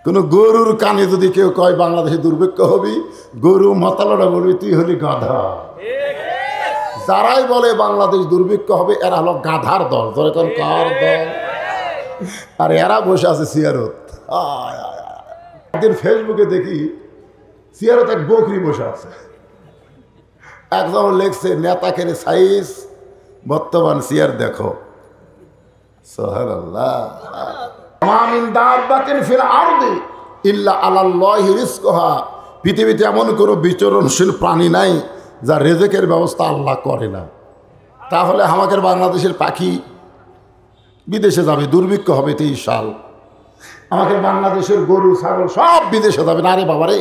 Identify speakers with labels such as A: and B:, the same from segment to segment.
A: কোনো গরুর কানে যদি কেউ কয় বাংলাদেশে দুর্ভিক্ষ হবি, গরু মাতালরা বলবি তুই হলি গাধা। যারাই বলে বাংলাদেশ দুর্ভিক্ষ হবে এরা হলো গাধার দল। ধরে কোন কার দল? আর এরা বসে আছে সিয়ারত। একদিন ফেসবুকে দেখি সিয়ারত এক বকরি বসে আছে, একদম লেখছে নেতাকে সাইজ বর্তমান সিয়ার দেখো। সুবহানাল্লাহ। মা মিন দাব্বাতিন ফিল আরদি ইল্লা আলাল্লাহি রিজকুহা। পৃথিবীতে এমন কোনো বিচরণশীল প্রাণী নাই যা রেজেকের ব্যবস্থা আল্লাহ করে না। তাহলে আমাদের বাংলাদেশের পাখি বিদেশে যাবে, দুর্ভিক্ষ হবে 23 সাল। আমাদের বাংলাদেশের গরু ছাগল সব বিদেশে যাবে না। আরে বাবারে,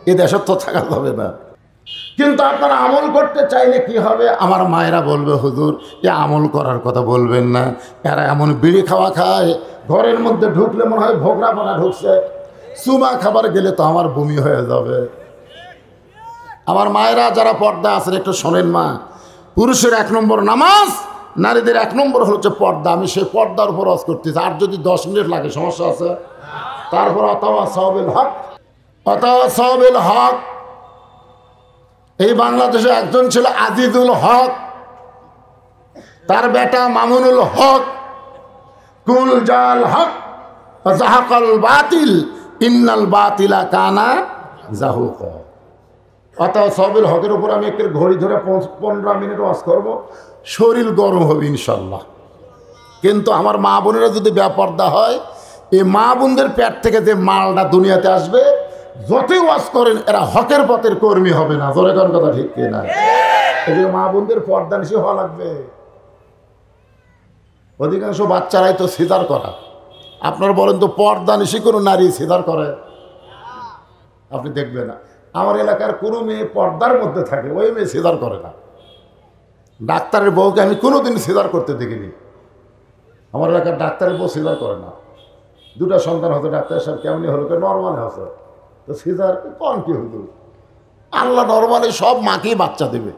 A: এ দেশের তো থাকা যাবে না। কিন্তু আপনারা আমল করতে চাইলে কি হবে? আমার মায়েরা বলবে হুজুর এ আমল করার কথা বলবেন না, এরা এমন বিড়ি খাওয়া খায়, ঘরের মধ্যে ঢুকলে মনে হয় ভোগরা পোনা ঢুকছে, চুমা খাবার গেলে তো আমার বমি হয়ে যাবে। আমার মায়েরা যারা পর্দা আছেন একটু শোনেন মা, পুরুষের 1 নম্বর নামাজ, নারীদের 1 নম্বর হচ্ছে পর্দা। আমি সেই পর্দার উপর ওয়াজ করতেছি। আর যদি 10 মিনিট লাগে সমস্যা আছে। তারপর অতাওয়াসাউ বিল হক, অতাওয়াসাউ বিল হক। এই বাংলাদেশে একজন ছিল আজিজুল হক, তার বেটা মামুনুল হক। কুল জাল হক জাহাকাল বাতিল ইন্নাল বাতিলা কানা জাহুকা। অতাওয়াসাউ বিল হকের উপর আমি একটা ঘড়ি ধরে 15 মিনিট ওয়াজ করব, শরীর গরম হবে ইনশাল্লাহ। কিন্তু আমার মা বোনেরা যদি বেপর্দা হয়, এই মা বোনদের পেট থেকে যে মালটা দুনিয়াতে আসবে, যতই ওয়াজ করেন এরা হকের পথের কর্মী হবে না। জোরে কোন কথা ঠিক কিনা? এই যে মা বোনদের পর্দানিশী হওয়া লাগবে। অধিকাংশ বাচ্চারাই তো সিজার করা। আপনার বলেন তো পর্দানিশী কোনো নারী সিজার করে? আপনি দেখবেন না। আমার এলাকার কোনো মেয়ে পর্দার মধ্যে থাকে, ওই মেয়ে সিজার করে না। ডাক্তারের বউকে আমি কোনোদিন সিজার করতে দেখিনি। আমার এলাকার ডাক্তারের বউ সিজার করে না। 2টা সন্তান হতো, ডাক্তার সাহেব কেমনি হলো? নর্মালে হতো। তো সিজার কন কি হতো? আল্লাহ নর্মালি সব মাকেই বাচ্চা দেবে,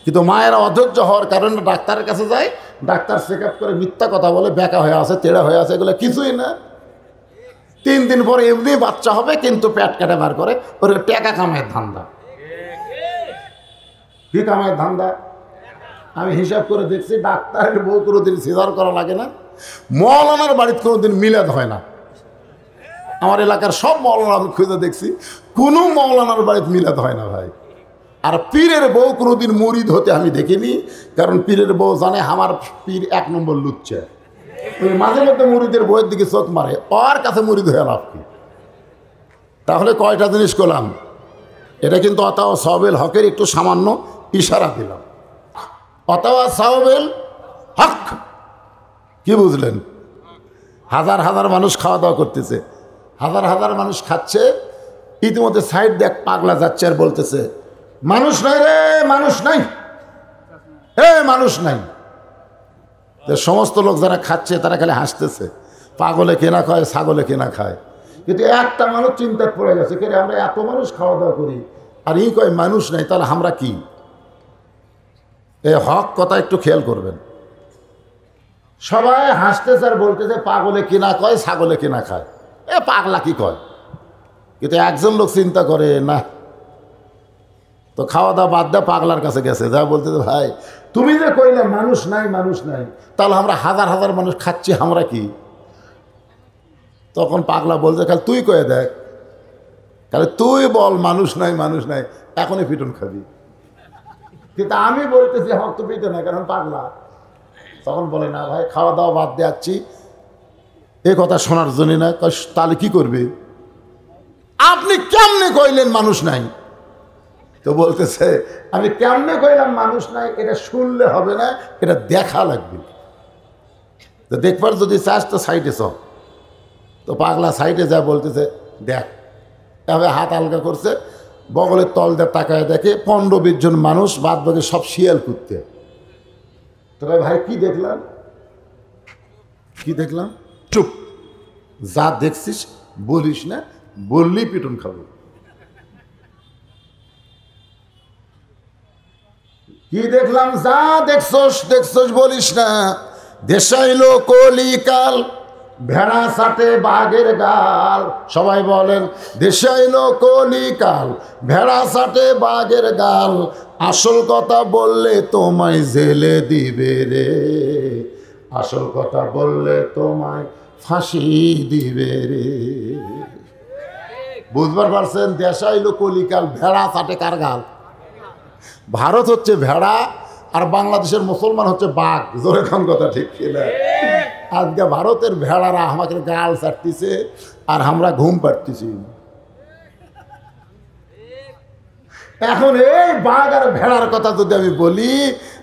A: কিন্তু মায়েরা অধৈর্য হওয়ার কারণে ডাক্তারের কাছে যায়, ডাক্তার চেক আপ করে মিথ্যা কথা বলে, বেঁকা হয়ে আছে, তেড়া হয়ে আছে, এগুলো কিছুই না। 3 দিন পরে এমনি বাচ্চা হবে, কিন্তু পেট কেটে বার করে। ওর টাকা কামায় ধান্দা। কি কামায় ধান্দা? আমি হিসাব করে দেখছি ডাক্তারের বউ কোনোদিন সিজার করা লাগে না। মৌলানার বাড়িতে কোনোদিন মিলাদ হয় না। আমার এলাকার সব মৌলানা আমি খুঁজে দেখছি, কোনো মৌলানার বাড়িতে মিলাদ হয় না ভাই। আর পীরের বউ কোনোদিন মুরিদ হতে আমি দেখিনি, কারণ পীরের বউ জানে আমার পীর 1 নম্বর লুচ্চে। ওই মাঝে মধ্যে মুরিদের বউয়ের দিকে চোখ মারে, ওর কাছে মুরিদ হয়ে লাভ কি? তাহলে কয়টা জিনিস করলাম? এটা কিন্তু অতাওয়াসাউ বিল হকের একটু সামান্য ইশারা দিলাম। অতাওয়াসাউ বিল হক কি বুঝলেন? হাজার হাজার মানুষ খাওয়া দাওয়া করতেছে, হাজার হাজার মানুষ খাচ্ছে। ইতিমধ্যে সাইড দেখ পাগলা যাচ্ছে আর বলতেছে মানুষ নাই রে, মানুষ নাই, মানুষ নাই। সমস্ত লোক যারা খাচ্ছে তারা খালি হাসতেছে। পাগলে কেনা খায়, ছাগলে কেনা খায়। কিন্তু একটা মানুষ চিন্তায় পড়ে গেছে, কে আমরা এত মানুষ খাওয়া দাওয়া করি আর ই কয় মানুষ নাই, তাহলে আমরা কি? এই হক কথা একটু খেয়াল করবেন। সবাই হাসতেছে আর বলতেছে পাগলে কিনা কয়, ছাগলে কিনা খায়, পাগলা কি কয়। কিন্তু একজন লোক চিন্তা করে না, তো খাওয়া দাওয়া বাদ দেয়, পাগলার কাছে গেছে, যা বলতেছে ভাই তুমি যে কইলে মানুষ নাই মানুষ নাই, তাহলে আমরা হাজার হাজার মানুষ খাচ্ছি, আমরা কি? তখন পাগলা বলছে খালি তুই কয়ে দেখ, তাহলে তুই বল মানুষ নাই মানুষ নাই, এখনই পিটন খাবি। কিন্তু আমি বলতেছি হক তো পিটে না, কারণ পাগলা। তখন বলে না ভাই খাওয়া দাওয়া বাদ দেওয়াচ্ছি, এ কথা শোনার জন্য না। তাহলে কি করবে? আপনি কেমনে কইলেন মানুষ নাই? তো বলতেছে আমি কেমনে কইলাম মানুষ নাই, এটা শুনলে হবে না, এটা দেখা লাগবে। তো দেখবার যদি চাস তো সাইডে চ। তো পাগলা সাইডে যা বলতেছে দেখ, এভাবে হাত আলগা করছে, বগলের তল দিয়ে তাকায় দেখে 15-20 জন মানুষ, বাদ বাকি সব শিয়াল কুত্তে। তো ভাই কি দেখলাম? কি দেখলাম? চুপ, যা দেখছিস বলিস না, বললেই পিটন খাবো। কি দেখলাম? যা দেখছস দেখছস বলিস না। দেশাইলো কলিকাল ভেড়া ছাটে বাঘের গাল। সবাই বলেন দেশে আইলো কলিকাল, ভেড়া ছাটে বাঘের গাল, আসল কথা বললে তোমায় জেলে দিবে রে, আসল কথা বললে তোমায় ফাঁসি দিবে রে। বুঝবার পারছেন? দেশে আইলো কলিকাল, ভেড়া ছাটে কার গাল? ভারত হচ্ছে ভেড়া আর বাংলাদেশের মুসলমান হচ্ছে বাঘ। জোরে খান কথা ঠিক কিনা? আজকে ভারতের ভেড়ারা আমাকে গাল চাটতেছে আর আমরা ঘুম পাড়তেছি। এখন এই বাঘ আর ভেড়ার কথা যদি আমি বলি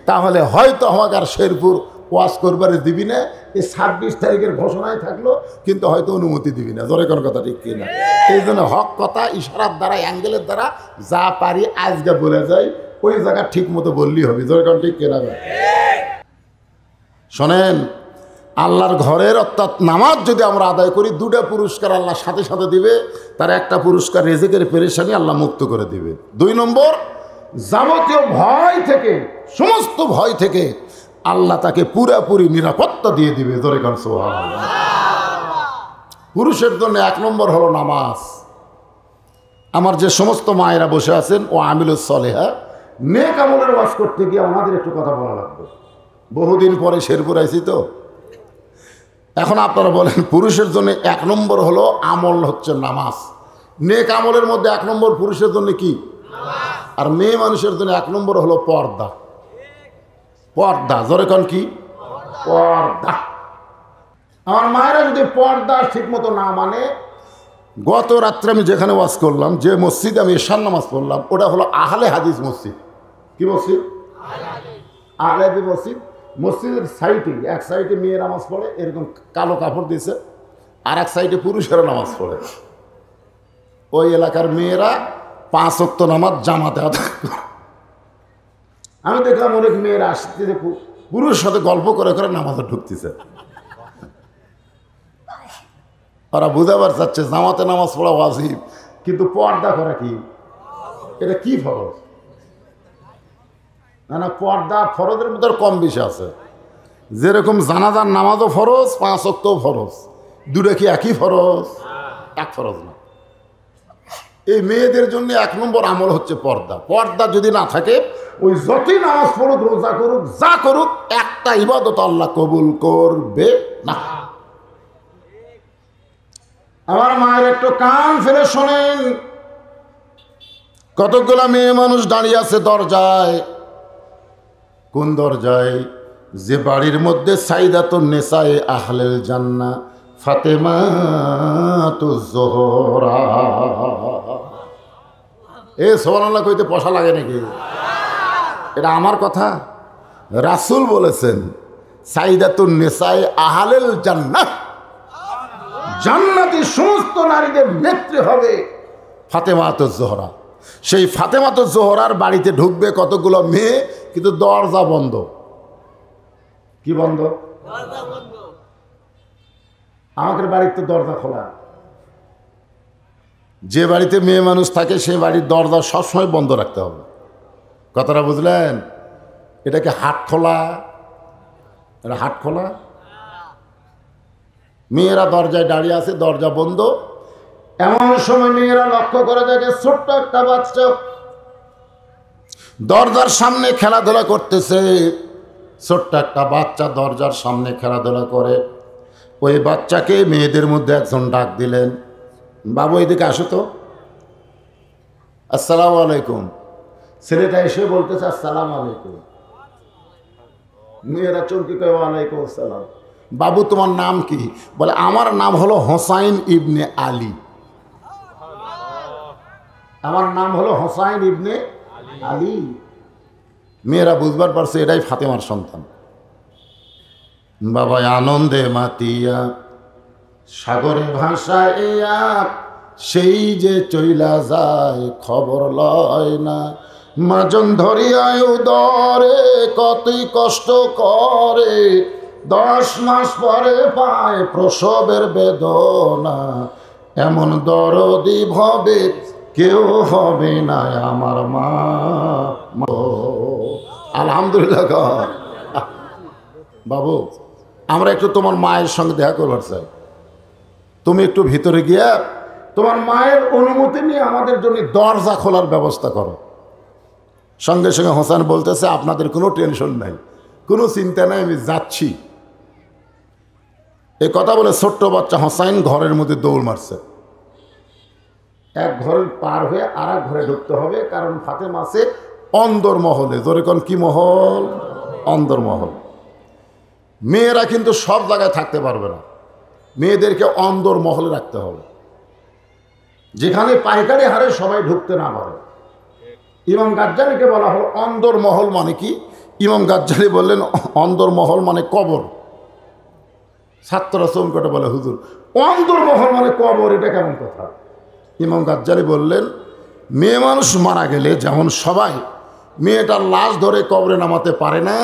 A: তাহলে হয়তো আমাকে আর শেরপুর ওয়াজ করবারে দিবি না, এই 26 তারিখের ঘোষণায় থাকলো, কিন্তু হয়তো অনুমতি দিবি না। জোরে কোন কথা ঠিক কিনা? এই জন্য হক কথা ইশারার দ্বারা, অ্যাঙ্গেলের দ্বারা যা পারি আজকে বলে যাই, ওই জায়গা ঠিক মতো বললেই হবে। জোরে কোন ঠিক কিনা? শোনেন, আল্লাহর ঘরের অর্থাৎ নামাজ যদি আমরা আদায় করি, 2টা পুরস্কার আল্লাহ সাথে সাথে দিবে। তার একটা পুরস্কার রিজিকের পেরেশানি আল্লাহ মুক্ত করে দিবে। 2 নম্বর, যাবতীয় ভয় থেকে, সমস্ত ভয় থেকে আল্লাহ তাকে পুরাপুরি নিরাপত্তা দিয়ে দিবে। জোরে কান সুবহানাল্লাহ। পুরুষের জন্য 1 নম্বর হলো নামাজ। আমার যে সমস্ত মায়েরা বসে আছেন, ও আমিলুস সলেহা, নেক আমলের ওয়াজ করতে গিয়ে আমাদের একটু কথা বলা লাগবে। বহুদিন পরে শেরপুর আইছি তো। এখন আপনারা বলেন, পুরুষের জন্য 1 নম্বর হলো আমল হচ্ছে নামাজ। নেক আমলের মধ্যে 1 নম্বর পুরুষের জন্য কি? আর মেয়ে মানুষের জন্য 1 নম্বর হলো পর্দা। পর্দা, জোরে কোন কি? পর্দা। আমার মায়েরা যদি পর্দা ঠিক মতো না মানে, গত রাত্রে আমি যেখানে ওয়াজ করলাম, যে মসজিদে আমি এশার নামাজ পড়লাম, ওটা হলো আহলে হাদিস মসজিদ। কি মসজিদ? আহলে হাদিস মসজিদ। মসজিদের সাইডে, এক সাইডে মেয়ে নামাজ পড়ে, এরকম কালো কাপড় দিয়েছে, আর এক সাইডে পুরুষেরা নামাজ পড়ে। ওই এলাকার মেয়েরা 5 ওয়াক্ত নামাজ জামাতে আদায় করে। আমি দেখলাম অনেক মেয়েরা আসতেছে, পুরুষের সাথে গল্প করে করে নামাজে ঢুকতেছে। ওরা বুঝাবার চাচ্ছে জামাতে নামাজ পড়া ওয়াজিব, কিন্তু পর্দা করা কি? এটা কি ফরজ? না না, পর্দা ফরজের মধ্যে কম বেশি আছে। যেরকম জানাজার নামাজও ফরজ, 5 ওয়াক্তও ফরজ। 2টা কি একই ফরজ? এক ফরজ না। এই মেয়েদের জন্য 1 নম্বর আমল হচ্ছে পর্দা। পর্দা যদি না থাকে, ওই যতই নামাজ পড়ুক, রোজা করুক, যা করুক, একটা ইবাদত আল্লাহ কবুল করবে না। আমার মায়ের একটু কান ফেলে শোনেন, কতগুলা মেয়ে মানুষ দাঁড়িয়ে আছে দরজায়। কোন দরজায়? যে বাড়ির মধ্যে সাইদাতুন নিসায়ে আহলেল জান্নাহ ফাতেমাতুজ জোহরা। এ সুবহানাল্লাহ কইতে পয়সা লাগে নাকি? এটা আমার কথা? রাসূল বলেছেন সাইদাতুন নিসায়ে আহলেল জান্নাহ, জান্নাতি সমস্ত নারীদের নেত্রী হবে ফাতেমাতুজ জোহরা। সেই ফাতেমাতুজ জোহরার বাড়িতে ঢুকবে কতগুলো মেয়ে, কিন্তু দরজা বন্ধ। কি বন্ধ? আমাদের বাড়ির তো দরজা খোলা। যে বাড়িতে মেয়ে মানুষ থাকে সেই বাড়ির দরজা সবসময় বন্ধ রাখতে হবে। কথাটা বুঝলেন? এটাকে হাট খোলা? এটা হাট খোলা? মেয়েরা দরজায় দাঁড়িয়ে আছে, দরজা বন্ধ। এমন সময় মেয়েরা লক্ষ্য করে দেখে ছোট্ট একটা বাচ্চা দরজার সামনে খেলাধুলা করতেছে। ছোট্ট একটা বাচ্চা দরজার সামনে খেলাধুলা করে। ওই বাচ্চাকে মেয়েদের মধ্যে একজন ডাক দিলেন, বাবু এদিকে আসো তো। আসসালামু আলাইকুম। ছেলেটা এসে বলতেছে আসসালামু আলাইকুম। মেয়েরা চমকে কয় ওয়ালাইকুম আসসালাম। বাবু তোমার নাম কি? বলে আমার নাম হলো হোসাইন ইবনে আলী। আমার নাম হলো হোসাইন ইবনে আলী। মেয়েরা বুঝবার পারছে এটাই ফাতেমার সন্তান। বাবা আনন্দে মাতিয়া সাগরে ভাসাইয়া সেই যে চইলা যায় খবর লয় না। মাজন ধরিয়ায় উদরে কতই কষ্ট করে, 10 মাস পরে পায় প্রসবের বেদনা। এমন দরদি ভবে কেউ হবে না আমার মা। আলহামদুলিল্লাহ। বাবু আমরা একটু তোমার মায়ের সঙ্গে দেখা করবার চাই। তুমি একটু ভিতরে গিয়ে তোমার মায়ের অনুমতি নিয়ে আমাদের জন্য দরজা খোলার ব্যবস্থা করো। সঙ্গে সঙ্গে হোসেন বলতেছে, আপনাদের কোনো টেনশন নাই, কোনো চিন্তা নাই, আমি যাচ্ছি। এই কথা বলে ছোট্ট বাচ্চা হোসাইন ঘরের মধ্যে দৌড় মারছে। এক ঘরের পার হয়ে আর এক ঘরে ঢুকতে হবে, কারণ ফাতেমা আছে অন্দরমহলে। জোরে কোন কি মহল? অন্দরমহল। মেয়েরা কিন্তু সব জায়গায় থাকতে পারবে না, মেয়েদেরকে অন্দরমহলে রাখতে হবে, যেখানে পাইকারি হারে সবাই ঢুকতে না পারে। ইমাম গাজ্জালিকে বলা হলো অন্দরমহল মানে কি? ইমাম গাজ্জালি বললেন অন্দরমহল মানে কবর। ছাত্ররা চমকটে বলে, হুজুর অন্দরমহল মানে কবর, এটা কেমন কথা? ইমাম গাজ্জালি বললেন, মেয়ে মানুষ মারা গেলে যেমন সবাই মেয়েটার লাশ ধরে কবরে নামাতে পারে না,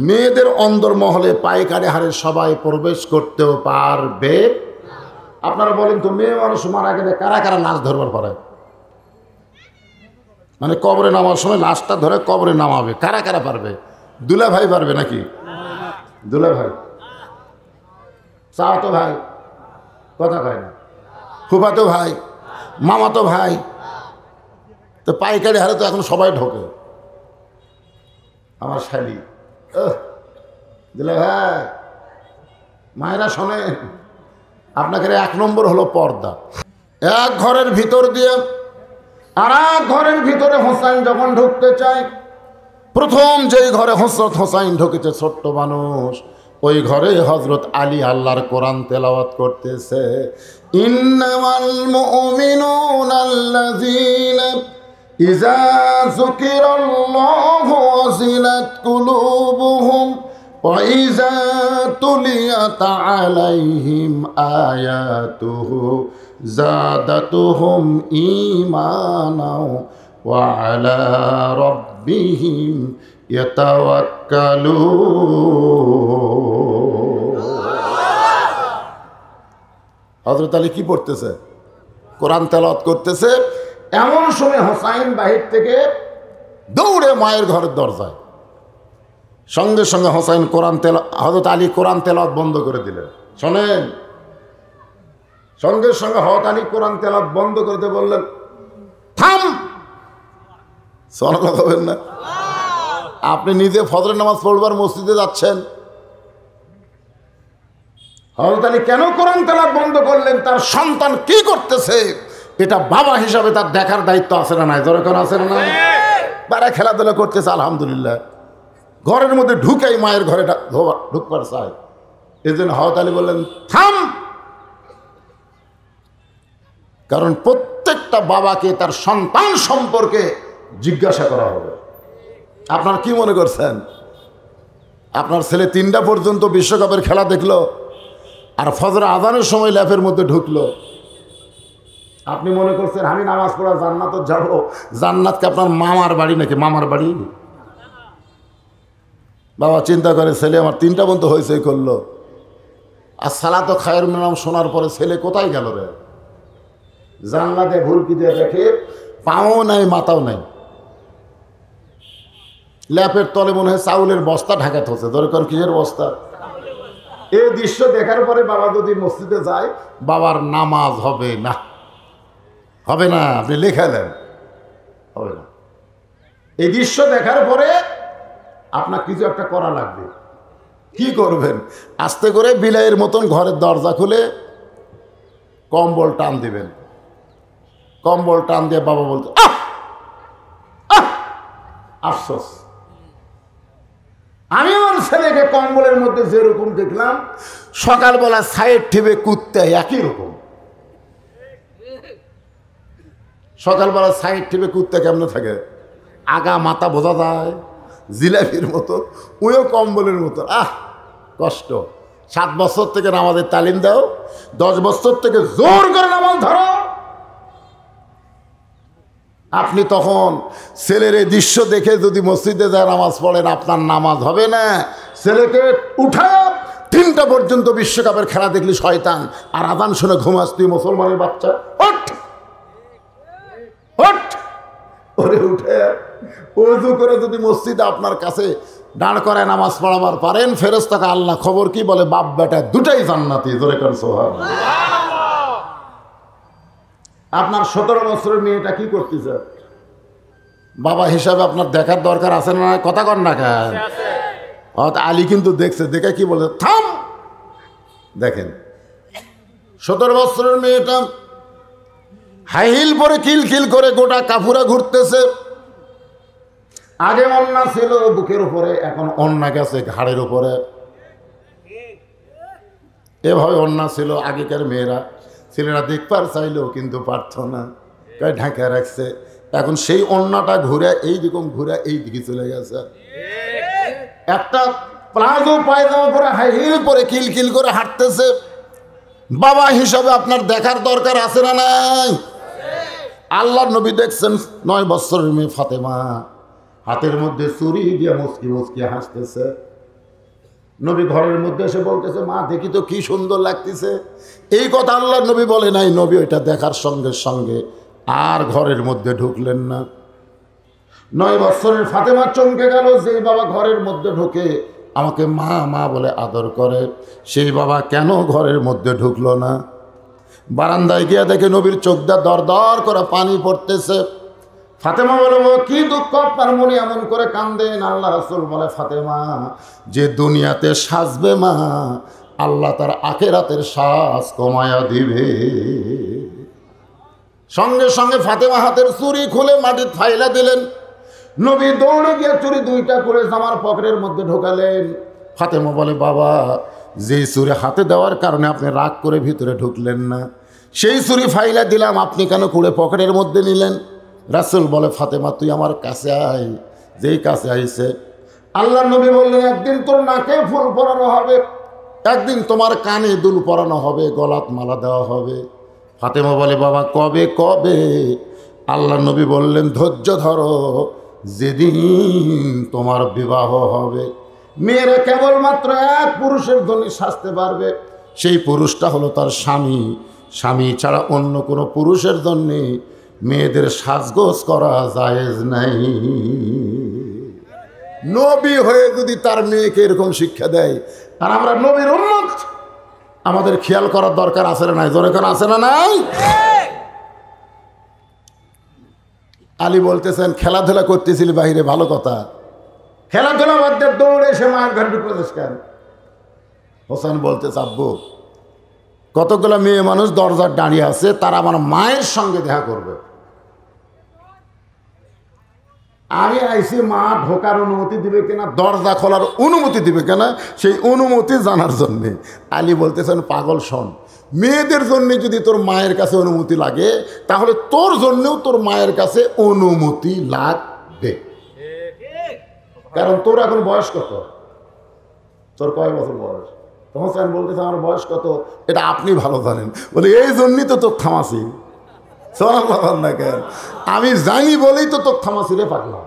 A: মেয়েদের অন্দরমহলে পাইকারি হারে সবাই প্রবেশ করতেও পারবে। আপনারা বলেন তো, মেয়ে মানুষ মারা গেলে কারা কারা লাশ ধরবার পারে? মানে কবরে নামার সময় লাশটা ধরে কবরে নামাবে কারা কারা পারবে? দুলা ভাই পারবে নাকি? দুলা ভাই, চাওয়াতো ভাই, কথা কয় না, ফুফাতো ভাই, মামাতো ভাই, তো পাইকারি হারে তো এখন সবাই ঢোকে। আমার শালি, দুলা ভাই, মায়েরা শোনেন, আপনাকে 1 নম্বর হলো পর্দা। এক ঘরের ভিতর দিয়ে আর এক ঘরের ভিতরে হোসাইন যখন ঢুকতে চায়, প্রথম যেই ঘরে হযরত হোসাইন ঢুকেছে, ছোট্ট মানুষ, ওই ঘরে হযরত আলী আল্লাহর কোরআন তেলাওয়াত করতেছে। ইন্নামাল মুমিনুনা আল্লাযীনা ইযা যুকিরাল্লাহু ওয়াজিলাত কুলুবুহুম ওয়া ইযা তুলিয়াত আলাইহিম আয়াতুহু জাদাতুহুম ঈমানাও ওয়া আলা রাব্বিহিম ইয়াতাওয়াক্কালুন। হযরত আলী কি পড়তেছে? কোরআন তেলাওয়াত করতেছে। এমন সময় হোসাইন বাহির থেকে দৌড়ে মায়ের ঘরের দরজায়, সঙ্গে সঙ্গে হোসাইন হযরত আলী কোরআন তেলাওয়াত বন্ধ করে দিলেন। শোনেন, সঙ্গে সঙ্গে হযরত আলী কোরআন তেলাওয়াত বন্ধ করতে বললেন, থাম। সুবহানাল্লাহ বলবেন না? আপনি নিজে ফজরের নামাজ পড়বার মসজিদে যাচ্ছেন, হযরত আলী কেন কোরআন তেলাওয়াত বন্ধ করলেন? তার সন্তান কি করতেছে এটা বাবা হিসাবে তার দেখার দায়িত্ব আছে না নাই? জোরে কোন আছে না নাই? বারে খেলাধুলা করতেছে, আলহামদুলিল্লাহ, ঘরের মধ্যে ঢুকেই মায়ের ঘরে ঢুকবার চায়। এই জন্য হযরত আলী বললেন, থাম। কারণ প্রত্যেকটা বাবাকে তার সন্তান সম্পর্কে জিজ্ঞাসা করা হবে। আপনার কি মনে করছেন, আপনার ছেলে 3টা পর্যন্ত বিশ্বকাপের খেলা দেখলো আর ফজর আজানের সময় ল্যাপের মধ্যে ঢুকলো, আপনি মনে করছেন আমি নামাজ পড়া জান্নাত যাব? জান্নাতকে আপনার মামার বাড়ি নাকি? মামার বাড়ি? বাবা চিন্তা করে, ছেলে আমার 3টা পর্যন্ত হয়েছে করলো, আর সালাত খায়ের নাম শোনার পরে ছেলে কোথায় গেল রে? জানলাতে ভুলকি দিয়ে দেখে পাও নাই মাথাও নাই, ল্যাপের তলে মনে হয় চাউলের বস্তা ঢাকাতে হচ্ছে। দরকার কিসের বস্তা? এই দৃশ্য দেখার পরে বাবা যদি মসজিদে যায়, বাবার নামাজ হবে না, হবে না। আপনি লেখা দেন, হবে না। এই দৃশ্য দেখার পরে আপনার কিছু একটা করা লাগবে। কি করবেন? আস্তে করে বিলাইয়ের মতন ঘরের দরজা খুলে কম্বল টান দিবেন। কম্বল টান দিয়ে বাবা বলতে, আফসোস, আমি আমার ছেলেকে কম্বলের মধ্যে যেরকম দেখলাম, সকালবেলা সাইড ঠেবে কুত্তে একই রকম। সকালবেলা সাইড ঠেবে কুত্তে কেমনে থাকে? আগা মাথা বোঝা যায়, জিলাপির মতো, ওইও কম্বলের মতো। কষ্ট। 7 বছর থেকে নামাজের তালিম দাও, 10 বছর থেকে জোর করে নামাজ ধরো। আপনি তখন ছেলের এই দৃশ্য দেখে যদি মসজিদে যায় নামাজ পড়েন, আপনার নামাজ হবে না। ছেলেকে উঠায় 3টা পর্যন্ত বিশ্বকাপের খেলা দেখলি শয়তান, আর আজান শুনে ঘুমাস তুই মুসলমানের বাচ্চা, ওঠ ওঠ। ওরে উঠে ওযু করে যদি মসজিদে আপনার কাছে দাঁড় করায় নামাজ পড়াবার পারেন, ফেরেশতাকে আল্লাহ খবর কি বলে, বাপ বেটা দুটাই জান্নাতি। জোরে কর সুবহানাল্লাহ। আপনার 17 বছরের মেয়েটা কি করতেছে? বাবা হিসাবে আপনার দেখার দরকার আছে না? কথা কর না কেন? আলী কিন্তু দেখছে, দেখে কি বলে, থাম। দেখেন 17 বছরের মেয়েটা হাই হিল পরে কিলকিল করে গোটা কাফুরা ঘুরতেছে। আগে অন্না ছিল বুকের উপরে, এখন অন্না গেছে ঘাড়ের উপরে। এভাবে অন্না ছিল আগেকার মেয়েরা, ছেলেরা দেখবার চাইলেও কিন্তু পারত না, ঢাকা রাখছে। এখন সেই অন্নাটা ঘুরে এইরকম ঘুরে এই দিকে চলে গেছে। একটা প্লাজো পায়জামা পরে হাই হিল পরে কিলকিল করে হাঁটতেছে। বাবা হিসাবে আপনার দেখার দরকার আছে না নাই? আল্লাহ নবী দেখছেন 9 বছরের মেয়ে ফাতেমা হাতের মধ্যে চুরি দিয়ে মুচকি মুচকি হাসতেছে। নবী ঘরের মধ্যে এসে বলতেছে, মা দেখি তো কি সুন্দর লাগতেছে। এই কথা আল্লাহ নবী বলে নাই, নবী ওইটা দেখার সঙ্গে সঙ্গে আর ঘরের মধ্যে ঢুকলেন না। 9 বছরের ফাতেমা চমকে গেল, যে বাবা ঘরের মধ্যে ঢুকে আমাকে মা মা বলে আদর করে, সেই বাবা কেন ঘরের মধ্যে ঢুকলো না? বারান্দায় গিয়ে দেখে নবীর চোখ দিয়ে দর দর করে পানি পড়তেছে। ফাতেমা বলে, কি দুঃখ আপনার মনে এমন করে কান্দেন? আল্লাহ রাসূল বলে, ফাতেমা যে দুনিয়াতে সাজবে মা, আল্লাহ তার আখিরাতের সাজ কমায়া দিবে। সঙ্গে সঙ্গে ফাতেমা হাতের চুরি খুলে মাটির ফাইলা দিলেন। নবী দৌড়ে গিয়ে চুরি 2টা করে জামার পকেটের মধ্যে ঢোকালেন। ফাতেমা বলে, বাবা যেই চুরি হাতে দেওয়ার কারণে আপনি রাগ করে ভিতরে ঢুকলেন না, সেই চুরি ফাইলা দিলাম, আপনি কেন খুলে পকেটের মধ্যে নিলেন? রাসূল বলে, ফাতেমা তুই আমার কাছে আয়। যেই কাছে আইছে আল্লাহ নবী বললেন, একদিন তোর নাকে ফুল পরানো হবে, একদিন তোমার কানে দুল পরানো হবে, গলাত মালা দেওয়া হবে। ফাতেমা বলে, বাবা কবে কবে? আল্লাহ নবী বললেন, ধৈর্য ধরো, যেদিন তোমার বিবাহ হবে। মেয়েরা কেবলমাত্র এক পুরুষের জন্য সাজতে পারবে, সেই পুরুষটা হলো তার স্বামী। স্বামী ছাড়া অন্য কোনো পুরুষের জন্যে মেয়েদের সাজগোজ করা জায়েজ নাই। নবী হয়ে যদি তার মেয়েকে এরকম শিক্ষা দেয়, আর আমরা নবীর উম্মত, আমাদের খেয়াল করার দরকার আছে না নাই? জোরে করে আছে না নাই? আলী বলতেছেন, খেলাধুলা করতেছিলি বাহিরে, ভালো কথা, খেলাধুলা বাদ দিয়ে দৌড়ে এসে মায়ের ঘরে ঢুকতেছিস কেন? হোসেন বলতেছে, আব্বু কতগুলো মেয়ে মানুষ দরজার দাঁড়িয়ে আছে, তারা আমার মায়ের সঙ্গে দেখা করবে। আমি আইসি মা ঢোকার অনুমতি দিবে কিনা, দরজা খোলার অনুমতি দিবে কিনা, সেই অনুমতি জানার জন্যে। আলী বলতেছেন, পাগল শোন, মেয়েদের জন্য যদি তোর মায়ের কাছে অনুমতি লাগে, তাহলে তোর জন্যও তোর মায়ের কাছে অনুমতি লাগবে। কারণ তোর এখন বয়স কত? তোর কয় বছর বয়স? হোসেন বলতেছে, আমার বয়স কত এটা আপনি ভালো জানেন। বলে, এই জন্যই তো তোর থামাসি। না কেন? আমি জানি বলেই তো তোর থামাসি রে পাগলা।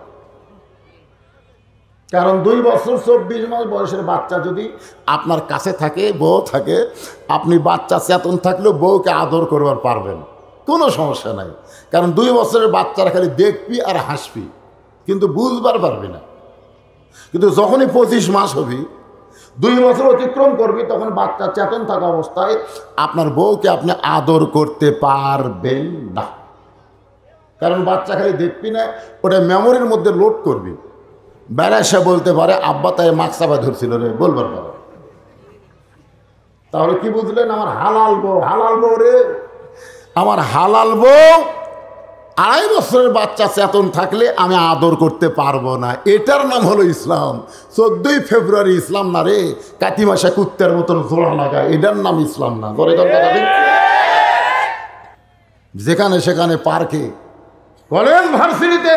A: কারণ 2 বছর 24 মাস বয়সের বাচ্চা যদি আপনার কাছে থাকে, বউ থাকে, আপনি বাচ্চা চেতন থাকলেও বউকে আদর করবার পারবেন, কোনো সমস্যা নাই। কারণ 2 বছরের বাচ্চারা খালি দেখবি আর হাসবি, কিন্তু বুঝবার পারবি না। কিন্তু যখনই 25 মাস হবি, 2 বছর অতিক্রম করবি, তখন বাচ্চা চেতন থাকা অবস্থায় আপনার বউকে আপনি আদর করতে পারবেন না। কারণ বাচ্চা খালি দেখবি না, ওটা মেমোরির মধ্যে লোড করবি। বেড়া সে বলতে পারে, আব্বা তাই মাকসাবা ধরছিল রে, বলবার পারে। তাহলে কি বুঝলেন? আমার হালাল বউ, হালাল বউ রে, আমার হালাল বউ 2.5 বছরের বাচ্চা চেতন থাকলে আমি আদর করতে পারবো না। এটার নাম হলো ইসলাম। 14ই ফেব্রুয়ারি ইসলাম না রে, কাতি মাসে কুত্তের মতন জোড়া লাগায়, এটার নাম ইসলাম না। যেখানে সেখানে পার্কে বলেন, ভার্সিটিতে,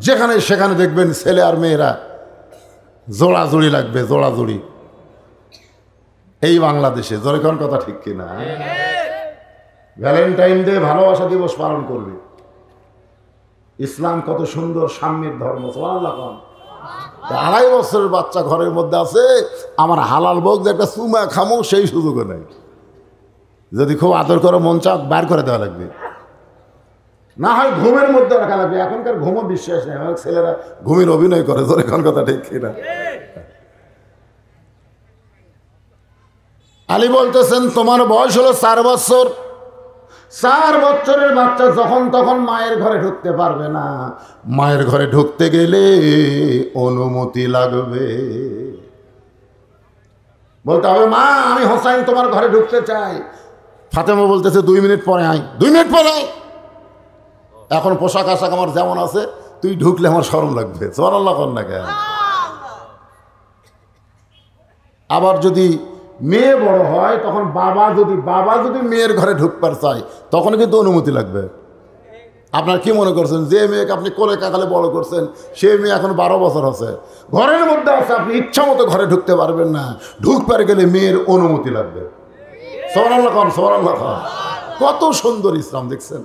A: যেখানে সেখানে দেখবেন ছেলে আর মেয়েরা জোড়াজুড়ি লাগবে, জোড়াজুড়ি। এই বাংলাদেশে জোরে কোন কথা ঠিক কিনা? ভ্যালেন্টাইন ডে, ভালোবাসা দিবস পালন করবে। ইসলাম কত সুন্দর সাম্যের ধর্ম। 2.5 বছরের বাচ্চা ঘরের মধ্যে আছে, আমার হালাল বউ যে একটা চুমা খামো সেই সুযোগও নাই। যদি খুব আদর করে মন চাপ বার করে দেওয়া লাগবে। না হয় ঘুমের মধ্যে রাখা লাগবে। এখনকার ঘুমও বিশ্বাস নেই, অনেক ছেলেরা ঘুমের অভিনয় করে, তোর এখন কথা ঠিক কিনা? আলী বলতেছেন তোমার বয়স হলো 4 বছর। 4 বছরের বাচ্চা যখন তখন মায়ের ঘরে ঢুকতে পারবে না, মায়ের ঘরে ঢুকতে গেলে অনুমতি লাগবে। বলতে হবে মা আমি হোসাইন তোমার ঘরে ঢুকতে চাই। ফাতেমা বলতেছে 2 মিনিট পরে আয়। 2 মিনিট পরে আয়। এখন পোশাক আশাক আমার যেমন আছে, তুই ঢুকলে আমার শরম লাগবে। সুবহানাল্লাহ কর না কেন? আবার যদি মেয়ে বড় হয়, তখন বাবা যদি মেয়ের ঘরে ঢুকবার চায়, তখন কিন্তু অনুমতি লাগবে। আপনার কি মনে করছেন, যে মেয়েকে আপনি কোলে কাকালে বড় করছেন, সেই মেয়ে এখন 12 বছর আছে, ঘরের মধ্যে আছে, আপনি ইচ্ছা মতো ঘরে ঢুকতে পারবেন না। ঢুকবার গেলে মেয়ের অনুমতি লাগবে। সুবহানাল্লাহ খান, সুবহানাল্লাহ খান। কত সুন্দর ইসলাম দেখছেন।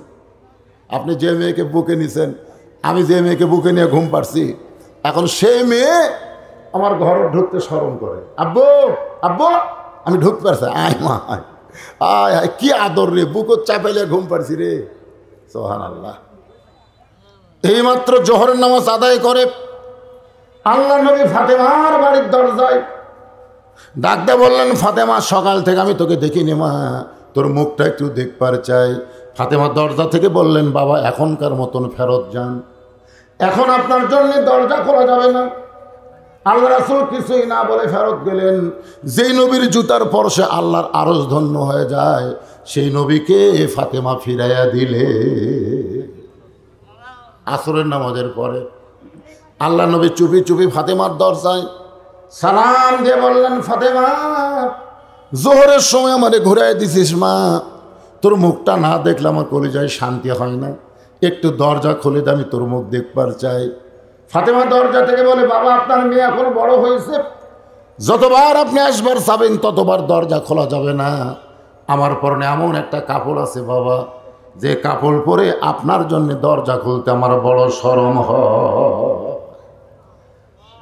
A: আপনি যে মেয়েকে বুকে নিছেন, আমি যে মেয়েকে বুকে নিয়ে ঘুম পাড়ছি, এখন সেই মেয়ে আমার ঘর ঢুকতে শরম করে। আব্বু আব্বু আমি ঢুকতে পারছি, আয় মা আয় আয় আয়, কি আদর রে, বুকো চাপাইলে ঘুম পাড়ছি রে। সুবহানাল্লাহ। এইমাত্র জোহরের নামাজ আদায় করে আল্লাহ নবী ফাতেমার বাড়ির দরজায় ডাকতে বললেন, ফাতেমা সকাল থেকে আমি তোকে দেখিনি মা, তোর মুখটা একটু দেখবার চাই। ফাতেমা দরজা থেকে বললেন, বাবা এখনকার মতন ফেরত যান, এখন আপনার জন্য দরজা খোলা যাবে না। আল্লাহ রাসূল কিছুই না বলে ফেরত গেলেন। যেই নবীর জুতার পরশে আল্লাহর আরশ ধন্য হয়ে যায়, সেই নবীকে ফাতেমা ফিরাইয়া দিলে। আসরের নামাজের পরে আল্লাহ নবী চুপি চুপি ফাতেমার দরজায় সালাম দিয়ে বললেন, ফাতেমা জোহরের সময় আমারে ঘুরাই দিছিস মা, তোর মুখটা না দেখলে আমার কলিজায় শান্তি হয় না, একটু দরজা খুলে দে, আমি তোর মুখ দেখবার চাই। ফাতেমা দরজা থেকে বলে, বাবা আপনার মেয়ে এখন বড় হয়েছে, যতবার আপনি আসবার চাবেন ততবার দরজা খোলা যাবে না। আমার পরনে এমন একটা কাপড় আছে বাবা, যে কাপড় পরে আপনার জন্য দরজা খুলতে আমার বড় শরম হয়।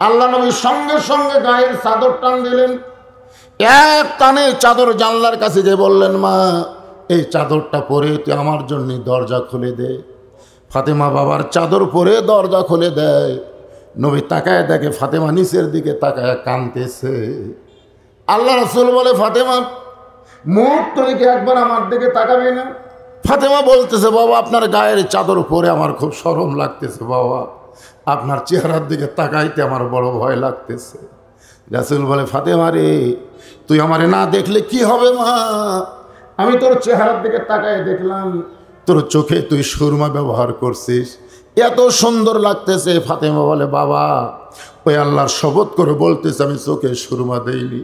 A: আল্লাহ নবী সঙ্গে সঙ্গে গায়ের চাদর টান দিলেন, এক টানে চাদর জানলার কাছে যে বললেন, মা এই চাদরটা পরে তুই আমার জন্য দরজা খুলে দে। ফাতেমা বাবার চাদর পরে দরজা খুলে দেয়। নবী তাকায় দেখে ফাতেমা নিচের দিকে তাকায় কাঁদতেছে। আল্লাহ রাসূল বলে, ফাতেমা মুখ তুলে কি একবার আমার দিকে তাকাবে না? ফাতেমা বলতেছে, বাবা আপনার গায়ের চাদর পরে আমার খুব শরম লাগতেছে বাবা, আপনার চেহারার দিকে তাকাইতে আমার বড় ভয় লাগতেছে। রাসূল বলে, ফাতেমা রে তুই আমারে না দেখলে কি হবে মা, আমি তোর চেহারার দিকে তাকায় দেখলাম, তোর চোখে তুই সুরমা ব্যবহার করছিস, এত সুন্দর লাগতেছে। ফাতেমা বলে, বাবা ওই আল্লাহর শপথ করে বলতেছে আমি চোখে সুরমা দেইনি,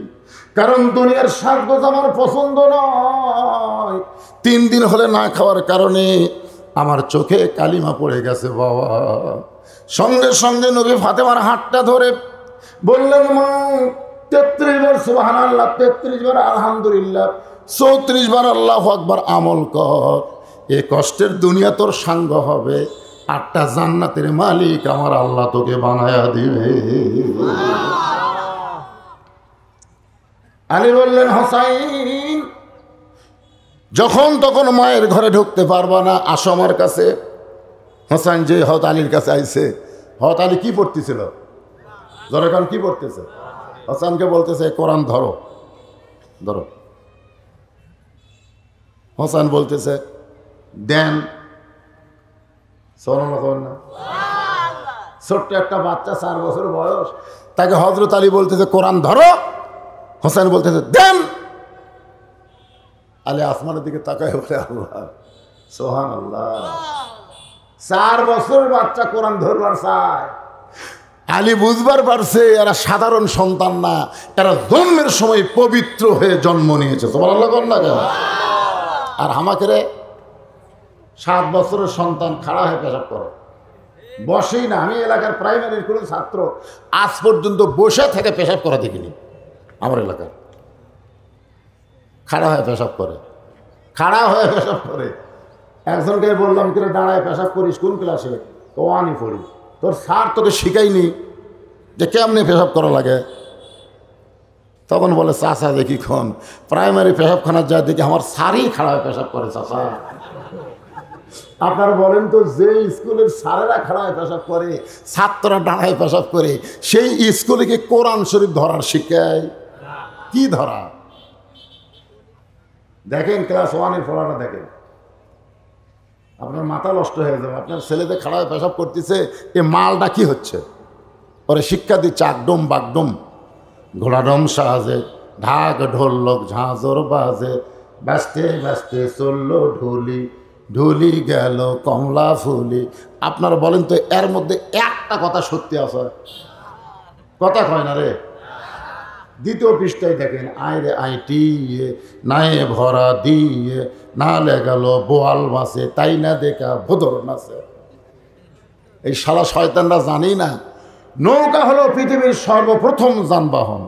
A: কারণ দুনিয়ার সাজগোজ আমার পছন্দ নয়। 3 দিন হলে না খাওয়ার কারণে আমার চোখে কালিমা পড়ে গেছে বাবা। সঙ্গে সঙ্গে নবী ফাতেমার হাতটা ধরে বললেন, মা 33 বার সুবহানাল্লাহ, 33 বার আলহামদুলিল্লাহ, 34 বার আল্লাহু আকবার আমল কর, এ কষ্টের দুনিয়া তোর সাঙ্গ হবে, 8টা জান্নাতের মালিক আমার আল্লাহ তোকে বানায়া দিবে। আলী বললেন, হোসাইন যখন তখন মায়ের ঘরে ঢুকতে পারবা না, আসো আমার কাছে। হোসাইন যে হত আলীর কাছে আইছে, হত আলী কি পড়তেছিল, ধরো কারণ কি পড়তেছে, হোসাইনকে বলতেছে কোরআন ধরো ধরো। হোসাইন বলতেছে দেন, না ছোট্ট একটা বাচ্চা 4 বছর বয়স, তাকে হযরত আলী বলতেছে কোরআন ধরো, হোসেন বলতেছে দেন। আলী আসমানের দিকে তাকায় বলে, আল্লাহ সুবহানাল্লাহ, 4 বছরের বাচ্চা কোরআন ধরবার চায়। আলী বুঝবার পারছে এরা সাধারণ সন্তান না, এরা জন্মের সময় পবিত্র হয়ে জন্ম নিয়েছে। সুবহানাল্লাহ কোন না কেন? আর আমাকে রে 7 বছরের সন্তান খাড়া হয়ে পেশাব করে, বসেই না। আমি এলাকার প্রাইমারির কোনো ছাত্র আজ পর্যন্ত বসে থেকে পেশাব করা দেখিনি। আমার এলাকার খাড়া হয়ে পেশাব করে, খাড়া হয়ে পেশাব করে। একজনকে বললাম, কিরে দাঁড়ায় পেশাব করিস কোন ক্লাসে? তো আনি পড়ি। তোর স্যার তোকে শিখাইনি যে কেমনি পেশাব করা লাগে? তখন বলে, চাচা দেখি খন প্রাইমারি পেশাবখানার যা দেখি আমার স্যারই খাড়া হয়ে পেশাব করে চাচা। আপনারা বলেন তো, যে স্কুলের স্যারেরা খাড়ায় পেশাব করে, ছাত্ররা দাঁড়ায় পেশাব করে, সেই স্কুলে কি কোরআন শরীফ ধরার শিখায়? কি ধরা? দেখেন ক্লাস 1-এর পড়াটা দেখেন, আপনার মাথা নষ্ট হয়ে যাবে। আপনার ছেলেদের খাড়ায় পেশাব করতেছে, এ মালটা কি হচ্ছে? ওরে শিক্ষা দিচ্ছে আকডম বাগডম, ঘোড়াডম সাজে, ঢাক ঢোলক ঝাঁঝর বাজে, ব্যস্তে ব্যস্তে চললো ঢুলি, ঢুলি গেল কমলা ফুলি। আপনারা বলেন তো, এর মধ্যে একটা কথা সত্যি আছে? কথা কয় না রে। দ্বিতীয় পৃষ্ঠায় দেখেন, আয় রে আইটি নায়ে ভরা দিয়ে, না লেগাল বোয়াল মাসে, তাই না দেখা ভোদর নাচে। এই শালা শয়তানরা জানি না, নৌকা হলো পৃথিবীর সর্বপ্রথম যানবাহন।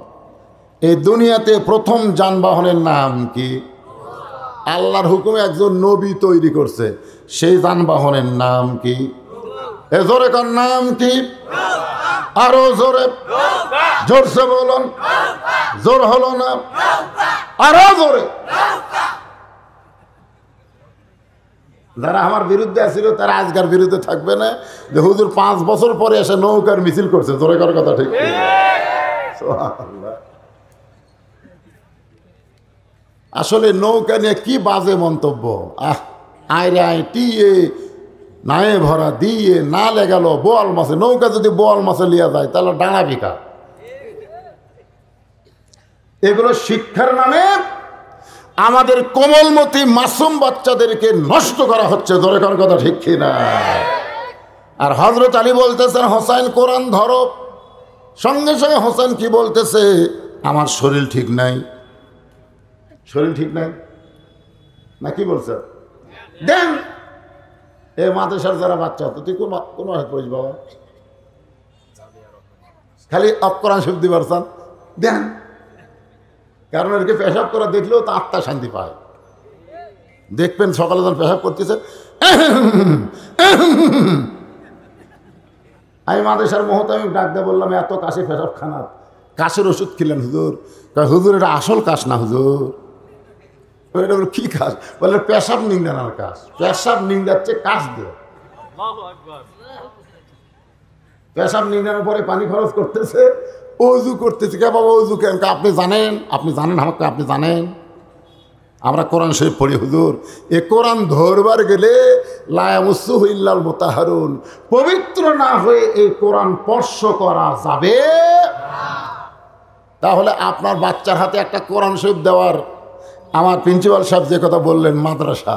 A: এই দুনিয়াতে প্রথম যানবাহনের নাম কি? আল্লাহর হুকুমে একজন নবী তৈরি করছে, সেই যানবাহনের নাম কি? এ জোরে কার নাম কি? আরো জোরে, জোরসে বলুন। জোর হলো না, আরো জোরে। যারা আমার বিরুদ্ধে আসছিল তারা আজকার বিরুদ্ধে থাকবে না, যে হুজুর 5 বছর পরে এসে নৌকার মিছিল করছে। জোরে করার কথা ঠিক? আসলে নৌকা নিয়ে কি বাজে মন্তব্য। আয় রে আয় টিয়ে নায়ে ভরা দিয়ে, না লেগাল বোয়াল মাছে। নৌকা যদি বোয়াল মাছে লিয়া যায় তাহলে ডানা বিকা। এগুলো শিক্ষার নামে আমাদের কোমলমতি মাসুম বাচ্চাদেরকে নষ্ট করা হচ্ছে। জোরে করার কথা ঠিক কিনা? আর হযরত আলী বলতেছেন, হোসাইন কোরআন ধরো। সঙ্গে সঙ্গে হোসেন কি বলতেছে? আমার শরীর ঠিক নাই। শরীর ঠিক নাই না কি বলছে? দেন এ মাদ্রাসার যারা বাচ্চা হতো, তুই কোন হাত পড়িস বাবা? খালি কোরআন শরীফ দিবার চান, দেন। কারণ এরকে পেশাব করা দেখলেও তো আত্মা শান্তি পায়। দেখবেন সকালে যখন পেশাব করতেছে, আমি মাদ্রাসার মহতামি ডাক দিয়ে বললাম, এত কাশি পেশাব খানা, কাশের ওষুধ খেলেন হুজুর? হুজুর এটা আসল কাশ না হুজুর। এটা কি কাজ? বললে পেশাব নিংড়ানোর কাজ। পেশাব নিংড়াচ্ছে কাশ দিয়ে। পেশাব নিংড়ানোর পরে পানি খরচ করতেছে, অজু করতেছে। কে বাবা অজু কেন? আপনি জানেন? আপনি জানেন আমাকে? আপনি জানেন আমরা কোরআন শরীফ পড়ি হুজুর। এ কোরআন ধরবার গেলে লা ইয়ামুসসুহু ইল্লাল মুতাহহারুন, পবিত্র না হয়ে এই কোরআন স্পর্শ করা যাবে না। তাহলে আপনার বাচ্চার হাতে একটা কোরআন শরীফ দেওয়ার, আমার প্রিন্সিপাল সাহেব যে কথা বললেন, মাদ্রাসা,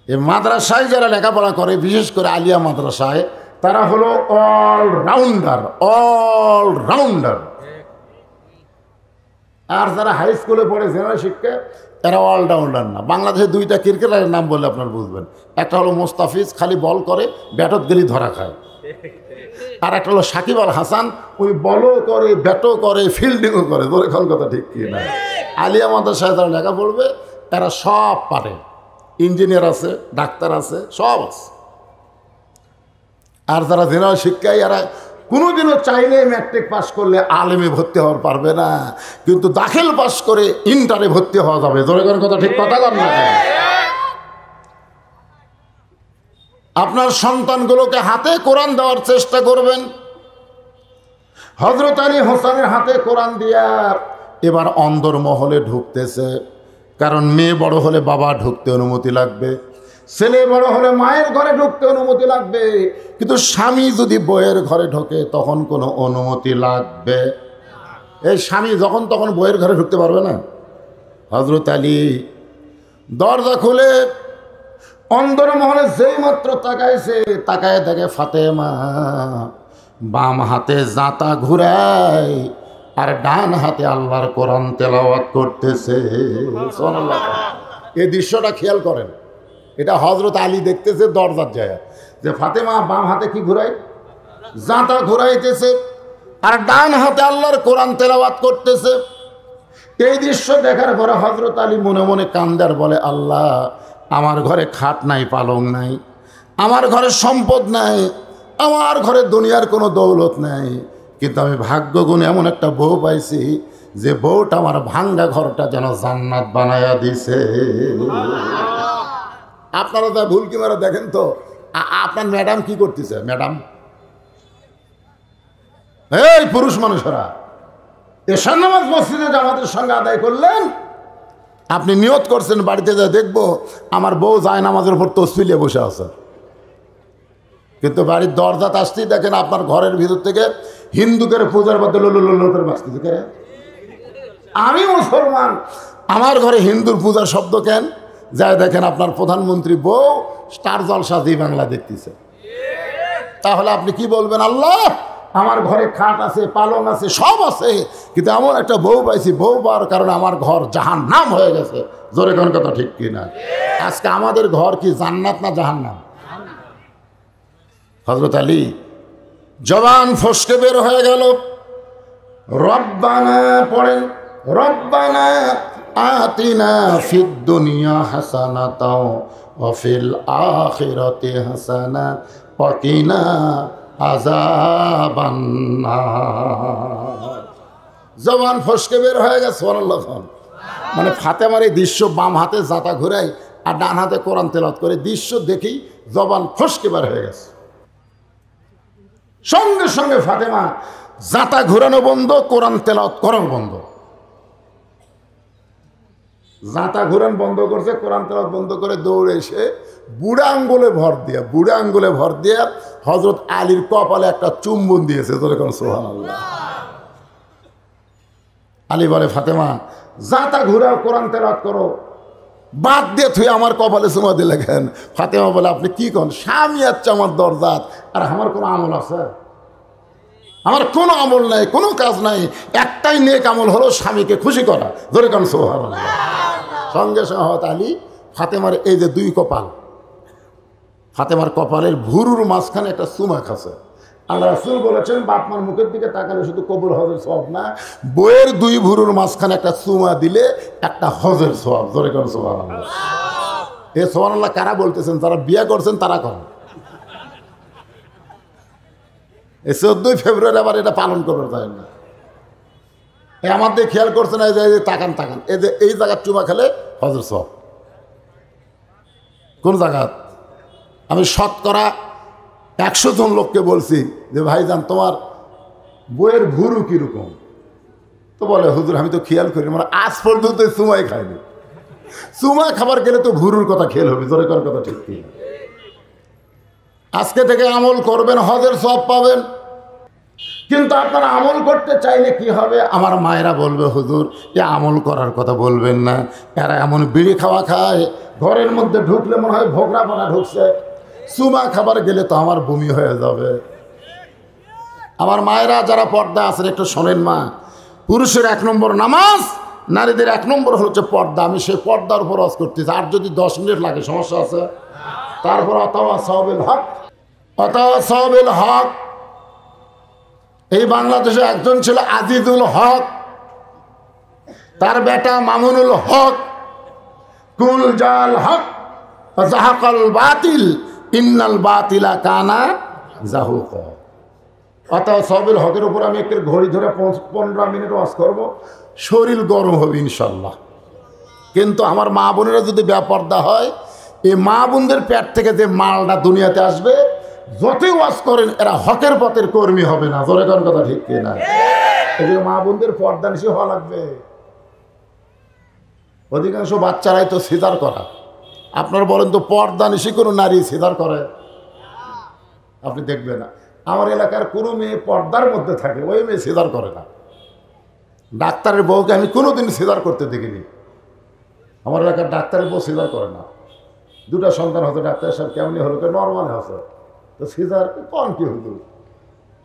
A: এই মাদ্রাসায় যারা লেখাপড়া করে, বিশেষ করে আলিয়া মাদ্রাসায়, তারা হলো অলরাউন্ডার। অলরাউন্ডার। আর যারা হাই স্কুলে পড়ে জেনারেল শিক্ষা, এরা অলরাউন্ডার না। বাংলাদেশে 2টা ক্রিকেটারের নাম বললে আপনার বুঝবেন। একটা হলো মোস্তাফিজ, খালি বল করে, ব্যাটত গেলি ধরা খায়। আর একটা হলো সাকিব আল হাসান, ওই বলও করে, ব্যাটও করে, ফিল্ডিংও করে। ধরে খাল কথা ঠিক কি না? আলিয়া মাদ্রাসায় যারা লেখা পড়বে এরা সব পারে। ইঞ্জিনিয়ার আছে, ডাক্তার আছে, সব আছে। আর যারা জেনারেল শিক্ষায়, এরা কোনোদিনও চাইলে ম্যাট্রিক পাস করলে আলেমে ভর্তি হওয়ার পারবে না, কিন্তু দাখিল পাস করে ইন্টারে ভর্তি হওয়া যাবে। ধরে করার কথা ঠিক কথা বল না? আপনার সন্তানগুলোকে হাতে কোরআন দেওয়ার চেষ্টা করবেন। হযরত আলী হোসেনের হাতে কোরআন দিয়া এবার অন্দরমহলে ঢুকতেছে। কারণ মেয়ে বড় হলে বাবা ঢুকতে অনুমতি লাগবে, ছেলে বড় হলে মায়ের ঘরে ঢুকতে অনুমতি লাগবে, কিন্তু স্বামী যদি বইয়ের ঘরে ঢোকে তখন কোনো অনুমতি লাগবে? এই স্বামী যখন তখন বইয়ের ঘরে ঢুকতে পারবে না। হযরত আলী দরজা খুলে অন্দরমহলে যেই মাত্র তাকাইছে, তাকায় দেখে ফাতেমা বাম হাতে জাঁতা ঘুরায় আর ডান হাতে আল্লাহর কোরআন তেলাওয়াত করতেছে। সুবহানাল্লাহ। এই দৃশ্যটা খেয়াল করেন। এটা হযরত আলী দেখতেছে দরজার জায়গা, যে ফাতেমা বাম হাতে কি ঘুরায়? জাঁতা ঘুরাইতেছে, আর ডান হাতে আল্লাহর কোরআন তেলাওয়াত করতেছে। এই দৃশ্য দেখার পরে হযরত আলী মনে মনে কান্দার বলে, আল্লাহ, আমার ঘরে খাট নাই, পালং নাই, আমার ঘরে সম্পদ নাই, আমার ঘরে দুনিয়ার কোনো দৌলত নাই, কিন্তু আমি ভাগ্যগুণে এমন একটা বউ পাইছি যে বউটা আমার ভাঙ্গা ঘরটা যেন জান্নাত বানায়া দিছে। আপনারা যা ভুল কি মারা দেখেন তো, আপনার ম্যাডাম কি করতেছে? ম্যাডাম, এই পুরুষ মানুষেরা এশার নামাজ মসজিদে জামাতের সঙ্গে আদায় করলেন, আপনি নিয়ত করছেন বাড়িতে যা দেখবো আমার বউ যায় নামাজের উপর তসবিলিয়ে বসে আছে, কিন্তু বাড়ির দরজাতে আসতেই দেখেন আপনার ঘরের ভিতর থেকে হিন্দুদের পূজার বদলে লোলোলোটের বাঁচতে। আমি মুসলমান, আমার ঘরে হিন্দুর পূজার শব্দ কেন? যাই দেখেন আপনার প্রধানমন্ত্রী বউ স্টার জলসা জি বাংলা দেখতেছে। তাহলে আপনি কি বলবেন? আল্লাহ, আমার ঘরে খাট আছে, পালং আছে, সব আছে, কিন্তু এমন একটা বউ পাইছি, বউ পাওয়ার কারণে আমার ঘর জাহান্নাম হয়ে গেছে। জোরে কোন কথা ঠিক কিনা? আজকে আমাদের ঘর কি জান্নাত না জাহান্নাম? হযরত আলী জবান ফসকে বের হয়ে গেল, রব্বানা পড়েন, রব্বানা আতিনা ফিদ দুনিয়া হাসানাতাও ওয়া ফিল আখিরাতি হাসানা ওয়া কিনা আযাবান নার। জবান ফসকে বের হয়ে গেছে সুবহানাল্লাহ। মানে ফাতেমার এই দৃশ্য, বাম হাতে জাতা ঘুরাই আর ডান হাতে কোরআন তেলাওয়াত করে, দৃশ্য দেখেই জবান ফসকে বের হয়ে গেছে। সঙ্গে সঙ্গে ফাতেমা জাতা ঘুরানো বন্ধ, কোরআন তেলাওয়াত করাও বন্ধ। জাতা ঘুরান বন্ধ করছে, কোরআন তেলাওয়াত বন্ধ করে দৌড়ে এসে বুড়া আঙ্গুলে ভর দিয়া হযরত আলীর কপালে একটা চুম্বন দিয়েছে। সুবহানাল্লাহ। আলী বলে, ফাতেমা জাতা ঘুরাও, কোরআন তেলাওয়াত করো, বাদ দিয়ে তুই আমার কপালে চুমা দিলে কেন? ফাতেমা বলে, আপনি কি করেন? স্বামী আছে আমার দরজাত, আর আমার কোনো আমল আছে? আমার কোনো আমল নাই, কোনো কাজ নাই, একটাই নেক আমল হলো স্বামীকে খুশি করা। ধরে কারণ সুবহানাল্লাহ। সঙ্গে সঙ্গে হযরত আলী ফাতেমার এই যে দুই কপাল, ফাতেমার কপালের ভুরুর মাঝখানে একটা চুমা খাচ্ছে। আল্লাহ রাসূল বলেছেন, বাপমার মুখের দিকে তাকালে শুধু কবুল হজের সওয়াব না, বইয়ের দুই ভুরুর মাঝখানে একটা চুমা দিলে একটা হজের সওয়াব। ধরে কারণ সুবহানাল্লাহ। এ সুবহানাল্লাহ কারা বলতেছেন? যারা বিয়ে করছেন তারা করেন। এই 14 ফেব্রুয়ারি আবার এটা পালন করবে যায় না। আমাদের খেয়াল করছে না, যে তাকান এই যে এই জায়গার চুমা খেলে হজর সওয়াব। কোন জায়গা? আমি শতকরা 100 জন লোককে বলছি যে ভাইজান তোমার বইয়ের ভুরু কিরকম? তো বলে, হুজুর আমি তো খেয়াল করি, মানে আজ পর্যন্ত চুমাই খাইনি। চুমা খাবার গেলে তো ভুরুর কথা খেয়াল হবে। জোরে করার কথা ঠিক কি? আজকে থেকে আমল করবেন, হজের সওয়াব পাবেন। কিন্তু আপনারা আমল করতে চাইলে কি হবে? আমার মায়েরা বলবে, হুজুর এ আমল করার কথা বলবেন না, এরা এমন বিড়ি খাওয়া খায়, ঘরের মধ্যে ঢুকলে মনে হয় ভোগরা পানা ঢুকছে, চুমা খাবার গেলে তো আমার বমি হয়ে যাবে। আমার মায়েরা যারা পর্দা আছেন একটু শোনেন। মা, পুরুষের 1 নম্বর নামাজ, নারীদের 1 নম্বর হচ্ছে পর্দা। আমি সেই পর্দার উপর ওয়াজ করতেছি। আর যদি 10 মিনিট লাগে সমস্যা আছে। তারপর অতাওয়াসাউ বিল হক। এই বাংলাদেশে একজন ছিল আজিজুল হক, তার বেটা মামুনুল হক। কুল জাল হক জাহাকাল বাতিল ইন্নাল বাতিলা কানা জাহুকা। অতাওয়াসাউ বিল হকের উপর আমি একটা ঘড়ি ধরে 15 মিনিট ওয়াজ করবো, শরীর গরম হবে ইনশাল্লাহ। কিন্তু আমার মা বোনেরা যদি বেপর্দা হয়, এই মা বোনদের পেট থেকে যে মালটা দুনিয়াতে আসবে, যতই ওয়াজ করেন এরা হকের পথের কর্মী হবে না। জোরে কোন কথা ঠিক কিনা? এই মা বোনদের পর্দা নিশি হওয়া লাগবে। অধিকাংশ বাচ্চারাই তো সিজার করা। আপনার বলেন তো পর্দা নিশি কোনো নারী সিজার করে? আপনি দেখবেন না। আমার এলাকার কোনো মেয়ে পর্দার মধ্যে থাকে, ওই মেয়ে সিজার করে না। ডাক্তারের বউকে আমি কোনোদিন সিজার করতে দেখিনি। আমার এলাকার ডাক্তারের বউ সিজার করে না। 2টা সন্তান হতো, ডাক্তার সাহেব কেমনি হলো? নর্মালে হতো। তো সিজার কন কি হতো?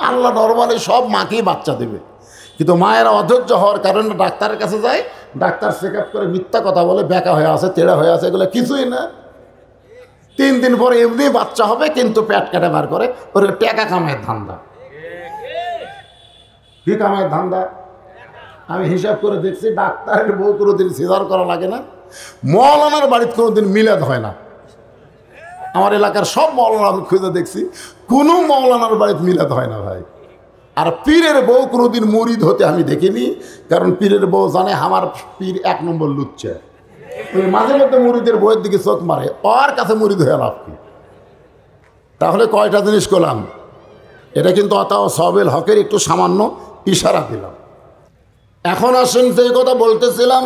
A: আল্লাহ নর্মালি সব মাকেই বাচ্চা দেবে, কিন্তু মায়েরা অধৈর্য হওয়ার কারণে ডাক্তারের কাছে যায়, ডাক্তার চেক আপ করে মিথ্যা কথা বলে, বেঁকা হয়ে আছে, তেড়া হয়ে আছে, এগুলো কিছুই না। 3 দিন পরে এমনি বাচ্চা হবে, কিন্তু পেট কেটে বার করে। ওর টাকা কামায় ধান্দা। কি কামায় ধান্দা? আমি হিসাব করে দেখছি, ডাক্তারের বউ কোনোদিন সিজার করা লাগে না। মৌলানার বাড়িতে কোনোদিন মিলাদ হয় না। আমার এলাকার সব মৌলানা আমি খুঁজে দেখছি, কোনো মৌলানার বাড়িতে মিলাদ হয় না ভাই। আর পীরের বউ কোনোদিন মুরিদ হতে আমি দেখিনি, কারণ পীরের বউ জানে আমার পীর 1 নম্বর লুচ্চা। ওই মাঝে মধ্যে মুরিদের বইয়ের দিকে চোখ মারে, ওর কাছে মুরিদ হয়ে লাভ কি? তাহলে কয়টা জিনিস করলাম, এটা কিন্তু অতাও সবেল হকের একটু সামান্য ইশারা দিলাম। এখন আসেন সেই কথা বলতেছিলাম,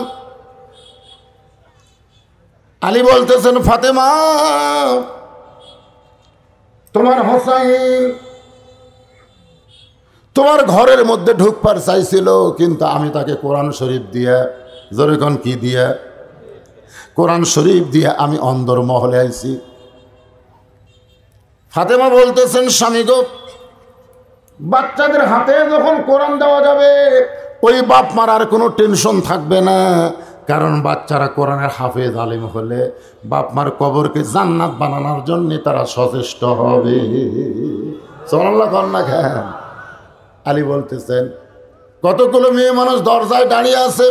A: আলী বলতেছেন ফাতেমা তোমার হোসাইন তোমার ঘরের মধ্যে ঢুকবার চাইছিল, কিন্তু আমি তাকে কোরআন শরীফ দিয়ে, জোরেখন কি দিয়ে, কোরআন শরীফ দিয়ে আমি অন্দর মহলে আইছি। ফাতেমা বলতেছেন স্বামী গো, বাচ্চাদের হাতে যখন কোরআন দেওয়া যাবে ওই বাপ মার আর কোনো টেনশন থাকবে না, কারণ বাচ্চারা কোরআনের হাফেজ আলিম হলে বাপ মার কবরকে জান্নাত বানানোর জন্য তারা সচেষ্ট হবে। সুবহানাল্লাহ কন্যা খান। আলী বলতেছেন কতগুলো মেয়ে মানুষ দরজায় দাঁড়িয়ে আছে,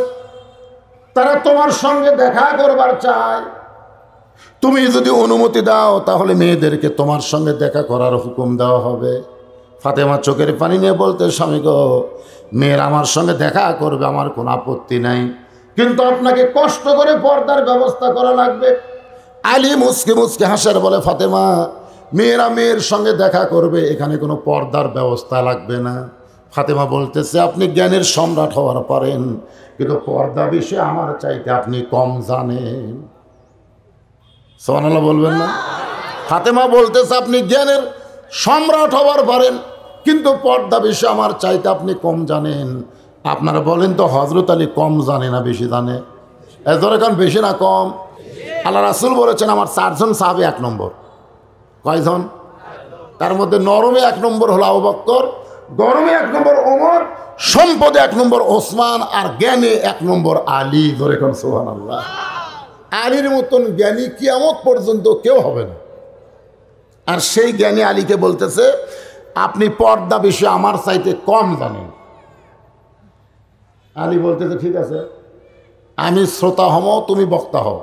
A: তারা তোমার সঙ্গে দেখা করবার চায়, তুমি যদি অনুমতি দাও তাহলে মেয়েদেরকে তোমার সঙ্গে দেখা করার হুকুম দেওয়া হবে। ফাতেমা চোখের পানি নিয়ে বলতে স্বামী গো, মেয়ের আমার সঙ্গে দেখা করবে আমার কোনো আপত্তি নাই, কিন্তু আপনাকে কষ্ট করে পর্দার ব্যবস্থা করা লাগবে। আলী মুচকে মুচকে হাসার বলে ফাতেমা মেয়েরা মেয়ের সঙ্গে দেখা করবে, এখানে কোনো পর্দার ব্যবস্থা লাগবে না। ফাতেমা বলতেছে আপনি জ্ঞানের সম্রাট হওয়ার পারেন, কিন্তু পর্দা বিষয়ে আমার চাইতে আপনি কম জানেন। সুবহানাল্লাহ বলবেন না? ফাতেমা বলতেছে আপনি জ্ঞানের সম্রাট হওয়ার পারেন, কিন্তু পর্দা বিষয়ে আমার চাইতে আপনি কম জানেন। আপনারা বলেন তো হযরত আলী কম জানে না বেশি জানে? এখন বেশি না কম? আল্লাহ রাসূল বলেছেন আমার 4 জন সাহাবী 1 নম্বর। কয়জন? তার মধ্যে নরমে 1 নম্বর হলো আবু বকর, গরমে 1 নম্বর ওমর, সম্পদে 1 নম্বর ওসমান, আর জ্ঞানে 1 নম্বর আলী। ধরে কোন সুবহানাল্লাহ। আলীর মতন জ্ঞানী কিয়ামত পর্যন্ত কেউ হবে না। আর সেই জ্ঞানী আলীকে বলতেছে আপনি পর্দা বিষয়ে আমার চাইতে কম জানেন। আলী বলতেছে ঠিক আছে, আমি শ্রোতা হও তুমি বক্তা হও,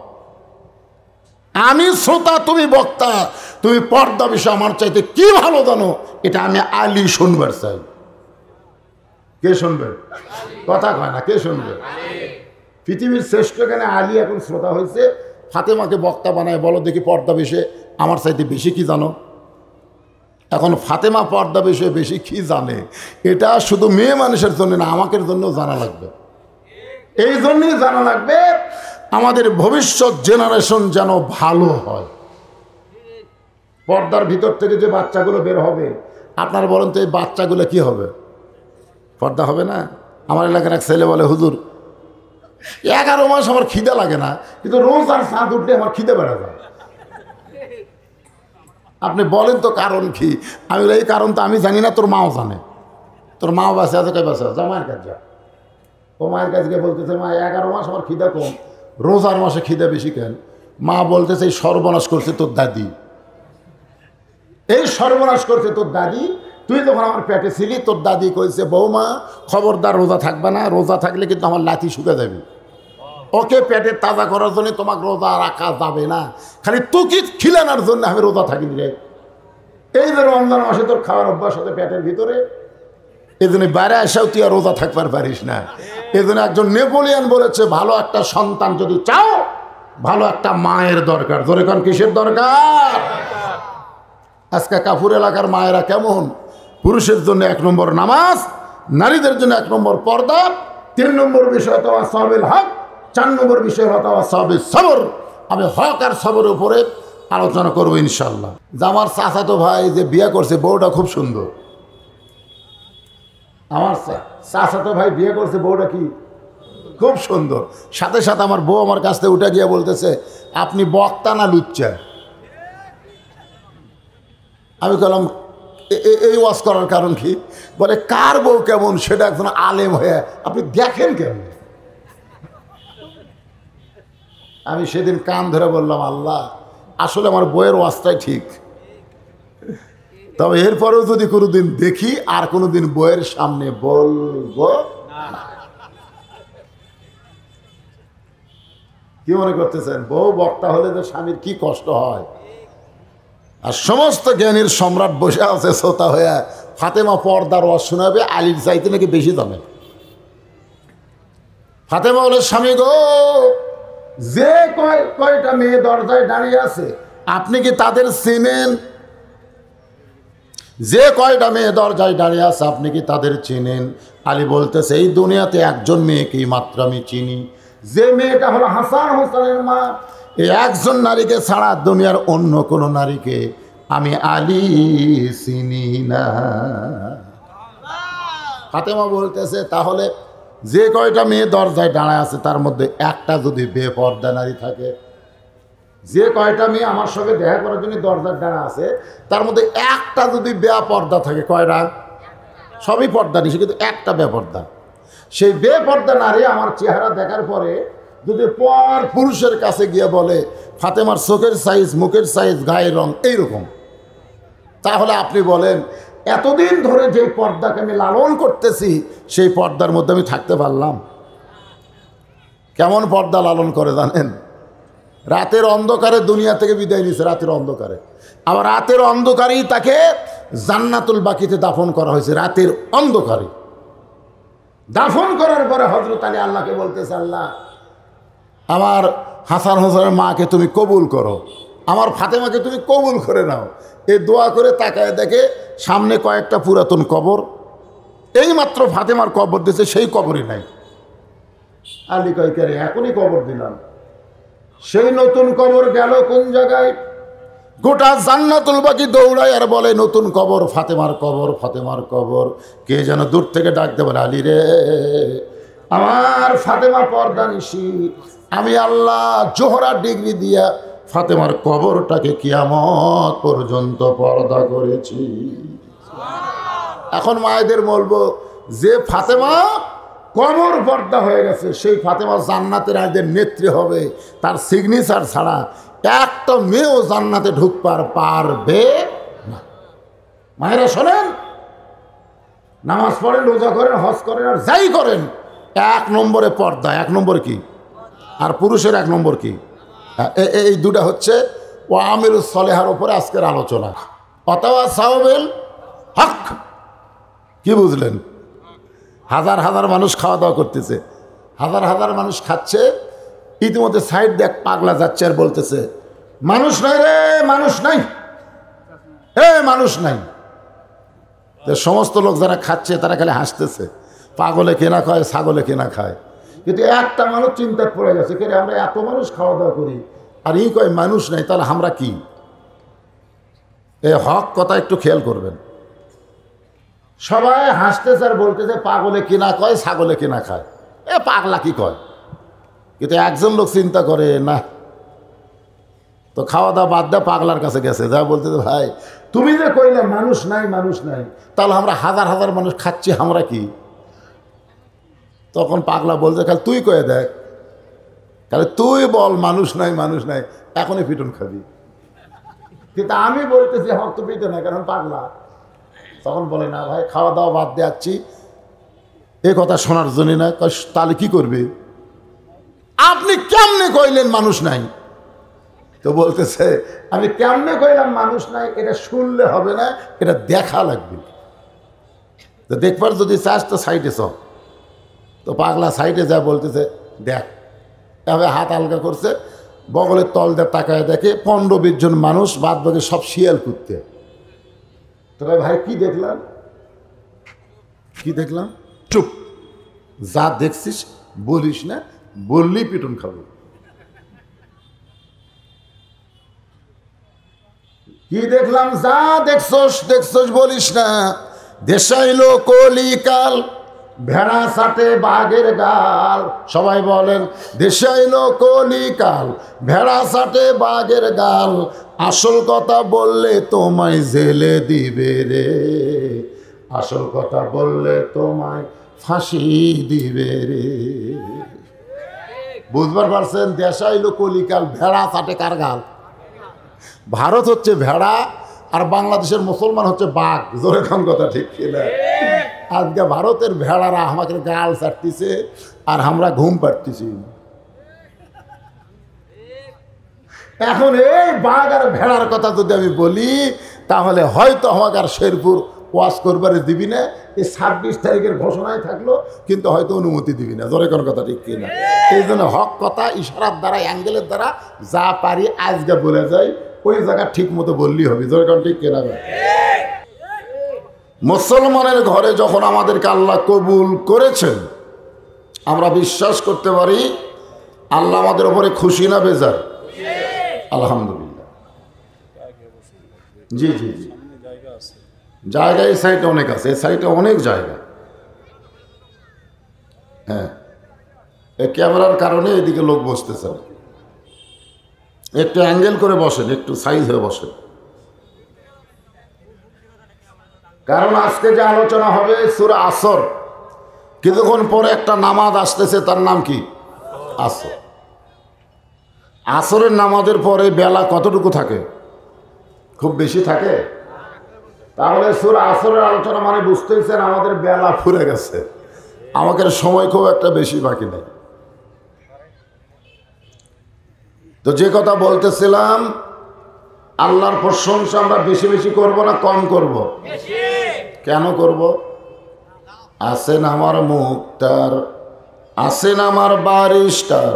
A: আমি শ্রোতা তুমি বক্তা, তুমি পর্দা বিষয়ে আমার চাইতে কি ভালো জানো এটা আমি আলী শুনবার চাই। কে শুনবে? কথা কয় না, কে শুনবে? পৃথিবীর শ্রেষ্ঠ জ্ঞানে আলী এখন শ্রোতা হয়েছে, ফাতেমাকে বক্তা বানায় বলো দেখি পর্দা বিষয়ে আমার চাইতে বেশি কি জানো। এখন ফাতেমা পর্দা বিষয়ে বেশি কি জানে এটা শুধু মেয়ে মানুষের জন্য না, আমাদের জন্যও জানা লাগবে। এই জন্যই জানা লাগবে আমাদের ভবিষ্যৎ জেনারেশন যেন ভালো হয়। পর্দার ভিতর থেকে যে বাচ্চাগুলো বের হবে, আপনারা বলেন তো এই বাচ্চাগুলো কি হবে? পর্দা হবে না? আমার এলাকার এক ছেলে বলে হুজুর 11 মাস আমার খিদে লাগে না, কিন্তু রোজ আর চাঁদ উঠলে আমার খিদে বেড়ে যায়। আপনি বলেন তো কারণ কি? আমি বলি এই কারণ তো আমি জানি না, তোর মাও জানে। তোর মাও বাসে আছে, কে বাসে আছে? মায়ের কাছে যা, ও মায়ের কাছে গিয়ে বলতেছে মা 11 মাস আমার খিদে কম, রোজার মাসে খিদে বেশি কেন? মা বলতেছে এই সর্বনাশ করছে তোর দাদি, এই সর্বনাশ করছে তোর দাদি। তুই যখন আমার পেটে ছিলি তোর দাদি কইছে বৌমা খবরদার রোজা থাকবে না, রোজা থাকলে কিন্তু আমার লাঠি শুকে যাবে। ওকে পেটে তাজা করার জন্য তোমাকে রোজা রাখা যাবে না, খালি তুকি খিলানোর জন্য আমি রোজা থাকিনি রে। এই যে রমজান মাসে তোর খাওয়ার অভ্যাস হতে পেটের ভিতরে, এই জন্য বাইরে আসাও তুই আর রোজা থাকবার পারিস না। এই জন্য একজন নেপোলিয়ান বলেছে ভালো একটা সন্তান যদি চাও ভালো একটা মায়ের দরকার। ধরে কোন কিসের দরকার? আজকে কাপুর এলাকার মায়েরা কেমন? পুরুষের জন্য 1 নম্বর নামাজ, নারীদের জন্য 1 নম্বর পর্দা, 3 নম্বর বিষয় হতো আসহাবুল হক, 4 নম্বর বিষয় হতো আসহাবুস সবর। আমি হক আর সবরের উপরে আলোচনা করবো ইনশাল্লাহ। যে আমার চাচাতো ভাই যে বিয়ে করছে বউটা খুব সুন্দর। আমার চাচাতো ভাই বিয়ে করছে বউটা কি খুব সুন্দর। সাথে সাথে আমার বউ আমার কাছ থেকে উঠে গিয়ে বলতেছে আপনি বক্তা না লুচ্চা? আমি বললাম এই ওয়াজ করার কারণ কি? বলে কার বউ কেমন সেটা একজন আলেম হয়ে আপনি দেখেন কেমন। আমি সেদিন কান ধরে বললাম আল্লাহ আসলে আমার বইয়ের ওয়াজটাই ঠিক, তবে এরপরেও যদি কোনোদিন দেখি আর কোনোদিন বইয়ের সামনে বলবো না। কি মনে করতেছেন বউ বক্তা হলে তো স্বামীর কি কষ্ট হয়? আর সমস্ত জ্ঞানীর সম্রাট বসে আছে শ্রোতা হয়ে, ফাতেমা পর্দার ওয়াজ শোনাবে, আলীর চাইতে নাকি বেশি জানে। ফাতেমা বলে স্বামী গো যে কয়টা মেয়ে দরজায় দাঁড়িয়ে আছে আপনি কি তাদের চিনেন? যে কয়টা মেয়ে দরজায় দাঁড়িয়ে আছে আপনি কি তাদের চিনেন? আলী বলতেছে এই দুনিয়াতে একজন মেয়েকেই মাত্র আমি চিনি, যে মেয়েটা হলো হাসান হোসেনের মা। এই একজন নারীকে ছাড়া দুনিয়ার অন্য কোনো নারীকে আমি আলী চিনি না। ফাতেমা বলতেছে তাহলে যে কয়টা মেয়ে দরজায় দাঁড়ায় আছে তার মধ্যে একটা যদি বেপর্দা নারী থাকে, যে কয়টা মেয়ে আমার সঙ্গে দেখা করার জন্য দরজার দাঁড়া আছে তার মধ্যে একটা যদি বেপর্দা থাকে, কয়টা? সবই পর্দা নিছে কিন্তু একটা বেপর্দা। সেই বেপর্দা নারী আমার চেহারা দেখার পরে যদি পর পুরুষের কাছে গিয়ে বলে ফাতেমার চোখের সাইজ, মুখের সাইজ, গায়ের রং এইরকম, তাহলে আপনি বলেন এতদিন ধরে যে পর্দাকে আমি লালন করতেছি সেই পর্দার মধ্যে আমি থাকতে পারলাম? কেমন পর্দা লালন করে জানেন? রাতের অন্ধকারে দুনিয়া থেকে বিদায় নিয়েছে, রাতের অন্ধকারে। আবার রাতের অন্ধকারেই তাকে জান্নাতুল বাকিতে দাফন করা হয়েছে, রাতের অন্ধকারে। দাফন করার পরে হযরত আলী আল্লাহকে বলতেছে, আল্লাহ আমার হাসান হোসেনের মাকে তুমি কবুল করো, আমার ফাতেমাকে তুমি কবুল করে নাও। এই দোয়া করে তাকায় দেখে সামনে কয়েকটা পুরাতন কবর, এইমাত্র ফাতেমার কবর দিয়েছে, সেই কবরই নাই। আলী কয় কে রে, এখনই কবর দিলাম। সেই নতুন কবর গেল কোন জায়গায়? গোটা জান্নাতুল বাকি দৌড়ায় আর বলে নতুন কবর, ফাতেমার কবর, ফাতেমার কবর। কে যেন দূর থেকে ডাকতে বলে, আলী রে আমার ফাতেমা পর্দা নিশি, আমি আল্লাহ জোহরা ডিগ্রি দিয়া ফাতেমার কবরটাকে কিয়ামত পর্যন্ত পর্দা করেছি। এখন মায়েদের বলবো যে ফাতেমা কবর পর্দা হয়ে গেছে সেই ফাতেমা জান্নাতের আজদের নেত্রী হবে, তার সিগনেচার ছাড়া একটা মেয়েও জান্নাতে ঢুকবার পারবে না। মায়েরা শোনেন, নামাজ পড়েন, রোজা করেন, হজ করেন, আর যাই করেন, এক নম্বরে পর্দা। এক নম্বর কি? আর পুরুষের এক নম্বর কি? এই দুটা হচ্ছে ও আমিল সলেহার ওপরে আজকের আলোচনা। অথবা সাওবেল হক, কি বুঝলেন? হাজার হাজার মানুষ খাওয়া দাওয়া করতেছে, হাজার হাজার মানুষ খাচ্ছে, ইতিমধ্যে সাইড দেখ পাগলা যাচ্ছে আর বলতেছে মানুষ নাই রে, মানুষ নাই, মানুষ নাই। সমস্ত লোক যারা খাচ্ছে তারা খালি হাসতেছে, পাগলে কেনা খায়, ছাগলে কেনা খায়। কিন্তু একটা মানুষ চিন্তায় পড়ে গেছে, কে আমরা এত মানুষ খাওয়া দাওয়া করি আর এই কয় মানুষ নাই, তাহলে আমরা কি? এই হক কথা একটু খেয়াল করবেন। সবাই হাসতেছে আর বলতেছে পাগলে কিনা কয়, ছাগলে কিনা খায়, পাগলা কি কয়। কিন্তু একজন লোক চিন্তা করে না, তো খাওয়া দাওয়া বাদ দেয়, পাগলার কাছে গেছে, যা বলতেছে ভাই তুমি যে কইলে মানুষ নাই, মানুষ নাই, তাহলে আমরা হাজার হাজার মানুষ খাচ্ছি, আমরা কি? তখন পাগলা বলছে খালি তুই কয়ে দেখ, তাহলে তুই বল মানুষ নাই, মানুষ নাই, এখনই পিটন খাবি। কিন্তু আমি বলতেছি হক তো পিটে না, কারণ পাগলা। তখন বলে না ভাই খাওয়া দাওয়া বাদ দিয়ে যাচ্ছি, এ কথা শোনার জন্য না। তাহলে কি করবে? আপনি কেমনে কইলেন মানুষ নাই? তো বলতেছে আমি কেমনে কইলাম মানুষ নাই, এটা শুনলে হবে না, এটা দেখা লাগবে। তো দেখবার যদি চাস তো সাইডে চ। তো পাগলা সাইডে যা বলতেছে দেখ, এভাবে হাত হালকা করছে, বগলের তল দিয়ে তাকায় দেখে 15-20 জন মানুষ, বাদ বাকি সব শিয়াল কুত্তে। তবে ভাই কি দেখলাম, কি দেখলাম? চুপ, যা দেখছিস বলিস না, বললি পিটুন খাবো। কি দেখলাম? যা দেখছস দেখছস বলিস না। দেশাইলো কলিকাল, ভেড়া সাটে বাঘের গাল। সবাই বলেন দেশাইলো কলিকাল, ভেড়া সাটে বাঘের গাল। আসল কথা বললে তোমায় জেলে দিবে রে, আসল কথা বললে তোমায় ফাঁসি দিবে রে। বুঝবার পারছেন? দেশাইলো কলিকাল, ভেড়া সাটে কার গাল? ভারত হচ্ছে ভেড়া আর বাংলাদেশের মুসলমান হচ্ছে বাঘ। জোরে খান কথা ঠিক কিনা? আজকে ভারতের ভেড়ারা আমাকে গাল চাটতেছে আর আমরা ঘুম পাড়তেছি। এখন এই বাঘ আর ভেড়ার কথা যদি আমি বলি তাহলে হয়তো আমাকে আর শেরপুর ওয়াজ করবারে দিবি না, এই 26 তারিখের ঘোষণায় থাকলো, কিন্তু হয়তো অনুমতি দিবি না। জোরে কোনো কথা ঠিক কিনা? এই জন্য হক কথা ইশারার দ্বারা, অ্যাঙ্গেলের দ্বারা যা পারি আজকে বলে যাই, ওই জায়গা ঠিক মতো বললেই হবে। জোরে কোনো ঠিক কিনা? মুসলমানের ঘরে যখন আমাদেরকে আল্লাহ কবুল করেছেন, আমরা বিশ্বাস করতে পারি আল্লাহ আমাদের উপরে খুশি না বেজার? আলহামদুলিল্লাহ। জি জি জি, জায়গা এই সাইডে অনেক আছে, এই সাইডে অনেক জায়গা। হ্যাঁ, এই ক্যামেরার কারণে এদিকে লোক বসতেছে না। একটু অ্যাঙ্গেল করে বসেন, একটু সাইজ হয়ে বসেন, কারণ আজকে যে আলোচনা হবে সূরা আসর, কিছুক্ষণ পরে একটা নামাজ আসতেছে, তার নাম কি? আসর। আসরের নামাজের পরে বেলা কতটুকু থাকে? খুব বেশি থাকে। তাহলে সূরা আসরের আলোচনা মানে বুঝতেছেন আমাদের বেলা ফুরে গেছে, আমাদের সময় খুব একটা বেশি বাকি নেই। তো যে কথা বলতেছিলাম, আল্লাহর প্রশংসা আমরা বেশি বেশি করব না কম করব? কেন করব? আছেন আমার মুক্তার, আছেন আমার বারিস্টার,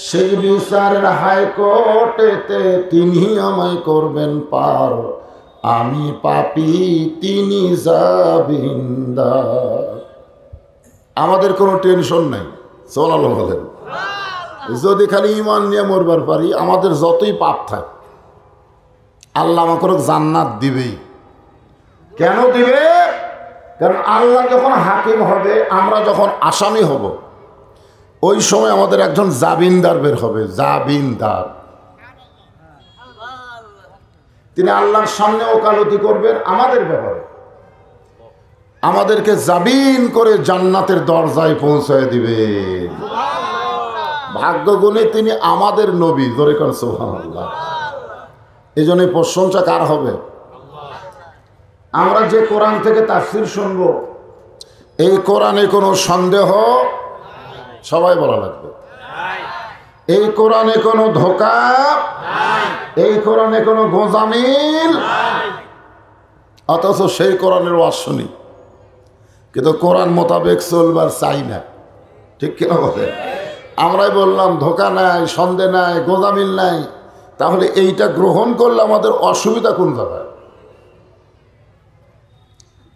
A: সেই বিচারের হাইকোর্টেতে তিনি আমায় করবেন পার, আমি পাপী তিনি জামিনদার। আমাদের কোনো টেনশন নাই। সুবহানাল্লাহ বলেন। যদি খালি ঈমান নিয়ে মরবার পারি, আমাদের যতই পাপ থাক আল্লাহ আমাকে জান্নাত দিবেই। কেন দিবে? কারণ আল্লাহ যখন হাকিম হবে, আমরা যখন আসামি হব, ওই সময় আমাদের একজন জামিনদার বের হবে। জামিনদার, তিনি আল্লাহর সামনে ওকালতি করবেন আমাদের ব্যাপারে, আমাদেরকে জামিন করে জান্নাতের দরজায় পৌঁছায় দিবে। ভাগ্য গুণে তিনি আমাদের নবী। জোরে কর সুবহানাল্লাহ। এই জন্য প্রশংসা কার হবে? আমরা যে কোরআন থেকে তাফসীর শুনব, এই কোরআনে কোনো সন্দেহ, সবাই বলা লাগবে, এই কোরআনে কোনো ধোঁকা, এই কোরআনে কোনো গোঁজামিল। অথচ সেই কোরআনের ওয়াজ শুনি, কিন্তু কোরআন মোতাবেক চলবার চাই না। ঠিক কিনা বলে? আমরাই বললাম ধোঁকা নাই, সন্দেহ নাই, গোঁজামিল নাই, তাহলে এইটা গ্রহণ করলে আমাদের অসুবিধা কোন জায়গায়?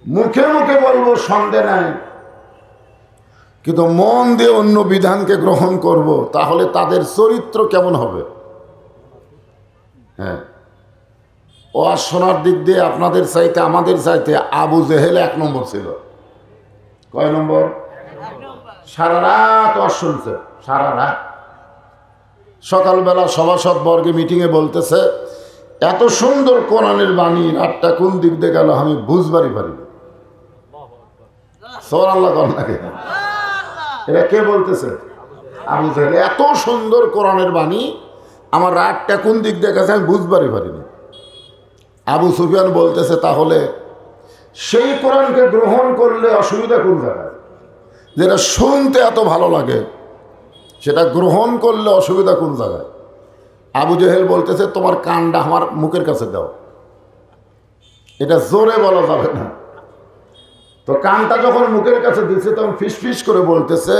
A: মুখে মুখে বলবো সন্দেহ নাই, কিন্তু মন দিয়ে অন্য বিধানকে গ্রহণ করব, তাহলে তাদের চরিত্র কেমন হবে? হ্যাঁ, ওয়াজ শোনার দিক দিয়ে আপনাদের চাইতে আমাদের চাইতে আবু জেহেল 1 নম্বর ছিল। কয় নম্বর? সারা রাত ওয়াজ শুনছে, সারা রাত। সকালবেলা সভাসদ বর্গে মিটিংয়ে বলতেছে, এত সুন্দর কোরআনের বাণী, রাতটা কোন দিক দিয়ে গেল আমি বুঝবারই পারি। সুবহানাল্লাহ কর না? এটা কে বলতেছে? আবু জেহেল। এত সুন্দর কোরআনের বাণী, আমার রাতটা কোন দিক দিয়ে গেছে আমি বুঝবারই পারিনি। আবু সুফিয়ান বলতেছে, তাহলে সেই কোরআনকে গ্রহণ করলে অসুবিধা কোন জায়গায়? যেটা শুনতে এত ভালো লাগে, সেটা গ্রহণ করলে অসুবিধা কোন জায়গায়? আবু জেহেল বলতেছে, তোমার কানটা আমার মুখের কাছে দাও। এটা জোরে বলা যাবে না। তো কানটা যখন মুখের কাছে দিচ্ছে, তখন ফিসফিস করে বলতেছে,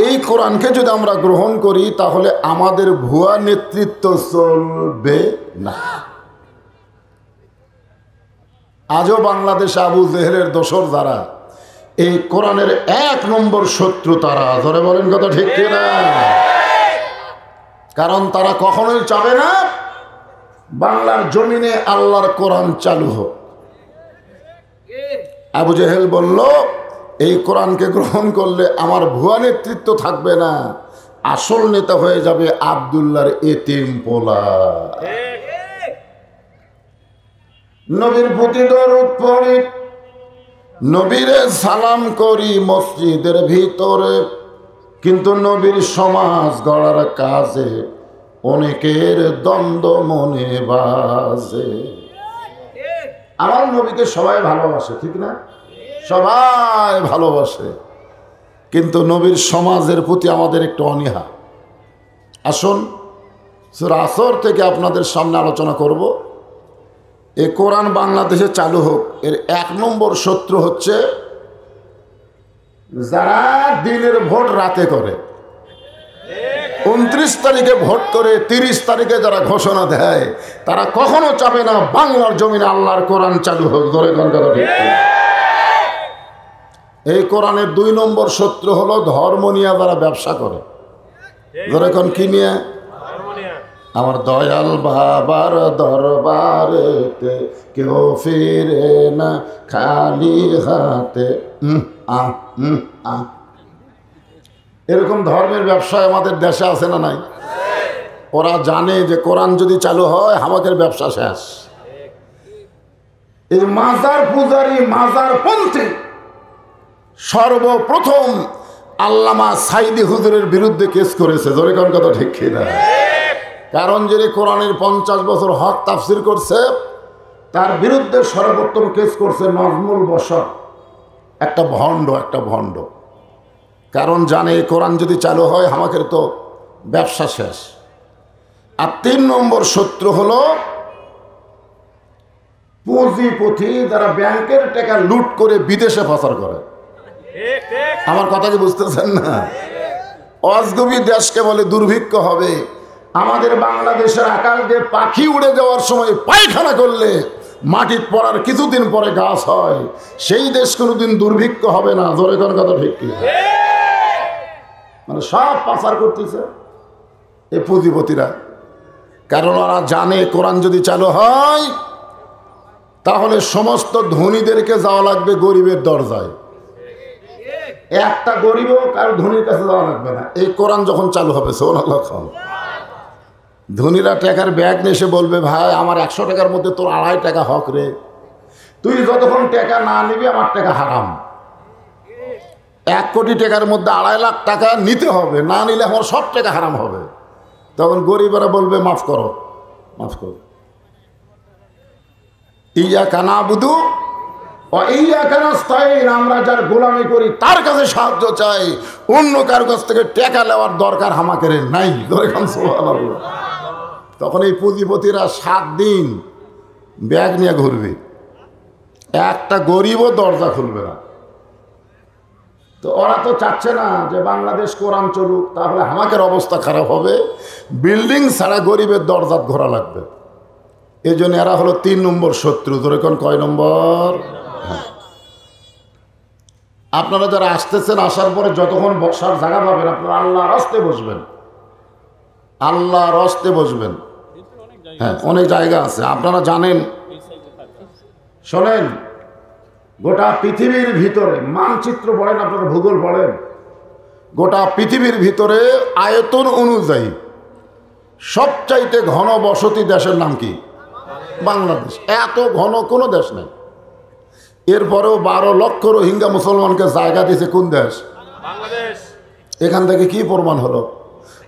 A: এই কোরআনকে যদি আমরা গ্রহণ করি তাহলে আমাদের ভুয়া নেতৃত্ব চলবে না। আজও বাংলাদেশে আবু জেহেলের দোসর যারা, এই কোরআনের 1 নম্বর শত্রু তারা। ধরে বলেন কথা ঠিক কিনা? কারণ তারা কখনোই চাবে না বাংলার জমিনে আল্লাহর কোরআন চালু হোক। আবু জেহেল বলল, এই কোরআনকে গ্রহণ করলে আমার ভুয়া নেতৃত্ব থাকবে না, আসল নেতা হয়ে যাবে আব্দুল্লাহর এতিম পোলা। নবীর প্রতি দরুদ পড়ি, নবীরে সালাম করি মসজিদের ভিতরে, কিন্তু নবীর সমাজ গড়ার কাজে অনেকের দ্বন্দ্ব মনে বাজে। আমার নবীকে সবাই ভালোবাসে, ঠিক না? সবাই ভালোবাসে, কিন্তু নবীর সমাজের প্রতি আমাদের একটু অনীহা। আসুন সূরা আসর থেকে আপনাদের সামনে আলোচনা করব। এ কোরআন বাংলাদেশে চালু হোক, এর 1 নম্বর শত্রু হচ্ছে যারা দিনের ভোট রাতে করে। 29 তারিখে ভোট করে 30 তারিখে যারা ঘোষণা দেয়, তারা কখনো চাবে না বাংলার জমিনে আল্লাহর কোরআন চালু হোক। ধরে কোন কথা ঠিক? এই কোরআনের 2 নম্বর শত্রু হলো ধর্ম নিয়ে যারা ব্যবসা করে। ধরে কোন কি নিয়ে? আমার দয়াল বাবার দরবারেতে কেউ ফিরে না খালি হাতে। এরকম ধর্মের ব্যবসায় আমাদের দেশে আছে না নাই? ওরা জানে যে কোরআন যদি চালু হয় আমাদের ব্যবসা শেষ। এই মাজার পূজারী, মাজার পন্থী সর্বপ্রথম আল্লামা সাইদি হুজুরের বিরুদ্ধে কেস করেছে। জোরে কোন কথা ঠিক কিনা? কারণ যিনি কোরআনের 50 বছর হক তাফসির করছে, তার বিরুদ্ধে সর্বোত্তম কেস করছে নজমুল বশর, একটা ভণ্ড। কারণ জানে কোরআন যদি চালু হয় আমাদের তো ব্যবসা শেষ। আর 3 নম্বর শত্রু হলো পুঁজিপতি, যারা ব্যাংকের টাকা লুট করে বিদেশে পাচার করে। আমার কথা কি বুঝতেছেন না? অজগবি দেশকে বলে দুর্ভিক্ষ হবে। আমাদের বাংলাদেশের আকাশ দিয়ে পাখি উড়ে যাওয়ার সময় পায়খানা করলে মাটির পড়ার কিছুদিন পরে গাছ হয়, সেই দেশ কোনোদিন দুর্ভিক্ষ হবে না। জোরে কোন কথা ঠিক কি? মানে সব পাচার করতেছে এই পুঁজিপতিরা। কারণ ওরা জানে কোরআন যদি চালু হয় তাহলে সমস্ত ধনীদেরকে যাওয়া লাগবে গরিবের দরজায়। একটা গরিবও কারো ধনীর কাছে যাওয়া লাগবে না এই কোরআন যখন চালু হবে। সুবহানাল্লাহ। ধনীরা টাকার ব্যাগ নিয়ে এসে বলবে, ভাই আমার 100 টাকার মধ্যে তোর 2.5 টাকা হক রে, তুই যতক্ষণ টাকা না নিবি আমার টাকা হারাম। 1 কোটি টাকার মধ্যে 2.5 লাখ টাকা নিতে হবে, না নিলে আমার সব টাকা হারাম হবে। তখন গরিবেরা বলবে, মাফ করো। ইয়াকা নাবুদু ওয়া ইয়াকা নাস্তাইন, আমরা যার গোলামি করি তার কাছে সাহায্য চাই, অন্য কারো কাছ থেকে টাকা নেওয়ার দরকার আমাদের নাই। সুবহানাল্লাহ। তখন এই পুঁজিপতিরা 7 দিন ব্যাগ নিয়ে ঘুরবে, একটা গরিবও দরজা খুলবে না। তো ওরা তো চাচ্ছে না যে বাংলাদেশ কোরআন চলুক, তাহলে আমাদের অবস্থা খারাপ হবে। বিল্ডিং ছাড়া গরিবের দরজা ঘোরা লাগবে। এই জন্য এরা হলো 3 নম্বর শত্রু। ধরে কোন কয় নম্বর? হ্যাঁ। আপনারা যারা আসতেছেন, আসার পরে যতক্ষণ বসার জায়গা পাবেন আপনারা আল্লাহর হস্তে বসবেন। হ্যাঁ, অনেক জায়গা আছে, আপনারা জানেন। শোনেন, গোটা পৃথিবীর ভিতরে মানচিত্র পড়েন, আপনারা ভূগোল পড়েন, গোটা পৃথিবীর ভিতরে আয়তন অনুযায়ী সবচাইতে ঘন বসতি দেশের নাম কি? বাংলাদেশ। এত ঘন কোনো দেশ নেই। এরপরেও 12 লক্ষ রোহিঙ্গা মুসলমানকে জায়গা দিয়েছে কোন দেশ? বাংলাদেশ। এখান থেকে কি প্রমাণ হলো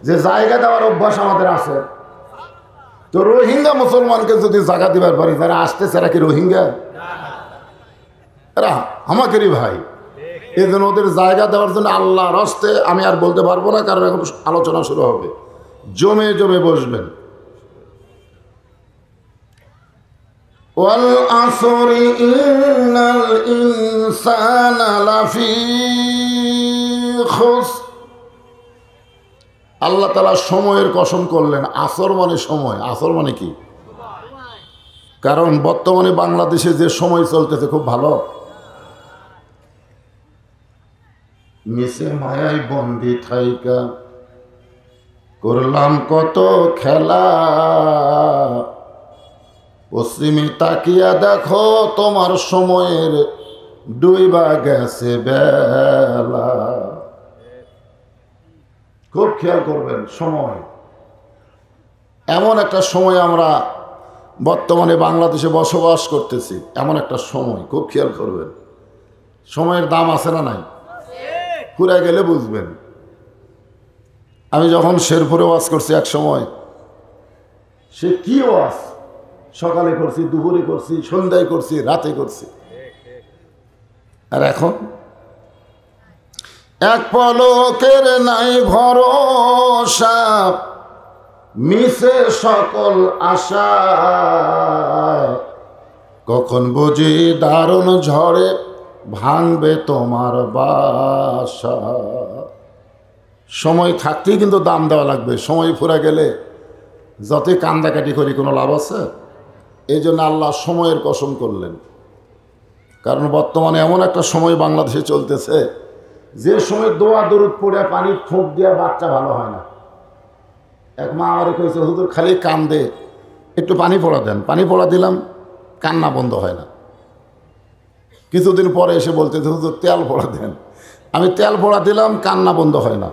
A: যে জায়গা দেওয়ার অভ্যাস আমাদের আছে? তো রোহিঙ্গা মুসলমানকে যদি জায়গা দিবার পারি, যারা আসতেছে এরা কি রোহিঙ্গা? এরা আমাদেরই ভাই। এই জন্য ওদের জায়গা দেওয়ার জন্য আল্লাহর হস্তে, আমি আর বলতে পারবো না কারণ এখন আলোচনা শুরু হবে, জমে জমে বসবেন। ওয়াল আসরি ইন্নাল ইনসানা লাফি খুসর। আল্লাহ তাআলা সময়ের কসম করলেন। আসর মানে সময়। আসর মানে কি? কারণ বর্তমানে বাংলাদেশে যে সময় চলতেছে খুব ভালো। মিশে মায়ায় বন্দি থাইকা করলাম কত খেলা, পশ্চিমে তাকিয়া দেখো তোমার সময়ের ডুইবা গেছে বেলা। খুব খেয়াল করবেন, সময় এমন একটা সময় আমরা বর্তমানে বাংলাদেশে বসবাস করতেছি, এমন একটা সময় খুব খেয়াল করবেন। সময়ের দাম আছে না নাই? পুরা গেলে বুঝবেন। আমি যখন শেরপুরে ওয়াজ করছি এক সময়, সে কি ওয়াজ, সকালে করছি, দুপুরে করছি, সন্ধ্যায় করছি, রাতে করছি। আর এখন এক পলকের নাই ভরসা, মিশে সকল আশা, কখন বুঝি দারুণ ঝড়ে ভাঙবে তোমার বাসা। সময় থাকতেই কিন্তু দাম দেওয়া লাগবে, সময় ফুরা গেলে যতই কান্দাকাটি করি কোনো লাভ আছে? এই জন্য আল্লাহ সময়ের কসম করলেন। কারণ বর্তমানে এমন একটা সময় বাংলাদেশে চলতেছে, যে সময় দোয়া দরুদ পড়ে পানির ফোঁক দিয়ে বাচ্চা ভালো হয় না। এক মা আমারে কয়েছে, হুজুর খালি কান্দে, একটু পানি পড়া দেন। পানি পড়া দিলাম, কান্না বন্ধ হয় না। কিছুদিন পরে এসে বলতেছে, হুজুর তেল পড়া দেন। আমি তেল পড়া দিলাম, কান্না বন্ধ হয় না।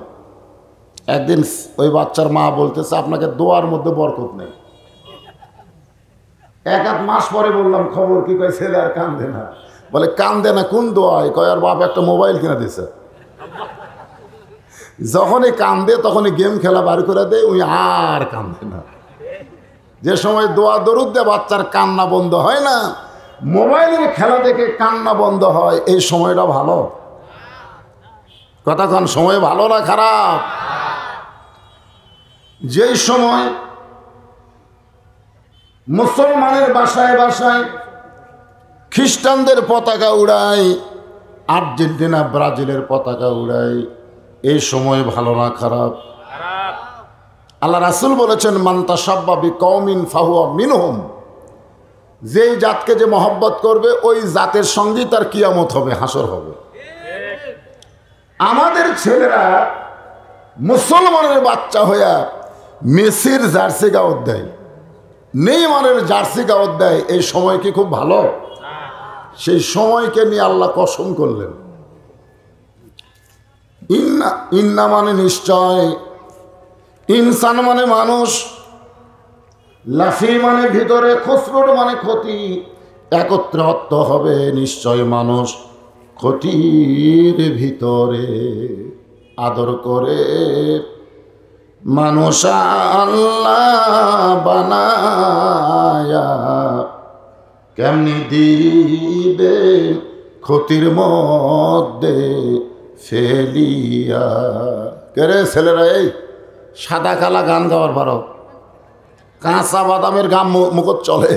A: একদিন ওই বাচ্চার মা বলতেছে, আপনাকে দোয়ার মধ্যে বরকত নেই। এক আধ মাস পরে বললাম, খবর কি? কয় ছেলে আর কান্দে না। বলে কান্দে না কোন দোয়ায়? কয় আর বাপ একটা মোবাইল কিনে দিছে। যখনই কান্দে তখনই গেম খেলা বার করে দেয়, ওই আর কান্দে না। যে সময় দোয়া দরুদ দিয়ে বাচ্চার কান্না বন্ধ হয় না, মোবাইলের খেলা দেখে কান্না বন্ধ হয়, এই সময়টা ভালো? কতক্ষণ সময় ভালো না খারাপ? যেই সময় মুসলমানের বাসায় বাসায় খ্রিস্টানদের পতাকা উড়ায়, আর্জেন্টিনা ব্রাজিলের পতাকা উড়ায়, এই সময় ভালো না খারাপ? আল্লাহ রাসূল বলেছেন, মান তাশাব্বা বিকওমিন ফাহুয়া মিনহুম। যেই জাতকে যে মহব্বত করবে, ওই জাতের সঙ্গেই তার কিয়ামত হবে, হাসর হবে। আমাদের ছেলেরা মুসলমানের বাচ্চা হইয়া মেসির জার্সি গাওয়াত দেয়, নেইমারের জার্সি গাওয়াত দেয়, এই সময় কি খুব ভালো? সেই সময়কে নিয়ে আল্লাহ কসম করলেন, ইন্না মানে নিশ্চয়, ইনসান মানে মানুষ, লাফি মানে ভিতরে, খুসরুর মানে ক্ষতি, একত্রে অর্থ হবে নিশ্চয় মানুষ ক্ষতির ভিতরে। আদর করে মানুষ আল্লাহ বানায়া, কেমনি দিবে ক্ষতির মধ্যে ফেলিয়া। কেরে ছেলেরা, এই সাদা কালা গান গাওয়ার পারো, কাঁচা বাদামের গান মুখত চলে,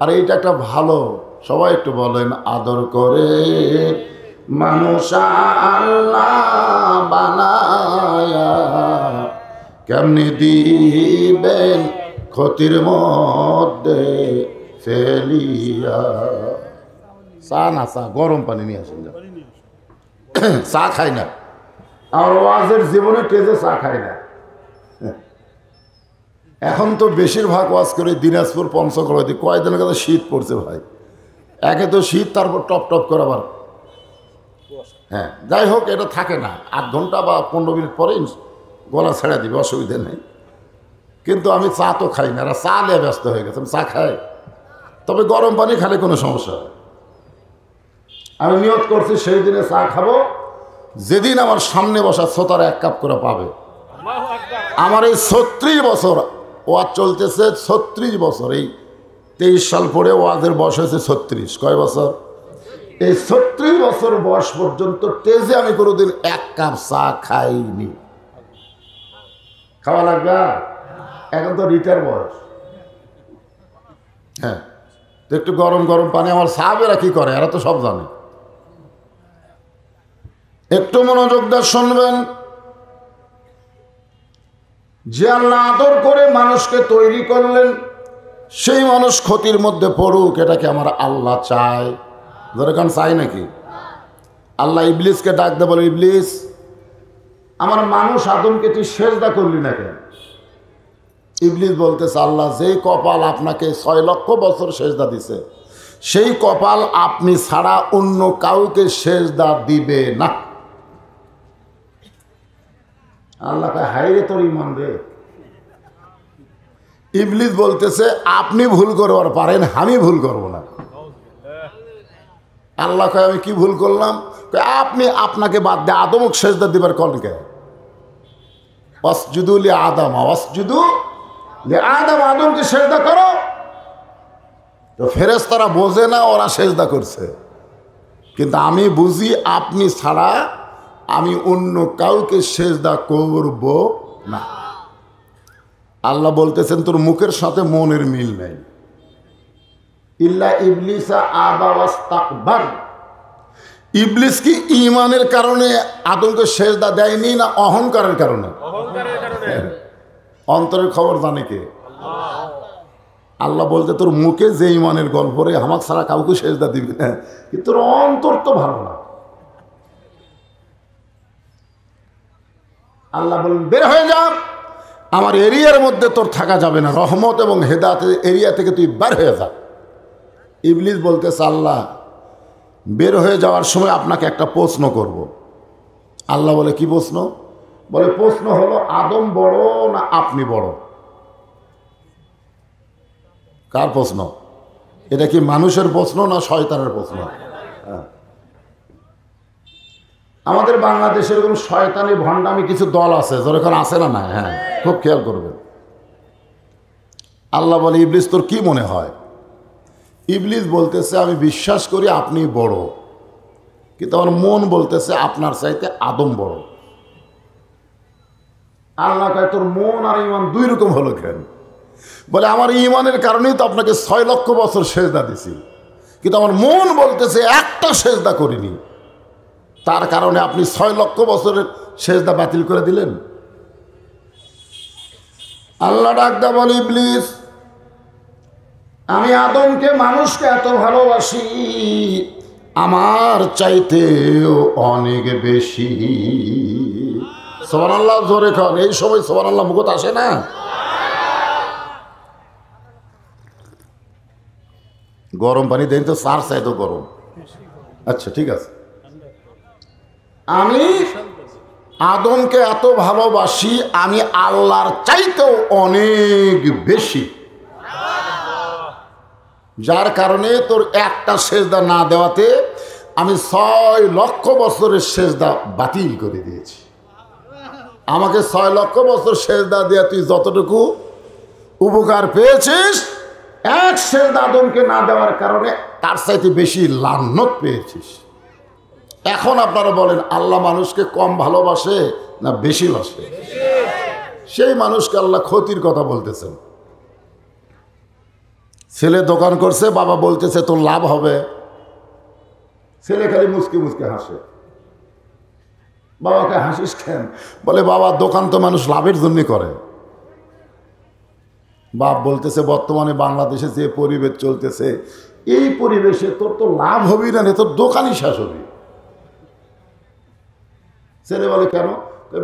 A: আর এইটা একটা ভালো। সবাই একটু বলেন, আদর করে মানুষ আল্লাহ বানায়া, কেমনি দিবেন ক্ষতির মধ্যে ফেলিয়া। চা না, চা গরম পানি নিয়ে আসেন। চা খাই না, আমার ওয়াজের জীবনে টেজে চা খাই না। এখন তো বেশিরভাগ ওয়াজ করে দিনাজপুর পঞ্চগড়, কয়েকদিনের কাছে শীত পড়ছে ভাই। একে তো শীত, তারপর টপ টপ করে আবার। হ্যাঁ, যাই হোক, এটা থাকে না, 8 ঘন্টা বা 15 মিনিট পরে গলা ছেড়ে দিবে, অসুবিধা নেই। কিন্তু আমি চা তো খাই না, এরা চা নিয়ে ব্যস্ত হয়ে গেছে। আমি চা খাই, তবে গরম পানি খালে কোনো সমস্যা হয়। আমি নিয়ত করছি সেই দিনে চা খাবো যেদিন আমার সামনে বসা শ্রোতারা 1 কাপ করে পাবে। আমার এই 36 বছর ওয়াজ চলতেছে, 36 বছর, এই 23 সাল পরে ওয়াজের বয়স হয়েছে 36। কয় বছর? এই 36 বছর বয়স পর্যন্ত তেজে আমি কোনোদিন 1 কাপ চা খাইনি। খাওয়া লাগবে? এখন তো রিটার বয়স। হ্যাঁ, তো একটু গরম গরম পানি। আমার সাহাবেরা কি করে, এরা তো সব জানে। একটু মনোযোগ দিয়ে শুনবেন। যে আল্লাহ আদর করে মানুষকে তৈরি করলেন, সেই মানুষ ক্ষতির মধ্যে পড়ুক, এটাকে আমার আল্লাহ চায়। ধরে কারণ চাই নাকি? আল্লাহ ইবলিসকে ডাক দে, বলে, ইবলিস, আমার মানুষ আদমকে তুই সেজদা করলি না কেন? ইবলিস বলতেছে, আল্লাহ, যেই কপাল আপনাকে 6 লক্ষ বছর সেজদা দিছে, সেই কপাল আপনি ছাড়া অন্য কাউকে সেজদা দিবে না। আল্লাহ কয়, হায়রে তোর ইমান রে। ইবলিস বলতেছে, আপনি ভুল করবার পারেন, আমি ভুল করব না। আল্লাহ কয়, আমি কি ভুল করলাম? আপনি আপনাকে বাদ দিয়ে আদমকে সেজদা দিবার কলকে, ওয়াসজুদু লি আদম, ওয়াসজুদু লি আদম, আদমকে সেজদা করো। তো ফেরেশতারা বোঝে না, ওরা সেজদা করছে, কিন্তু আমি বুঝি, আপনি ছাড়া আমি অন্য কাউকে সেজদা করব না। আল্লাহ বলতেছেন, তোর মুখের সাথে মনের মিল নাই। ইল্লা ইবলিসা আবা ওয়াস্তাকবার। ইবলিস কি ঈমানের কারণে আদমকে সেজদা দেয়নি না অহংকারের কারণে? অন্তরের খবর জানে কে? আল্লাহ বলতে তোর মুখে যে ঈমানের গল্প রে আমাকে ছাড়া কাউকে সেজদা দিবি না, কিন্তু তোর অন্তর তো ভালো না। আল্লাহ বলেন বের হয়ে যা, আমার এরিয়ার মধ্যে তোর থাকা যাবে না, রহমত এবং হেদায়েতের এরিয়া থেকে তুই বের হয়ে যা। ইবলিস বলতেছে আল্লাহ বের হয়ে যাওয়ার সময় আপনাকে একটা প্রশ্ন করব। আল্লাহ বলে কি প্রশ্ন? বলে প্রশ্ন হলো আদম বড় না আপনি বড়? কার প্রশ্ন এটা? কি মানুষের প্রশ্ন না শয়তানের প্রশ্ন? আমাদের বাংলাদেশের এরকম শয়তানি ভণ্ডামি কিছু দল আছে, যেরকম আছে না? না, হ্যাঁ, খুব খেয়াল করবেন। আল্লাহ বলে ইবলিস তোর কি মনে হয়? ইবলিস বলতেছে আমি বিশ্বাস করি আপনি বড়, কিন্তু আমার মন বলতেছে আপনার চাইতে আদম বড়। আল্লাহ কয় তোর মন আর ঈমান দুই রকম হলো কেন? বলে আমার ঈমানের কারণেই তো আপনাকে 6 লক্ষ বছর সেজদা দিছি, কিন্তু আমার মন বলতেছে একটা সেজদা করিনি, তার কারণে আপনি 6 লক্ষ বছরের সেজদা বাতিল করে দিলেন। আল্লাহ ডাকদা বলে ইবলিস আমি আদমকে মানুষকে এত ভালোবাসি আমার চাইতেও অনেক বেশি। সুবহানাল্লাহ জোরে খান। এই সময় সুবহানাল্লাহ মুখত আসে না? গরম পানি দেন তো, সার চাই তো গরম। আচ্ছা ঠিক আছে। আমি আদমকে এত ভালোবাসি আমি আল্লাহর চাইতেও অনেক বেশি, যার কারণে তোর একটা সেজদা না দেওয়াতে আমি 6 লক্ষ বছরের সেজদা বাতিল করে দিয়েছি। আমাকে 6 লক্ষ বছর সেজদা দেওয়া তুই যতটুকু উপকার পেয়েছিস, এক সেজদা আদমকে না দেওয়ার কারণে তার চাইতে বেশি লানত পেয়েছিস। এখন আপনারা বলেন আল্লাহ মানুষকে কম ভালোবাসে না বেশি বাসে? সেই মানুষকে আল্লাহ ক্ষতির কথা বলতেছেন। ছেলে দোকান করছে, বাবা বলতেছে তোর লাভ হবে, ছেলে খালি মুচকি মুচকি হাসে। বাবাকে হাসিস কেন? বলে বাবা দোকান তো মানুষ লাভের জন্য করে। বাপ বলতেছে বর্তমানে বাংলাদেশে যে পরিবেশ চলতেছে এই পরিবেশে তোর তো লাভ হবি না, তোর দোকানই শেষ হবি। ছেলে বলে কেন?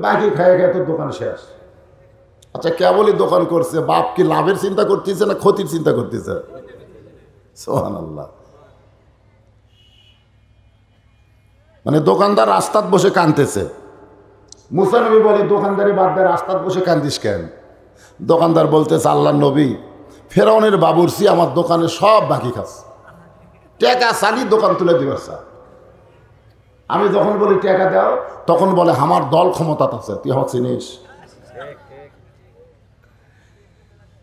A: বাকি খায় খায় তোর দোকান শেষ। আচ্ছা কেবলই দোকান করছে, বাপ কি লাভের চিন্তা করতেছে না ক্ষতির চিন্তা করতেছে? সুবহানাল্লাহ। মানে দোকানদার রাস্তাত বসে কাঁদতেছে। মুসা নবী বলে দোকানদারি বাদ দে, রাস্তাত বসে কান্দিস কেন? দোকানদার বলতেছে আল্লাহর নবী ফেরাউনের বাবুরচি আমার দোকানে সব বাকি খাচ্ছে, টাকা চালি দোকান তুলে দিবার স্যার। আমি যখন বলি টাকা দাও তখন বলে আমার দল ক্ষমতা আছে। তুই আমার চিনিস?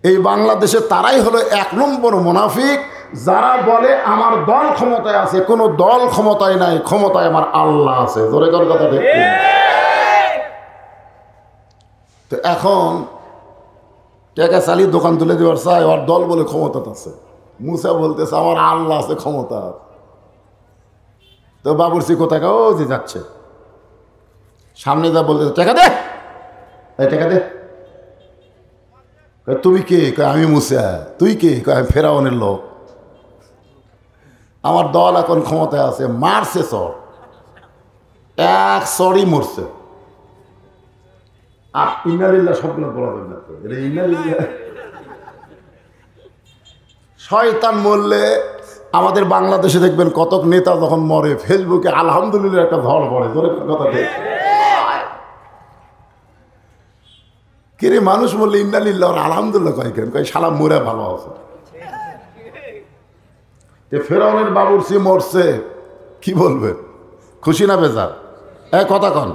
A: এই বাংলাদেশে তারাই হলো 1 নম্বর মুনাফিক, যারা বলে আমার দল ক্ষমতায় আছে। কোনো দল ক্ষমতায় নাই, ক্ষমতায় আমার আল্লাহ আছে। জোরে জোরে কথা ঠিক। তো এখন টাকা চালিয়ে দোকান তুলে দেওয়ার চাই, ওর দল বলে ক্ষমতা আছে। মুসা বলতেছে আমার আল্লাহ আছে ক্ষমতা। তো বাবুরচি কোথায় ও যে যাচ্ছে সামনে যা বলতেছে টাকা দে, এই টাকা দে। তুমি কে? আমি মুসা। তুই কে? আমি ফেরাউনের লোক। আমার দল এখন ক্ষমতায় আছে। মারছে চর, এক চরই মরছে। আর ইন্নালিল্লাহ সবগুলো বলা যাবে না, এটা ইন্নালিল্লাহ। শয়তান মরলে আমাদের বাংলাদেশে দেখবেন কতক নেতা যখন মরে ফেসবুকে আলহামদুলিল্লাহ একটা ঝড় পড়ে। ধরে কথা ঠিক কিরে? মানুষ মরলে ইন্নালিল্লাহ আর আলহামদুলিল্লাহ কয় কেন? কয় শালা মরে ভালো আছে। ফেরাউনের বাবুরচি মরছে, কি বলবেন? খুশি না বেজার? কথা কন।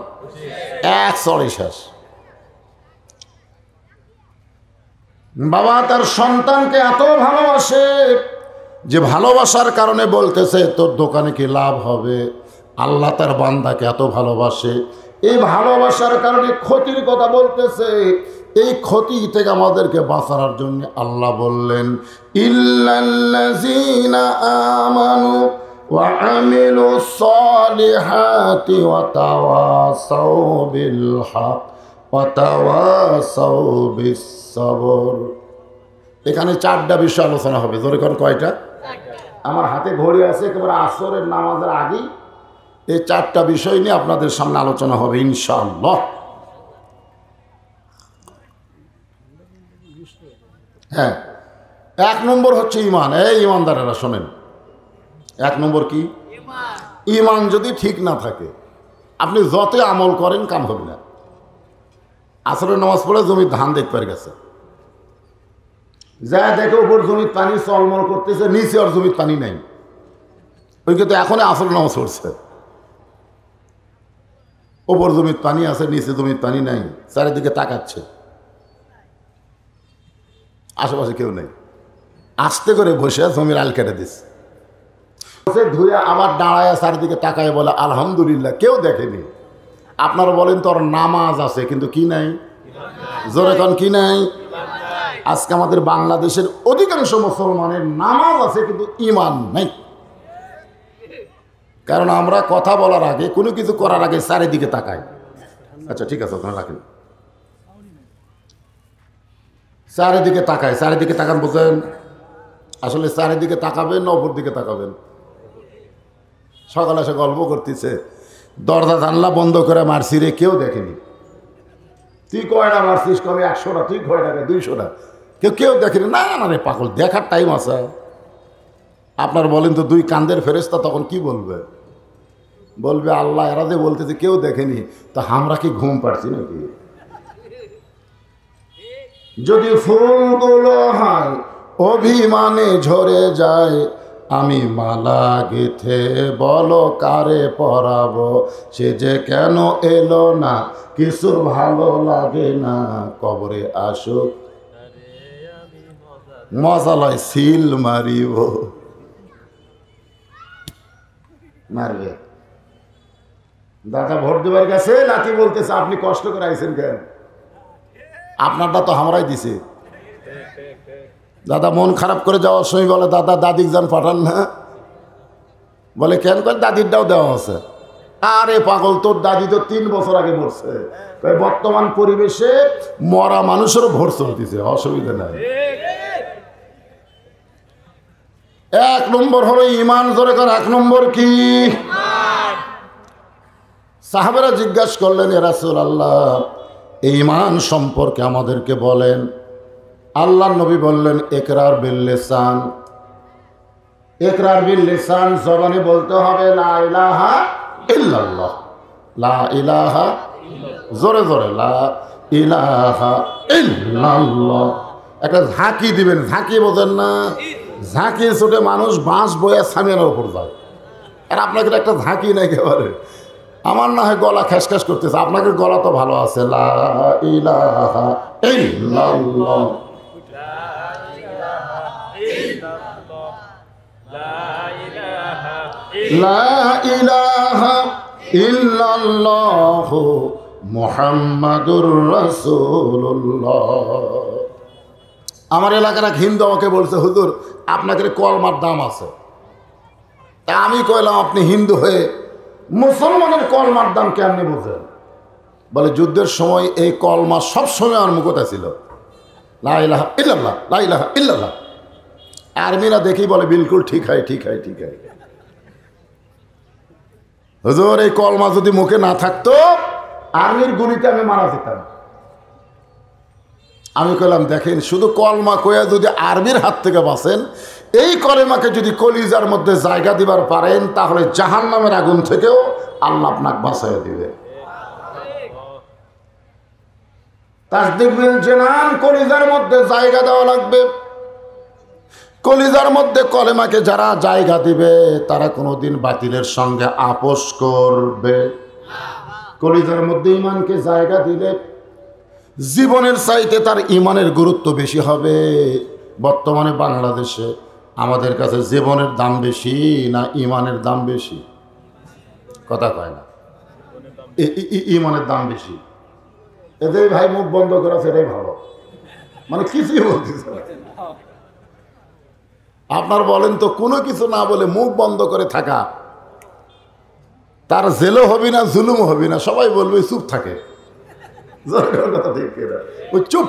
A: এক চড়ে শেষ। বাবা তার সন্তানকে এত ভালোবাসে যে ভালোবাসার কারণে বলতেছে তোর দোকানে কি লাভ হবে। আল্লাহ তার বান্দাকে এত ভালোবাসে, এই ভালোবাসার কারণে ক্ষতির কথা বলতেছে। এই ক্ষতি থেকে আমাদেরকে বাঁচানোর জন্য আল্লাহ বললেন, ইল্লাল্লাযীনা আমানু ওয়া আমিলুস সালিহাতি ওয়া তাওয়াসাউ বিল হক ওয়া তাওয়াসাউ বিস সবর। এখানে 4টা বিষয় আলোচনা হবে। জোরে কোন কয়টা? আমার হাতে ঘড়ি আছে, একেবারে আসরের নামাজের আগেই এই 4টা বিষয় নিয়ে আপনাদের সামনে আলোচনা হবে ইনশাআল্লাহ। হ্যাঁ, 1 নম্বর হচ্ছে ঈমান। এই ঈমানদারেরা শোনেন, 1 নম্বর কি? ঈমান যদি ঠিক না থাকে আপনি যত আমল করেন কাম হবে না। আসরের নামাজ পড়ে জমির ধান দেখতে পেয়ে গেছে, যা দেখে উপর জমির পানি চলমল করতেছে, নিচে আর জমির পানি নাই। ওই কিন্তু এখনই আসরের নামাজ পড়ছে, ওপর জমির পানি আছে, নিচে জমির পানি নাই, চারিদিকে তাকাচ্ছে, আশেপাশে কেউ নেই, আস্তে করে বসে জমির আল কেটে দিচ্ছে, ধুয়ে আবার দাঁড়ায় চারিদিকে তাকায় বলে আলহামদুলিল্লাহ, কেউ দেখেনি। আপনারা বলেন তোর নামাজ আছে কিন্তু কি নাই? জোরে কোন কি নাই? আজকে আমাদের বাংলাদেশের অধিকাংশ মুসলমানের নামাজ আছে কিন্তু ঈমান নাই। কারণ আমরা কথা বলার আগে, কোনো কিছু করার আগে চারিদিকে তাকাই। আচ্ছা ঠিক আছে, আপনারা রাখেন, চারিদিকে তাকায়। চারিদিকে তাকান বুঝেন? আসলে চারিদিকে তাকাবেন না ওপর দিকে তাকাবেন? সকালে এসে গল্প করতেছে, দরজা জানলা বন্ধ করে মারছি রে, কেউ দেখেনি। তুই কয়টা মারছিস? কবে 100টা। তুই কয়টা? 200টা। কেউ দেখেনি। না না রে পাগল, দেখার টাইম আছে। আপনার বলেন তো, 2 কান্দের ফেরেশতা তখন কি বলবে? বলবে আল্লাহ, এরা যে বলতেছে কেউ দেখেনি, তা আমরা কি ঘুম পাচ্ছি নাকি? যদি ফুলগুলো হয় অভিমানে ঝরে যায়, আমি মালা গেথে বলো কারে পরাবো, সে যে কেন এলো না, কিছু ভালো লাগে না, কবরে আসুক মজালায় সিল মারিব। মারবে। দাদা ভোট দেবার গেছে, নাতি বলতেছে আপনি কষ্ট করে আইছেন কেন? আপনারটা তো আমরাই দিছি। দাদা মন খারাপ করে যাওয়ার সময় বলে, দাদা দাদিক যান পাঠান না। বলে কেন? করে দাদিরটাও দেওয়া আছে। আরে পাগল, তোর দাদি তো 3 বছর আগে মরছে। বর্তমান পরিবেশে মরা মানুষেরও ভোট চলতেছে, অসুবিধা নাই। 1 নম্বর হলো ঈমান। জোরে কর 1 নম্বর কি? সাহাবারা জিজ্ঞাসা করলেন, ইয়া রাসূলুল্লাহ, ঈমান সম্পর্কে আমাদেরকে বলেন। আল্লাহর নবী বললেন, ইকরার বিল লিসান। ইকরার বিল লিসান, জবানে বলতে হবে লা ইলাহা ইল্লাল্লাহ, লা ইলাহা, জোরে জোরে লা ইলাহা ইল্লাল্লাহ। একটা ঝাঁকি দিবেন, ঝাঁকি বোঝেন না? ঝাঁকি ছুটে মানুষ বাঁশ বয়ে সামিয়ানের উপর যায়, আর আপনাকে একটা ঝাঁকি নাই একেবারে। আমার না হয় গলা খ্যাসখ্যাস করতেছে, আপনাকে গলা তো ভালো আছে। লা ইলাহা ইল্লাল্লাহ, লা ইলাহা ইল্লাল্লাহ মুহাম্মাদুর রাসূলুল্লাহ। আমার এলাকার এক হিন্দু আমাকে বলছে, হুজুর আপনাদের কলমার দাম আছে। তা আমি কইলাম, আপনি হিন্দু হয়ে মুসলমানের কলমার দাম কেমনি বোঝেন? বলে যুদ্ধের সময় এই কলমা সবসময় আমার মুখতে ছিল, লা ইলাহা ইল্লাল্লাহ, লা ইলাহা ইল্লাল্লাহ। আর্মিরা দেখি বলে বিলকুল ঠিক হয়, ঠিক হয়, ঠিক হয়। হুজুর এই কলমা যদি মুখে না থাকতো, আর্মির গুলিতে আমি মারা যেতাম। আমি কইলাম, দেখেন শুধু কলমা কয়া যদি আর্মির হাত থেকে বাঁচেন, এই কলেমাকে যদি কলিজার মধ্যে জায়গা দিবার পারেন, তাহলে জাহান্নামের আগুন থেকেও আল্লাহ আপনাকে বাঁচাইয়া দিবে। তাসদীক বিল জানান, কলিজার মধ্যে জায়গা দেওয়া লাগবে। কলিজার মধ্যে কলেমাকে যারা জায়গা দিবে, তারা কোনোদিন বাতিলের সঙ্গে আপোষ করবে। কলিজার মধ্যে ঈমানকে জায়গা দিলে জীবনের চাইতে তার ঈমানের গুরুত্ব বেশি হবে। বর্তমানে বাংলাদেশে আমাদের কাছে জীবনের দাম বেশি না ঈমানের দাম বেশি? কথা কয় না, ঈমানের দাম বেশি। এদের ভাই মুখ বন্ধ করা সেটাই ভালো, মানে কিছুই বলতেছে না। আপনার বলেন তো কোনো কিছু না বলে মুখ বন্ধ করে থাকা, তার জেলও হবি না, জুলুম হবি না, সবাই বলবে চুপ থাকে, কথা ঠিক ওই চুপ।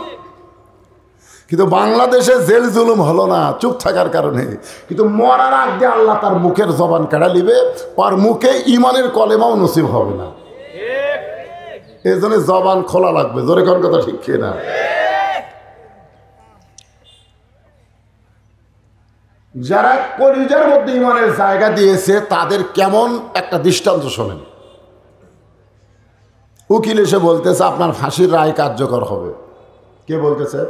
A: কিন্তু বাংলাদেশে জেল জুলুম হলো না চুপ থাকার কারণে, কিন্তু মরার আগে আল্লাহ তার মুখের জবান কেড়া নিবে, আর মুখে ইমানের কলেমাও নসিব হবে না। এই জন্য জবান খোলা লাগবে, জোরে কোন কথা ঠিক না? যারা কলিজার মধ্যে ইমানের জায়গা দিয়েছে তাদের কেমন একটা দৃষ্টান্ত শোনেন। উকিল এসে বলতেছে আপনার ফাঁসির রায় কার্যকর হবে। কে বলতেছে?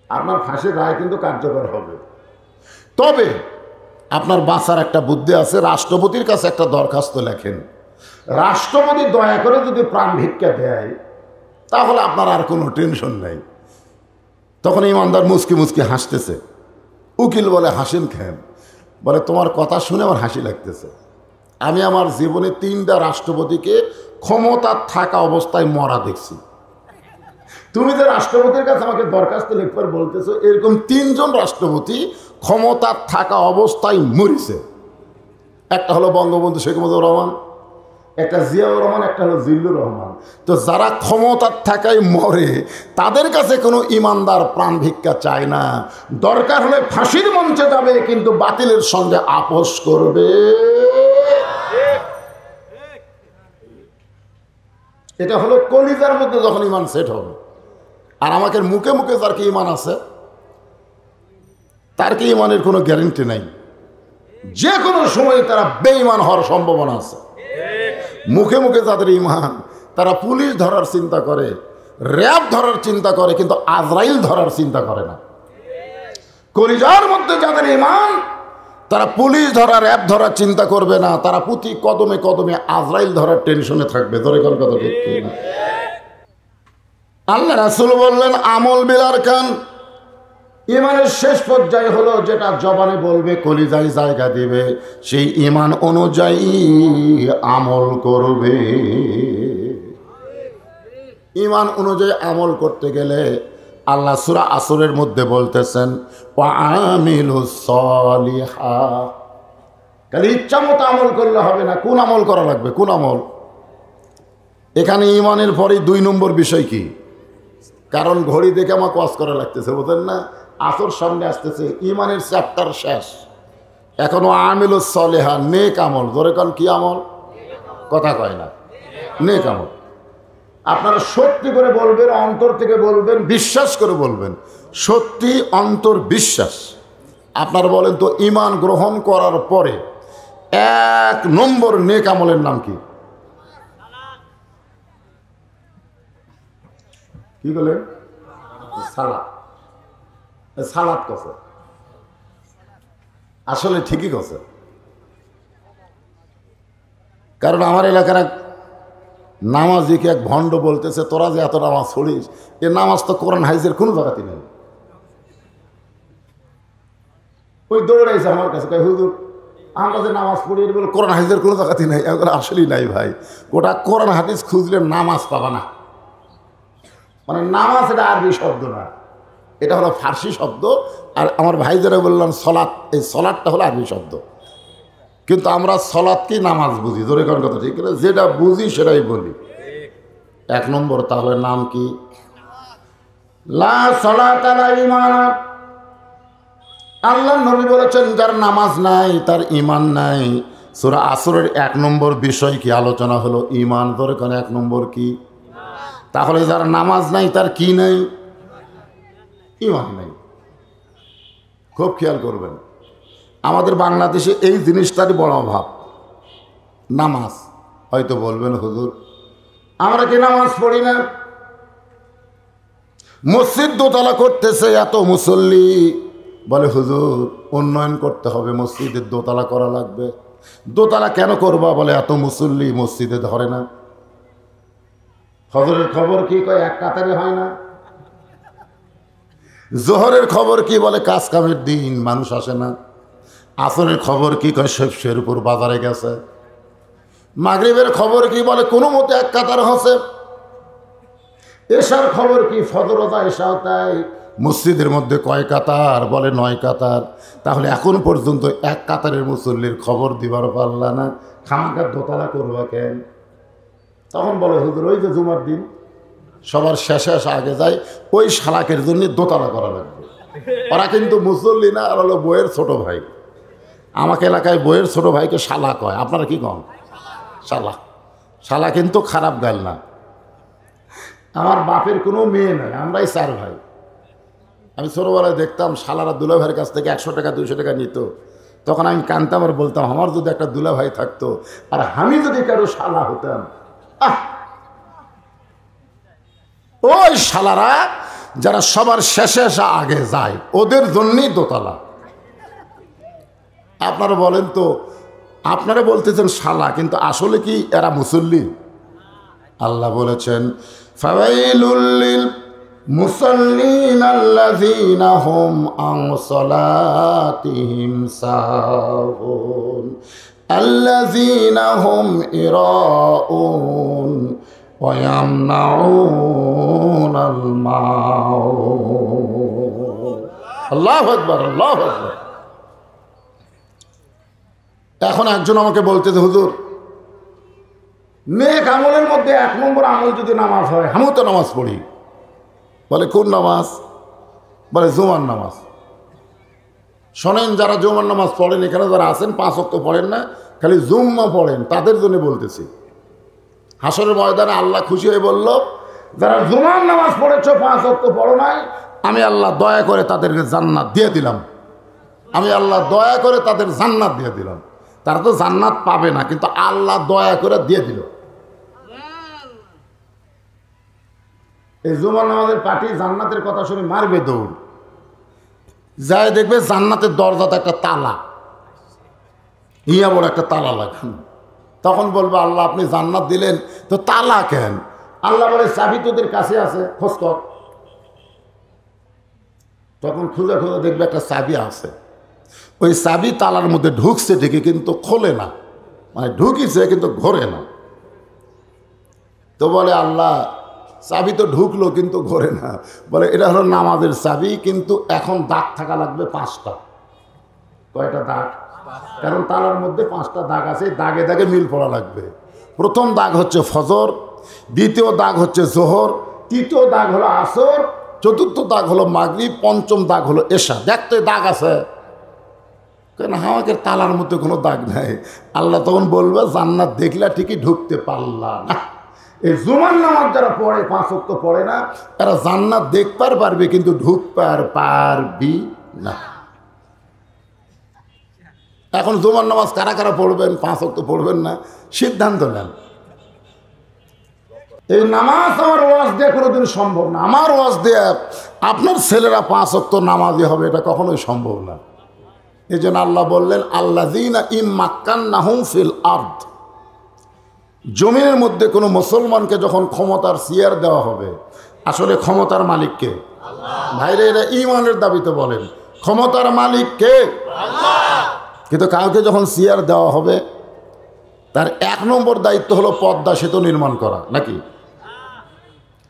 A: আপনার ফাঁসির রায় কিন্তু কার্যকর হবে, তবে আপনার বাঁচার একটা বুদ্ধি আছে, রাষ্ট্রপতির কাছে একটা দরখাস্ত লেখেন, রাষ্ট্রপতি দয়া করে যদি প্রাণ ভিক্ষা দেয় তাহলে আপনার আর কোনো টেনশন নেই। তখন ইমানদার মুচকি মুচকি হাসতেছে। উকিল বলে হাসেন খেন, বলে তোমার কথা শুনে আমার হাসি লাগতেছে। আমি আমার জীবনে 3টা রাষ্ট্রপতিকে ক্ষমতা থাকা অবস্থায় মরা দেখছি। তুমি যে রাষ্ট্রপতির কাছে আমাকে দরখাস্ত লিখবার বলতেছো, এরকম 3 জন রাষ্ট্রপতি ক্ষমতা থাকা অবস্থায় মরিছে। একটা হলো বঙ্গবন্ধু শেখ মুজিবুর রহমান, একটা জিয়াউর রহমান, একটা হলো জিল্লুর রহমান। তো যারা ক্ষমতার থাকায় মরে তাদের কাছে কোনো ইমানদার প্রাণ ভিক্ষা চায় না, দরকার হলে ফাঁসির মঞ্চে যাবে কিন্তু বাতিলের সঙ্গে আপোষ করবে। এটা হলো কলিজার মধ্যে যখন ইমান সেট হবে। আর আমাকে মুখে মুখে যার কি ইমান আছে তার কি ইমানের কোনো গ্যারেন্টি নাই, যে কোনো সময় তারা বেঈমান হওয়ার সম্ভাবনা আছে। মুখে মুখে যাদের ইমান, তারা পুলিশ ধরার চিন্তা করে, র্যাব ধরার চিন্তা করে, কিন্তু আজরাইল ধরার চিন্তা করে না। কলিজার মধ্যে যাদের ইমান, তারা পুলিশ ধরা, র্যাব ধরার চিন্তা করবে না, তারা প্রতি কদমে কদমে আজরাইল ধরার টেনশনে থাকবে। ধরে কোন কথা ঠিক না? আল্লাহ রাসূল বললেন আমল বিল আরকান, ইমানের শেষ পর্যায়ে হলো যেটা জবানে বলবে, কলিজায় জায়গা দিবে, সেই ইমান অনুযায়ী আমল করবে। ইমান অনুযায়ী আমল করতে গেলে আল্লাহ সূরা আসরের মধ্যে বলতেছেন ওয়াআমিলুস সলিহাত। খালি ইচ্ছা মতো আমল করলে হবে না, কোন আমল করা লাগবে, কোন আমল? এখানে ইমানের পরে 2 নম্বর বিষয় কি? কারণ ঘড়ি দেখে আমার ওয়াজ করা লাগতেছে, বুঝলেন না? আসর সামনে আসতেছে, ইমানের চ্যাপ্টার শেষ, এখনো আমিলুস সলিহা, নেক আমল। ধরে কারণ কি আমল? কথা কয় না, নেক আমল। আপনারা সত্যি করে বলবেন, অন্তর থেকে বলবেন, বিশ্বাস করে বলবেন, সত্যি অন্তর বিশ্বাস। আপনারা বলেন তো ইমান গ্রহণ করার পরে 1 নম্বর নেক আমলের নাম কি? কি বলেন? সালাত। সালাত কছে, আসলে ঠিকই কছে। কারণ আমার এলাকার এক নামাজিকে এক ভণ্ড বলতেছে তোরা যে এত নামাজ পড়িস, এ নামাজ তো কোরআন হাদিসের কোনো জায়গাতে নেই। ওই দৌড়াইছে আমার কাছে, হুজুর আমরা যে নামাজ পড়ি বলে কোরআন হাদিসের কোনো জায়গাতে নেই। আসলেই নাই ভাই, ওটা কোরআন হাদিস খুঁজলে নামাজ পাবা না। মানে নামাজ এটা আরবি শব্দ না, এটা হলো ফার্সি শব্দ। আর আমার ভাই যারা বললাম সলাৎ, এই সলাৎটা হলো আরবি শব্দ, কিন্তু আমরা সলাৎকেই নামাজ বুঝি। ধরে কোন কথা ঠিক না? যেটা বুঝি সেটাই বলি। 1 নম্বর তাহলে নাম কি? লা সলাতা লা ঈমান। আল্লাহ নবী বলেছেন যার নামাজ নাই তার ঈমান নাই। সূরা আসরের 1 নম্বর বিষয় কি আলোচনা হলো? ঈমান। ধরে কোন 1 নম্বর কি? তাহলে যার নামাজ নাই তার কি নাই? ঈমান নাই। খুব খেয়াল করবেন, আমাদের বাংলাদেশে এই জিনিসটারই বড় অভাব, নামাজ। হয়তো বলবেন হুজুর আমরা কি নামাজ পড়ি না? মসজিদ দোতলা করতেছে, এত মুসল্লি, বলে হুজুর উন্নয়ন করতে হবে, মসজিদের দোতলা করা লাগবে। দোতলা কেন করবা? বলে এত মুসল্লি মসজিদে ধরে না। ফজরের খবর কি? কয় 1 কাতারে হয় না। জোহরের খবর কি? বলে কাজ কামের দিন মানুষ আসে না। আসরের খবর কি? কয় শেরপুর বাজারে গেছে। মাগরিবের খবর কি? বলে কোনো মতে 1 কাতার হচ্ছে। এশার খবর কি? ফজরও তাই এশাও তাই। মসজিদের মধ্যে কয় কাতার? বলে 9 কাতার। তাহলে এখন পর্যন্ত 1 কাতারের মুসল্লির খবর দিবার পারলা না, খামাকার দোতলা করবা কেন? তখন বলে হুজুর ওই যে জুমার দিন সবার শেষে আসা আগে যায়, ওই শালাকের জন্য দোতলা করা লাগবে। ওরা কিন্তু মুসল্লি না, আর হলো বইয়ের ছোট ভাই। আমাকে এলাকায় বইয়ের ছোট ভাইকে শালা কয়, আপনারা কি কন? শালা। শালা কিন্তু খারাপ গাল না। আমার বাপের কোনো মেয়ে নাই, আমরাই 4 ভাই। আমি ছোটোবেলায় দেখতাম শালারা দুলা ভাইয়ের কাছ থেকে 100 টাকা 200 টাকা নিত। তখন আমি কানতাম আর বলতাম, আমার যদি একটা দুলা ভাই থাকতো আর আমি যদি কারো শালা হতাম। ওই শালারা যারা সবার শেষে আসা আগে যায়, ওদের জন্যই দোতলা। আপনারা বলেন তো, আপনারা বলতেছেন শালা, কিন্তু আসলে কি এরা মুসল্লি? আল্লাহ বলেছেন ফাওয়াইলুল লিল মুসাল্লিন আল্লাযীনা হুম আন সালাতিহিম সাহুন আল্লাযীনা হুম ইরাউন ওয়া ইয়ামনাউনাল মাউন। আল্লাহু আকবার, আল্লাহু আকবার। এখন একজন আমাকে বলতেছে, হুজুর নেক আমলের মধ্যে 1 নম্বর আমল যদি নামাজ হয়, আমিও তো নামাজ পড়ি। বলে কোন নামাজ? বলে জুমার নামাজ। শোনেন, যারা জুমার নামাজ পড়েন, এখানে যারা আছেন 5 ওয়াক্ত পড়েন না, খালি জুম্মা পড়েন, তাদের জন্য বলতেছি। হাসরের ময়দানে আল্লাহ খুশি হয়ে বলল, যারা জুমার নামাজ পড়েছো 5 ওয়াক্ত পড়ো নাই, আমি আল্লাহ দয়া করে তাদেরকে জান্নাত দিয়ে দিলাম। আমি আল্লাহ দয়া করে তাদের জান্নাত দিয়ে দিলাম। তারা তো জান্নাত পাবে না, কিন্তু আল্লাহ দয়া করে দিয়ে দিল। এই জুমার নামাজের পার্টি জান্নাতের কথা শুনে মারবে দৌড়, যায় দেখবে জান্নাতের দরজাতে একটা তালা, ইয়া বড় একটা তালা লাগান। তখন বলবে, আল্লাহ আপনি জান্নাত দিলেন, তো তালা কেন? আল্লাহ বলে, চাবি তোদের কাছে আছে, খোঁজ কর। তখন খুঁজে খুঁজে দেখবে একটা চাবি আছে। ওই চাবি তালার মধ্যে ঢুকছে ঠিকই, কিন্তু খোলে না, মানে ঢুকিছে কিন্তু ঘোরে না। তো বলে, আল্লাহ চাবি তো ঢুকলো কিন্তু ঘোরে না। বলে, এটা হলো নামাজের চাবি, কিন্তু এখন দাগ থাকা লাগবে 5টা। কয়টা দাগ? কারণ তালার মধ্যে 5টা দাগ আছে, দাগে দাগে মিল পড়া লাগবে। প্রথম দাগ হচ্ছে ফজর, দ্বিতীয় দাগ হচ্ছে জোহর, তৃতীয় দাগ হলো আসর, চতুর্থ দাগ হলো মাগরিব, পঞ্চম দাগ হলো এশা। দেখতে দাগ আছে, কেন আমাকে তালার মধ্যে কোনো দাগ নাই। আল্লাহ তখন বলবে, জান্নাত দেখলে ঠিকই ঢুকতে পারলা না। এই জুমার নামাজ যারা পড়ে 5 ওয়াক্ত পড়ে না, তারা জান্নাত দেখবার পারবে, কিন্তু ঢুকবার পারবি না। এখন জুমার নামাজ কারা কারা পড়বেন, 5 ওয়াক্ত পড়বেন না, সিদ্ধান্ত নেন। এই নামাজ আমার ওয়াজ দিয়ে কোনোদিন সম্ভব না। আমার ওয়াজ দিয়ে আপনার ছেলেরা 5 ওয়াক্ত নামাজি হবে, এটা কখনোই সম্ভব না। এই জন্য আল্লাহ বললেন, আল্লাযীনা ইম্মাক্কান্নাহুম ফিল আরদ। জমিনের মধ্যে কোনো মুসলমানকে যখন ক্ষমতার চেয়ার দেওয়া হবে, আসলে ক্ষমতার মালিক কে? ভাইরে, এরা ঈমানের দাবিতে বলেন, ক্ষমতার মালিক কে? কিন্তু কাউকে যখন চেয়ার দেওয়া হবে, তার 1 নম্বর দায়িত্ব হলো পদ্মা সেতু নির্মাণ করা, নাকি?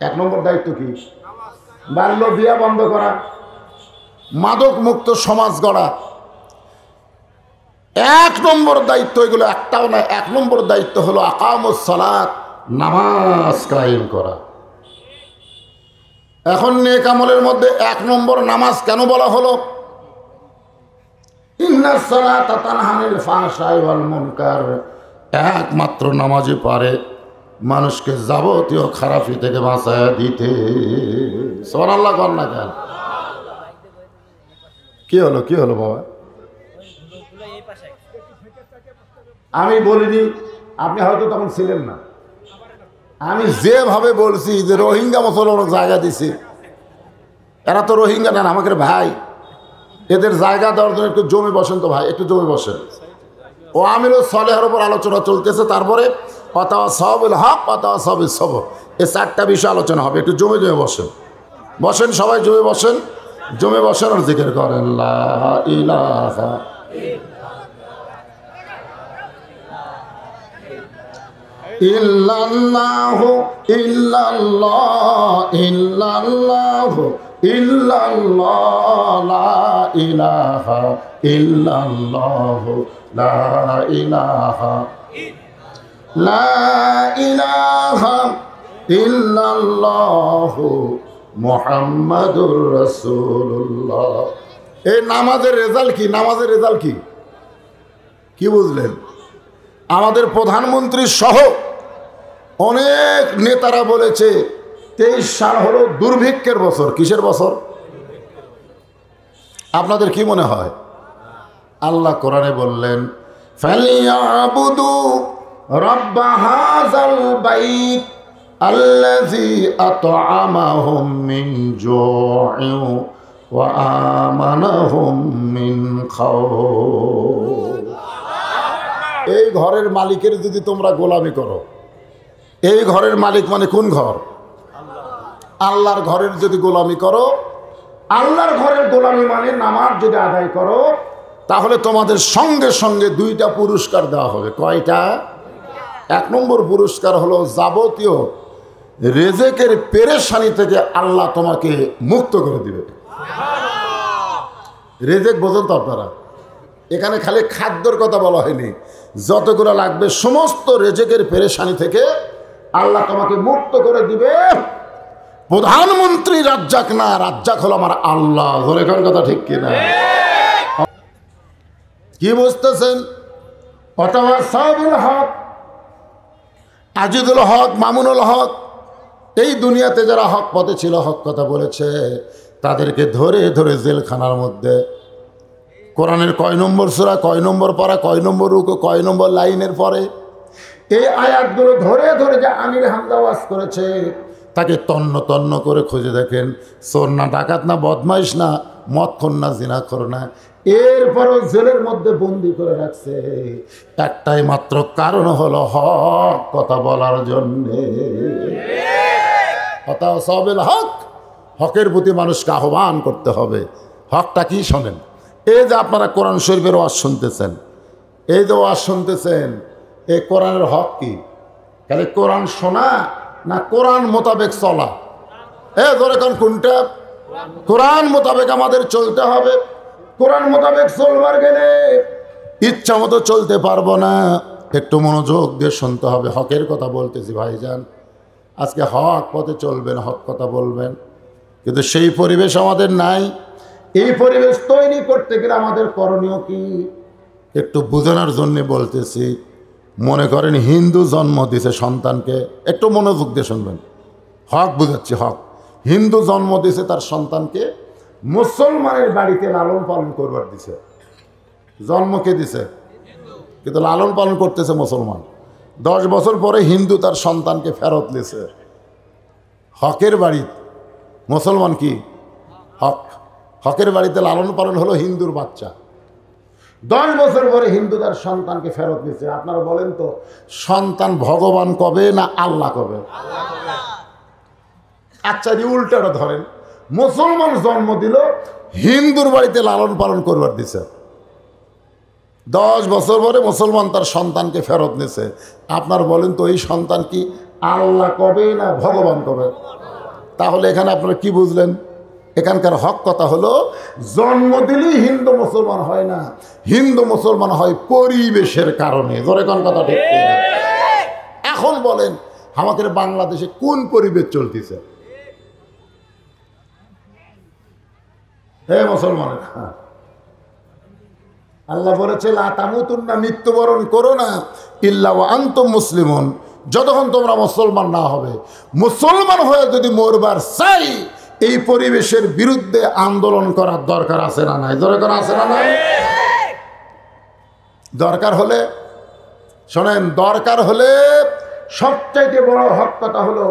A: 1 নম্বর দায়িত্ব কি? বাল্য বিয়া বন্ধ করা, মাদক মুক্ত সমাজ গড়া। 1 নম্বর দায়িত্ব, এগুলো একটাও না। 1 নম্বর দায়িত্ব হলো আকামুস সালাত, নামাজ কায়েম করা। এখন নেক আমলের মধ্যে 1 নম্বর নামাজ কেন বলা হলো? ইন্নাস সালাতা তানহা আনিল ফাহশাই ওয়াল মুনকার। একমাত্র নামাজই পারে মানুষকে যাবতীয় খারাপি থেকে বাঁচায়া দিতে। সুবহানাল্লাহ কর না কেন? কি হলো, কি হলো বাবা? আমি বলিনি, আপনি হয়তো তখন ছিলেন না। আমি যেভাবে বলছি যে রোহিঙ্গা মুসলমান জায়গা দিছে, এরা তো রোহিঙ্গা না, আমাকে ভাই, এদের জায়গা দেওয়ার জন্য একটু জমি বসেন তো ভাই, একটু জমি বসেন। ও আমিরও সলেহের উপর আলোচনা চলতেছে, তারপরে ওয়াতাওয়াসাবিল হক ওয়াতাওয়াসাবিস সবর, এই 4টা বিষয় আলোচনা হবে। একটু জমে জমে বসেন, বসেন সবাই, জমে বসেন, জমে বসেন আর জিকির করেন লা ইলাহা। ইল্লাল্লাহু ইল্লাল্লাহ ইল্লাল্লাহু ইল্লাল্লাহ লা ইলাহা ইল্লাল্লাহু লা ইলাহা লা ইলাহা ইল্লাল্লাহু মুহাম্মাদুর রাসূলুল্লাহ। এই নামাজের রেজাল্ট কি? নামাজের রেজাল্ট কি? কি বুঝলেন? আমাদের প্রধানমন্ত্রী সহ অনেক নেতারা বলেছে 23 সাল হলো দুর্ভিক্ষের বছর। কিসের বছর? আপনাদের কি মনে হয়? আল্লাহ কোরআনে বললেন ফালিয়াবুদু রাব্ব হাযাল বাইত আল্লাযী আত'আমাহুম মিন জু'ইন ওয়া আমানাহুম মিন খাউফ। এই ঘরের মালিকের যদি তোমরা গোলামি করো, এই ঘরের মালিক মানে কোন ঘর? আল্লাহর ঘরের যদি গোলামি করো, আল্লাহর ঘরের গোলামি মানে নামাজ যদি আদায় করো, তাহলে তোমাদের সঙ্গে সঙ্গে 2টা পুরস্কার দেওয়া হবে। কয়টা? 1 নম্বর পুরস্কার হলো যাবতীয় রেজেকের পেরেশানি থেকে আল্লাহ তোমাকে মুক্ত করে দিবে। রেজেক বোঝেন তো আপনারা? এখানে খালি খাদ্যর কথা বলা হয়নি, যতগুলো লাগবে সমস্ত রেজেকের পেরেশানি থেকে আল্লাহ তোমাকে মুক্ত করে দিবে। প্রধানমন্ত্রী রাজ্জাক না, রাজ্জাক হলো আমার আল্লাহ। ধরে কোন কথা ঠিক কিনা? কি বুঝতেছেন? অথবা সাবিল হক, আজিদুল হক, মামুনুল হক, এই দুনিয়াতে যারা হক পথে ছিল, হক কথা বলেছে, তাদেরকে ধরে ধরে জেলখানার মধ্যে কোরআনের কয় নম্বর সূরা, কয় নম্বর পারা, কয় নম্বর রুকু, কয় নম্বর লাইনের পরে এই আয়াতগুলো ধরে ধরে যে আমির হামজা ওয়াজ করেছে, তাকে তন্ন তন্ন করে খুঁজে দেখেন, চোর না, ডাকাত না, বদমাইশ না, মদখোর না, জিনাখোর না, এরপরও জেলের মধ্যে বন্দি করে রাখছে একটাই মাত্র কারণ হলো হক কথা বলার জন্যে। কথা সবেল হক, হকের প্রতি মানুষকে আহ্বান করতে হবে। হকটা কি শোনেন? এই যে আপনারা কোরআন শরীফের ওয়াজ শুনতেছেন, এই যে ওয়াজ শুনতেছেন, এই কোরআনের হক কি? খালি কোরআন শোনা না কোরআন মোতাবেক চলা? ধরে কোনটা? কোরআন মোতাবেক আমাদের চলতে হবে। কোরআন মোতাবেক চলবার গেলে ইচ্ছা মতো চলতে পারবো না, একটু মনোযোগ দিয়ে শুনতে হবে। হকের কথা বলতেছি ভাইজান, আজকে হক পথে চলবেন, হক কথা বলবেন, কিন্তু সেই পরিবেশ আমাদের নাই। এই পরিবেশ তৈরি করতে গেলে আমাদের করণীয় কি? একটু বোঝানোর জন্য বলতেছি। মনে করেন হিন্দু জন্ম দিছে সন্তানকে, একটু মনোযোগ দিয়ে শুনবেন, হক বুঝাচ্ছি, হক। হিন্দু জন্ম দিছে তার সন্তানকে, মুসলমানের বাড়িতে লালন পালন করবার দিছে। জন্মকে দিছে কিন্তু লালন পালন করতেছে মুসলমান। 10 বছর পরে হিন্দু তার সন্তানকে ফেরত দিছে হকের বাড়ি। মুসলমান কি? হক। হকের বাড়িতে লালন পালন হলো হিন্দুর বাচ্চা। 10 বছর পরে হিন্দু তার সন্তানকে ফেরত দিচ্ছে। আপনারা বলেন তো, সন্তান ভগবান কবে না আল্লাহ কবে? আচ্ছা, উল্টাটা ধরেন, মুসলমান জন্ম দিল, হিন্দুর বাড়িতে লালন পালন করবার দিছে, 10 বছর পরে মুসলমান তার সন্তানকে ফেরত নিছে। আপনার বলেন তো, এই সন্তান কি আল্লাহ কবে না ভগবান কবে? তাহলে এখানে আপনারা কি বুঝলেন? এখানকার হক কথা হলো, জন্ম দিলেই হিন্দু মুসলমান হয় না, হিন্দু মুসলমান হয় পরিবেশের কারণে। ধরে কোন কথা ঠিক? এখন বলেন আমাদের বাংলাদেশে কোন পরিবেশ চলতেছে? হে মুসলমানের, আল্লাহ বলেছে লা তামুতুন্না, মৃত্যুবরণ করো না, ইল্লা ওয়া আনতুম মুসলিমুন, যতক্ষণ তোমরা মুসলমান না হবে। মুসলমান হয়ে যদি মরবার চাই, এই পরিবেশের বিরুদ্ধে আন্দোলন করার দরকার আছে না নাই? দরকার আছে না নাই? দরকার হলে শোনেন, দরকার হলে সবচাইতে বড় হক কথা হলো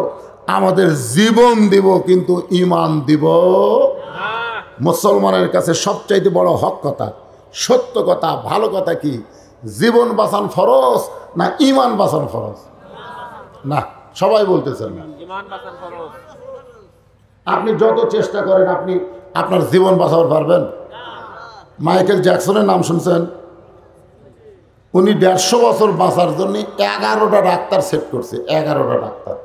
A: আমাদের জীবন দিব কিন্তু ঈমান দিব। মুসলমানের কাছে সবচাইতে বড় হক কথা, সত্য কথা, ভালো কথা কি? জীবন বাঁচান ফরজ না ঈমান বাঁচান ফরজ? না, সবাই বলতেছেন না। আপনি যত চেষ্টা করেন, আপনি আপনার জীবন বাঁচাতে পারবেন? মাইকেল জ্যাকসনের নাম শুনছেন? উনি 150 বছর বাঁচার জন্য 11টা ডাক্তার সেট করছে। 11টা ডাক্তার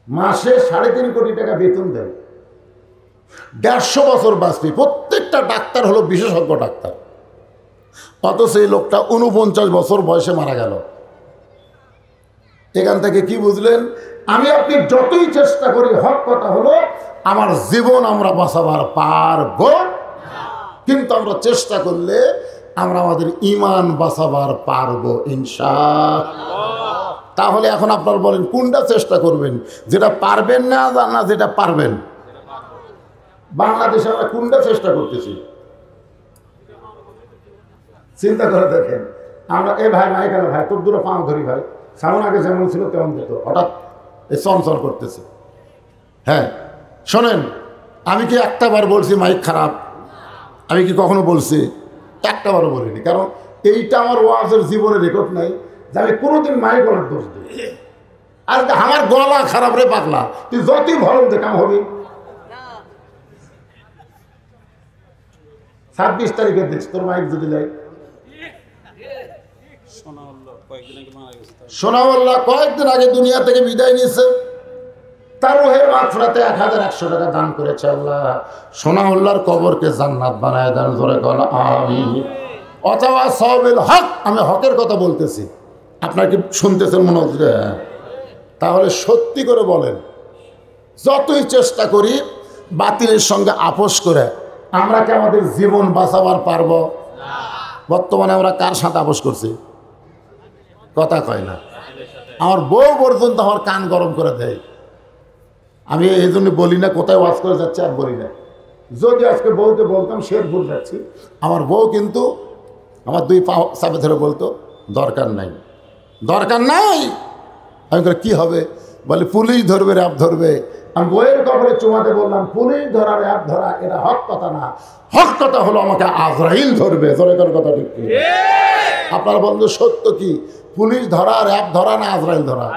A: মাসে 3.5 কোটি টাকা বেতন দেয়। 150 বছর বাঁচবে। প্রত্যেকটা ডাক্তার হলো বিশেষজ্ঞ ডাক্তার। অথচ এই লোকটা 49 বছর বয়সে মারা গেল। এখান থেকে কি বুঝলেন? আমি আপনি যতই চেষ্টা করি, হক কথা হলো আমার জীবন আমরা বাঁচাবার পারব, কিন্তু আমরা চেষ্টা করলে আমরা আমাদের ঈমান বাঁচাবার পারবো ইনশাআল্লাহ। তাহলে এখন আপনারা বলেন কোনটা চেষ্টা করবেন? যেটা পারবেন না, না যেটা পারবেন? বাংলাদেশে আমরা কোনটা চেষ্টা করতেছি? চিন্তা করে দেখেন। আমরা এ ভাই মাইক আলো ভাই, তোর দূরে পাও ধরি ভাই, সামনে আগে যেমন ছিল তেমন যেত, হঠাৎ এই চঞ্চল করতেছে। হ্যাঁ শোনেন, আমি কি একটা বার বলছি মাইক খারাপ? আমি কি কখনো বলছি? একটা বারও বলিনি। কারণ এইটা আমার ওয়াজের জীবনে রেকর্ড নাই যে আমি কোনোদিন মাইক গলার দোষ দিই। আজকে আমার গলা খারাপ রে পাগলা, তুই যতই ভরম দে কাম হবে। 26 তারিখে দেশ তোর মাইক যদি লাই। সোনাউল্লাহ কয়েকদিন আগে দুনিয়া থেকে বিদায় নিয়েছে। তার রুহের মাগফিরাতে 1100 টাকা দান করেছে আল্লাহ। সোনাউল্লাহর কবরকে জান্নাত বানায় দেন, জোরে বল আমিন। অথবা সাওয়াবিল হক, আমি হকের কথা বলতেছি, আপনার কি শুনতেছেন মনে হচ্ছে? তাহলে সত্যি করে বলেন, যতই চেষ্টা করি বাতিলের সঙ্গে আপোষ করে আমরা কি আমাদের জীবন বাঁচাবার পারবো? বর্তমানে আমরা কার সাথে আপোষ করছি? কথা কয় না। আমার বউ পর্যন্ত আমার কান গরম করে দেয়। আমি এই জন্য বলি না কোথায় ওয়াজ করে যাচ্ছে, আর বলি না। যদি আজকে বউকে বলতাম শেরপুর যাচ্ছি, আমার বউ কিন্তু আমার 2 পা চাপে ধরে বলতো দরকার নাই, দরকার নাই। আমি কি হবে? বলে পুলিশ ধরবে, র্যাব ধরবে। আমি বইয়ের কবরে চুমাতে বললাম পুলিশ ধরা র্যাব ধরা এটা হক কথা না। হক কথা হলো আমাকে আজরাইল ধরবে। জোরেকার কথা ঠিক কি? আপনার বন্ধু সত্য কি? পুলিশ ধরা, র্যাব ধরা না আজরাইল ধরা?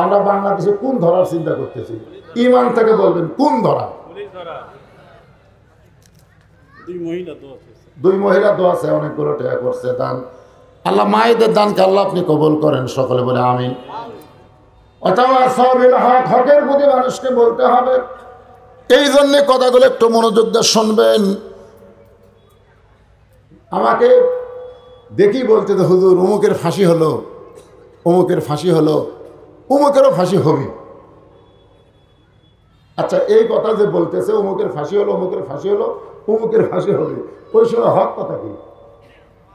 A: আমরা বাংলাদেশে কোন ধরার চিন্তা করতেছি? ইমান থেকে বলবেন কোন ধরা? 2 মহিলা দোয়া আছে, অনেকগুলো টাকা করছে দান। আল্লাহ মায়েদের দানকে আল্লাহ আপনি কবুল করেন, সকলে বলে আমিন। অথবা সাওয়াবিল হক, হকের প্রতি মানুষকে বলতে হবে। এই জন্য কথাগুলো একটু মনোযোগ দিয়ে শুনবেন। আমাকে দেখি বলতে তো হুজুর অমুকের ফাঁসি হলো, অমুকের ফাঁসি হলো, অমুকেরও ফাঁসি হবে। আচ্ছা এই কথা যে বলতেছে অমুকের ফাঁসি হলো, অমুকের ফাঁসি হলো, অমুকের ফাঁসি হবে, ওই সময় হক কথা কি?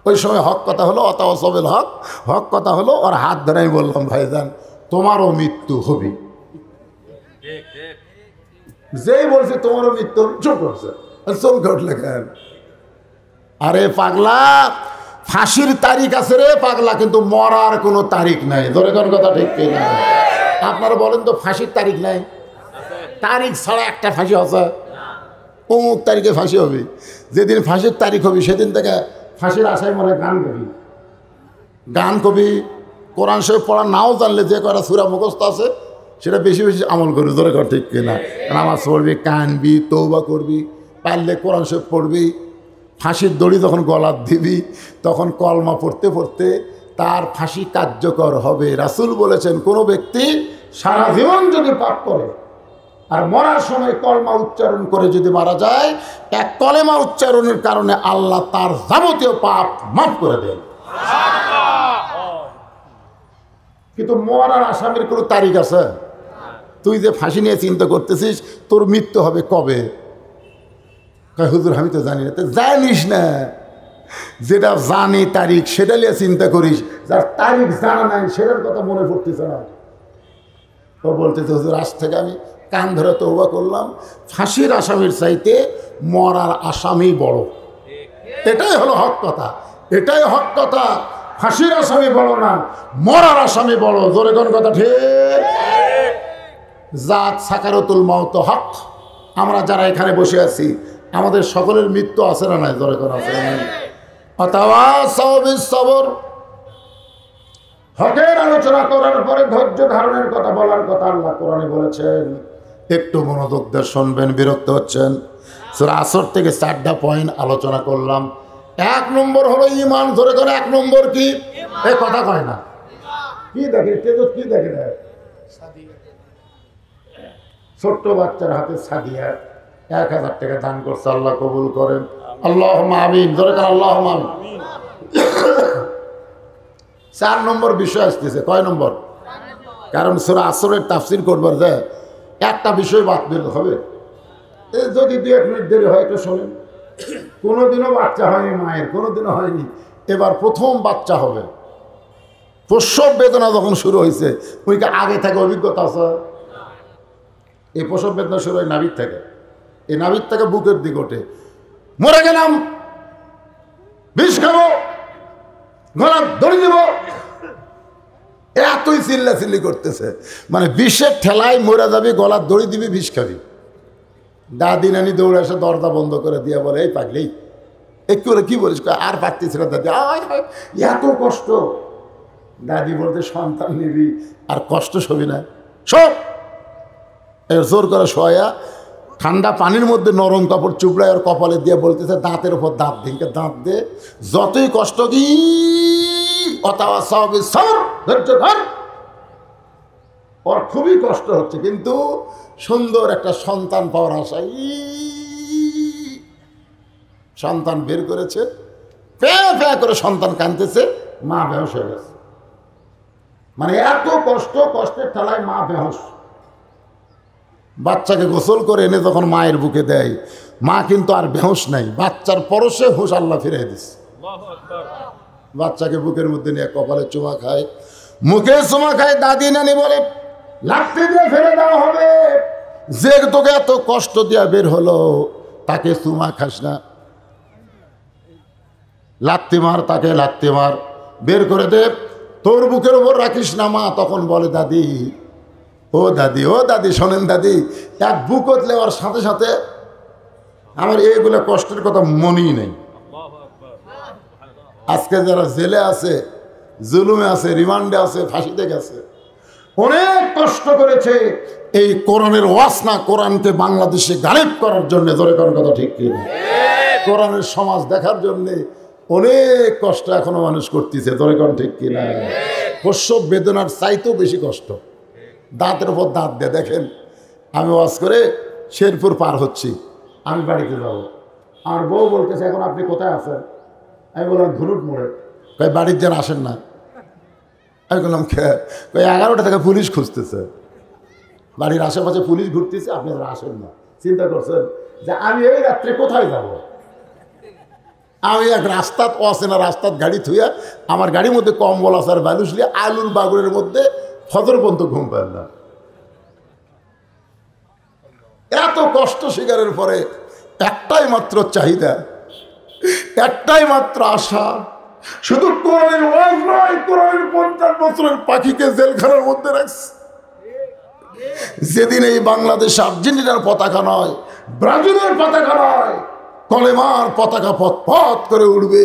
A: ওই সময় হক কথা হলো অথবা সাওয়াবিল হক, হক কথা হলো ওর হাত ধরে আমি বললাম ভাইজান তোমারও মৃত্যু হবে। যেই বলছে তোমারও মৃত্যু চুপ করছে, চমকে উঠলে কেন? আরে পাগলা, ফাঁসির তারিখ আছে রে পাগলা, কিন্তু মরার কোনো তারিখ নাই। ধরে কোন কথা ঠিক কিনা? আপনারা বলেন তো ফাঁসির তারিখ নাই? তারিখ ছাড়া একটা ফাঁসি আছে? অমুক তারিখে ফাঁসি হবে। যেদিন ফাঁসির তারিখ হবে সেদিন থেকে ফাঁসির আশায় মনে গান কবি, গান কবি। কোরআন শরীফ পড়া নাও জানলে যে কটা সূরা মুখস্থ আছে সেটা বেশি বেশি আমল করবি। ধরে কর ঠিক কিনা? নামাজ পড়বি, কানবি, তওবা করবি, পারলে কোরআন শরীফ পড়বি। ফাঁসির দড়ি যখন গলার দিবি তখন কলমা পড়তে পড়তে তার ফাঁসি কার্যকর হবে। রাসূল বলেছেন কোনো ব্যক্তি সারা জীবন যদি পাপ করে আর মরার সময় কলমা উচ্চারণ করে যদি মারা যায়, এক কলেমা উচ্চারণের কারণে আল্লাহ তার যাবতীয় পাপ মাফ করে দেন। কিন্তু মরার আসামির কোনো তারিখ আছে? তুই যে ফাঁসি নিয়ে চিন্তা করতেছিস তোর মৃত্যু হবে কবে? হুজুর আমি তো জানি না। তো জানিস না, যেটা জানি তারিখ সেটা নিয়ে চিন্তা করিস, যার তারিখ জানা নাই সেটার কথা মনে পড়তেছে না। ও বলতেছে হুজুর আজ থেকে আমি কান ধরে তওবা করলাম, ফাঁসির আসামির চাইতে মরার আসামি বড়। এটাই হলো হক কথা, এটাই হক কথা। ফাঁসির আসামি বড় না, মরার আসামি বড়। জোরে কোন কথা ঠিক? জাত সাকারাতুল মাউত হক। আমরা যারা এখানে বসে আছি আমাদের সকলের মৃত্যু আছে না নাই? জোরে কোন আছে? অথবা সাওয়াবিস সবর, হকের আলোচনা করার পরে ধৈর্য ধারণের কথা বলার কথা আল্লাহ কোরআনে বলেছেন। একটু মনোযোগ দিয়ে শুনবেন, বিরক্ত হচ্ছেন। সূরা আসর থেকে 4টা পয়েন্ট আলোচনা করলাম। এক নম্বর হলো ইমান। ধরে করে এক নম্বর কি? এ কথা কয় না। কি দেখে কি দেখে? ছোট্ট বাচ্চার হাতে সাদিয়া 1000 টাকা দান করছে, আল্লাহ কবুল করেন। আল্লাহুম্মা আমিন। ধরে করে আল্লাহুম্মা আমিন। 4 নম্বর বিষয় আসতেছে। কয় নম্বর? কারণ সূরা আসরের তাফসীর করবার যায় একটা বিষয় বাদ দিতে হবে। যদি 2-1 মিনিট দেরি হয় একটু শোনেন। কোনোদিনও বাচ্চা হয়নি মায়ের, কোনোদিনও হয়নি, এবার প্রথম বাচ্চা হবে। প্রসব বেদনা যখন শুরু হয়েছে, ওইকে আগে থেকে অভিজ্ঞতা আছে। এই প্রসব বেদনা শুরু হয় নাভির থেকে। এই নাভির থেকে বুকের দিকে ওঠে, মরে গেলাম, বিষ খাবো, গলা দড়ি দেব, এতই চিল্লাচিল্লি করতেছে। মানে বিষের ঠেলায় মরে যাবি, গলার দড়ি দিবি, বিষ খাবি। দাদি নানি দৌড়ে এসে দরজা বন্ধ করে দিয়ে বলে, এই পাগলি একটু করে কি বলিস? আর পারতেছিল দাদি, এত কষ্ট। দাদি বলতে, সন্তান নিবি আর কষ্ট সবই না, সব জোর করে শোয়া ঠান্ডা পানির মধ্যে নরম কাপড় চুপড়ায় আর কপালে দিয়ে বলতেছে, দাঁতের উপর দাঁত দিনকে দাঁত দে, যতই কষ্ট কি ধৈর্য ধর। ওর খুবই কষ্ট হচ্ছে, কিন্তু সুন্দর একটা সন্তান পাওয়ার আশায় সন্তান বের করেছে। প্যাঁ প্যাঁ করে সন্তান কাঁদতেছে, মা বেহস হয়ে গেছে। মানে এত কষ্ট, কষ্টের ঠেলায় মা বেহস। বাচ্চাকে গোসল করে এনে যখন মায়ের বুকে দেয়, মা কিন্তু আর বেহস নাই, বাচ্চার পরশে হুঁশ আল্লাহ ফিরিয়ে দিচ্ছে। বাচ্চাকে বুকের মধ্যে নিয়ে কপালে চুমা খায়, মুখে চুমা খায়। দাদি নানি বলে, লাঠি দিয়ে ফেলে দেওয়া হবে, যে তোকে এত কষ্ট দিয়া বের হলো তাকে চুমা খাস না, লাত্তি মার, তাকে লাত্তি মার, বের করে দে, তোর বুকের উপর রাখিস না। মা তখন বলে, দাদি ও দাদি, ও দাদি শোনেন দাদি, এক বুকত নেওয়ার সাথে সাথে আমার এইগুলো কষ্টের কথা মনেই নেই। আজকে যারা জেলে আছে, জুলুমে আছে, রিমান্ডে আছে, ফাঁসিতে গেছে, অনেক কষ্ট করেছে এই কোরআনের ওয়াসনা, কোরআনকে বাংলাদেশে গালিব করার জন্য। ধরে করার কথা ঠিক কি? কোরআনের সমাজ দেখার জন্য অনেক কষ্ট এখনো মানুষ করতেছে। ধরে কর ঠিক কিনা? প্রসব বেদনার চাইতেও বেশি কষ্ট। দাঁতের উপর দাঁত দিয়ে দেখেন, আমি ওয়াজ করে শেরপুর পার হচ্ছি, আমি বাড়িতে যাব। আমার বউ বলতেছে, এখন আপনি কোথায় আছেন? আমি বললাম, ধুলুট মোড়ে। কই বাড়ির যেন আসেন না। আমি বললাম, কই 11টা থেকে পুলিশ খুঁজতেছে, বাড়ির আশেপাশে পুলিশ ঘুরতেছে, আপনি যেন আসেন না। চিন্তা করছেন যে আমি এই রাত্রে কোথায় যাব? আমি এক রাস্তাত অচেনা রাস্তাত গাড়ি থুইয়া, আমার গাড়ির মধ্যে কম্বল আছে আর বালুসলি, আলুর বাগুরের মধ্যে ফজর পর্যন্ত ঘুম পায় না। এত কষ্ট শিকারের পরে একটাই মাত্র চাহিদা, একটাই মাত্র আশা, শুধু কোরআনের ওয়াজ নয়, কোরআনের 50 বছরের পাখিকে জেলখানার মধ্যে রাখছে। যেদিন এই বাংলাদেশ আর্জেন্টিনার পতাকা নয়, ব্রাজিলের পতাকা নয়, কলেমার পতাকা পথ পথ করে উঠবে।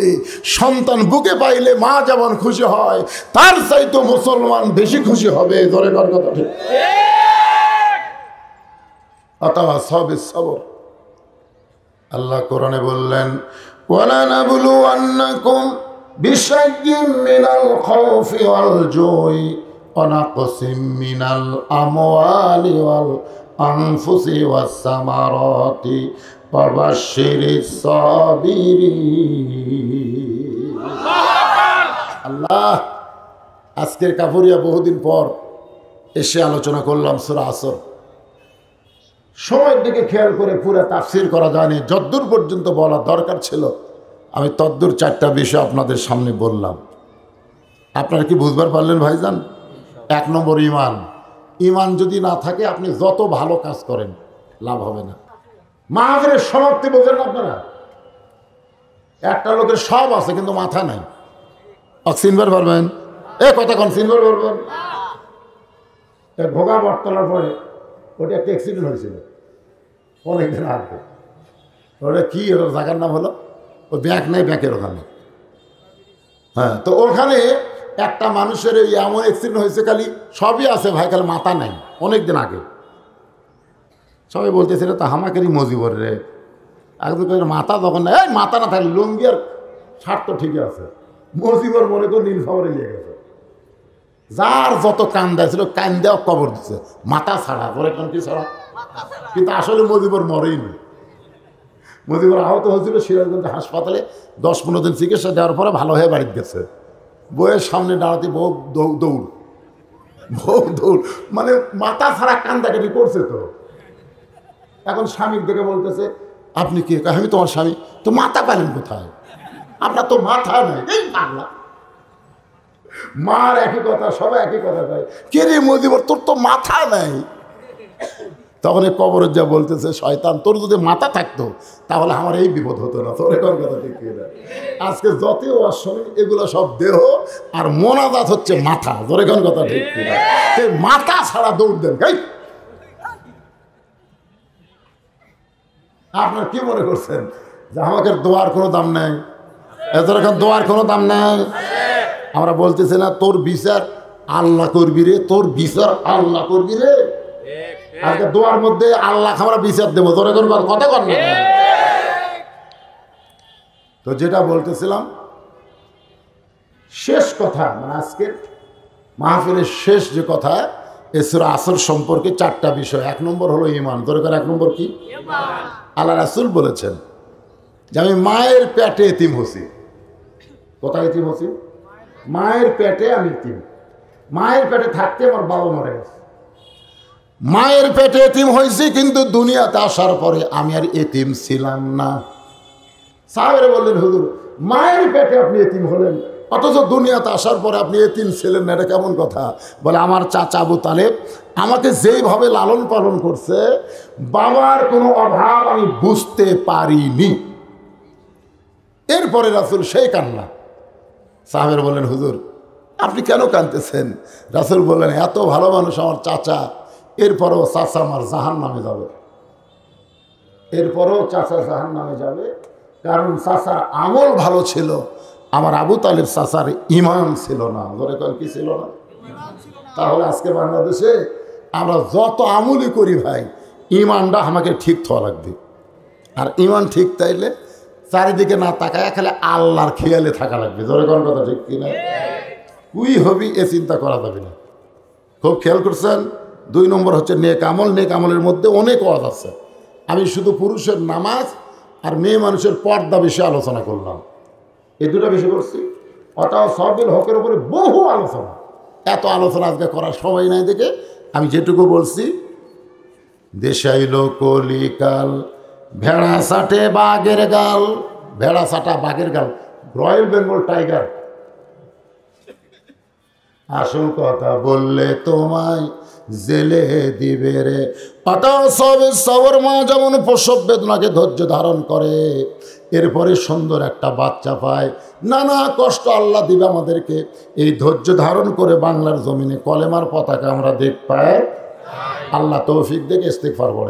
A: সন্তান বুকে পাইলে মা যেমন খুশি হয়, তার চাইতো মুসলমান বেশি খুশি হবে। ধরে কর কথা ঠিক। অথবা সবে সবর। আল্লাহ কোরআনে বললেন, ওয়ালা নাবলুওয়ান্নাকুম বিশাইয়্যিম মিনাল খাউফি ওয়াল জুই ওয়া নাকসিম মিনাল আমওয়ালি ওয়াল আনফুসি ওয়াস সামারাতি ওয়া বাশশিরিস সাবিরিন। আল্লাহ, আজকের কাফরিয়া বহুদিন পর এসে আলোচনা করলাম সূরা আসর। সময়ের দিকে খেয়াল করে পুরো তাফসীর করা যায়নি, যদ্দূর পর্যন্ত বলা দরকার ছিল আমি তদ্দূর 4টা বিষয় আপনাদের সামনে বললাম। আপনারা কি বুঝবার পারলেন ভাইজান? 1 নম্বর ঈমান। ঈমান যদি না থাকে আপনি যত ভালো কাজ করেন লাভ হবে না। মাহফিলের সমাপ্তি বোঝেন না আপনারা? একটা লোকের সব আছে কিন্তু মাথা নাই। চিনবার পারবেন? কতক্ষণ চিনবার পারবেন? ভোগা বটতলার পরে ওটা একটা অ্যাক্সিডেন্ট হয়েছিল অনেকদিন আগে। ওটা কি, ওটার জায়গার নাম হলো, ওই ব্যাংক নেই, ব্যাংকের ওখানে। হ্যাঁ, তো ওখানে একটা মানুষের এমন অ্যাক্সিডেন্ট হয়েছে, খালি সবই আছে ভাই, খালি মাথা নাই। অনেকদিন আগে সবাই বলতেছিল তো হামাকেরই মজিবর রে। একদম মাথা যখন না, মাথা না থাকলে লুঙ্গি আর স্বার্থ ঠিকই আছে, মজিবর মনে করে নীল খবরে নিয়ে গেছে। যার যত কান্দা ছিল কান্দা কবর দিচ্ছে, মাথা ছাড়া ধরে কান্তি ছাড়া, কিন্তু আসলে মজিবর মরেই নেই। মজিবর আহত হয়েছিল সিরাজগঞ্জ হাসপাতালে, 10-15 দিন চিকিৎসা দেওয়ার পরে ভালো হয়ে বাড়িতে গেছে। বউয়ের সামনে দাঁড়াতে বউ দৌড়, বউ দৌড়, মানে মাথা ছাড়া কান্দাকাটি করছে। তো এখন স্বামীর দিকে বলতেছে, আপনি কে? আমি তোমার স্বামী। তো মাথা পেলেন কোথায়? আপনার তো মাথা নেই। এই পাগলা, মার একই কথা, সবাই একই কথা কয়, কে রে মজিবর, তোর তো মাথা নেই। তখন এই কবরের যা বলতেছে, শয়তান, তোর যদি মাথা থাকতো তাহলে আমার এই বিপদ হতো না। তোর এখন কথা ঠিক না। আজকে যত অশ্বনী এগুলো সব দেহ, আর মোনাজাত হচ্ছে মাথা। তোর এখন কথা ঠিক না। মাথা ছাড়া দৌড় দেন। আপনার কি মনে করছেন যে আমাকে দোয়ার কোনো দাম নেই? এত এখন দোয়ার কোনো দাম নেই। আমরা বলতেছি না তোর বিচার আল্লাহ করবি রে, তোর বিচার আল্লাহ করবি রে। আজকে দোয়ার মধ্যে আল্লাহ আমরা বিচার দেবো, তোর এখন কথা কর না। তো যেটা বলতেছিলাম, শেষ কথা, মানে আজকের মাহফিলের শেষ যে কথা, সূরা আসর সম্পর্কে 4টা বিষয়। 1 নম্বর হলো ঈমান। দরকার 1 নম্বর কি? আল্লাহ রাসূল বলেছেন যে আমি মায়ের পেটে এতিম হছি। কোথায় এতিম হছি? মায়ের পেটে আমি এতিম। মায়ের পেটে থাকতে আমার বাবা মারা গেছে। মায়ের পেটে এতিম হয়েছি, কিন্তু দুনিয়াতে আসার পরে আমি আর এতিম ছিলাম না। সাহাবারা বললেন, হুজুর মায়ের পেটে আপনি এতিম হলেন, অথচ দুনিয়াতে আসার পরে আপনি এতিম ছিলেন না, এটা কেমন কথা? বলে, আমার চাচা আবু তালেব আমাকে যেইভাবে লালন পালন করছে, বাবার কোনো অভাব আমি বুঝতে পারিনি। এরপরে রাসূল সেই কান্না। সাহাবারা বললেন, হুজুর আপনি কেন কাঁদতেছেন? রাসূল বললেন, এত ভালো মানুষ আমার চাচা, এরপরও চাচা আমার জাহান্নামে যাবে। এরপরও চাচা জাহান্নামে যাবে, কারণ চাচার আমল ভালো ছিল, আমার আবু তালেব চাচার ঈমান ছিল না। ধরে কল কি ছিল না? তাহলে আজকে বাংলাদেশে আমরা যত আমলই করি ভাই, ঈমানটা আমাকে ঠিক থাকা লাগবে। আর ঈমান ঠিক তাইলে চারিদিকে না তাকায় খালি আল্লাহর খেয়ালে থাকা লাগবে। ধরে কোন কথা ঠিক কিনা? কুই হবি এ চিন্তা করা যাবে না। খুব খেয়াল করছেন? 2 নম্বর হচ্ছে নেক আমল। নেক আমলের মধ্যে অনেক ওয়াজ আছে। আমি শুধু পুরুষের নামাজ আর মেয়ে মানুষের পর্দা বিষয়ে আলোচনা করলাম, এই 2টা বিষয় করছি। অর্থাৎ সবিল হকের উপরে বহু আলোচনা। এত আলোচনা আজকে করার সময় নাই দেখে আমি যেটুকু বলছি, দেশাইল কলিকাল ভেড়া সাটে বাঘের গাল। ভেড়া সাটা বাঘের গাল, রয়্যাল বেঙ্গল টাইগার। আসল কথা বললে তোমায় জেলে দিবে রে। সবর মা যেমন প্রসব বেদনাকে ধৈর্য ধারণ করে, এরপরে সুন্দর একটা বাচ্চা পায়, নানা কষ্ট আল্লাহ দিবে আমাদেরকে, এই ধৈর্য ধারণ করে বাংলার জমিনে কলেমার পতাকা আমরা দেখ পাই। আল্লাহ তৌফিক দেখে ইস্তেগফার পড়ে।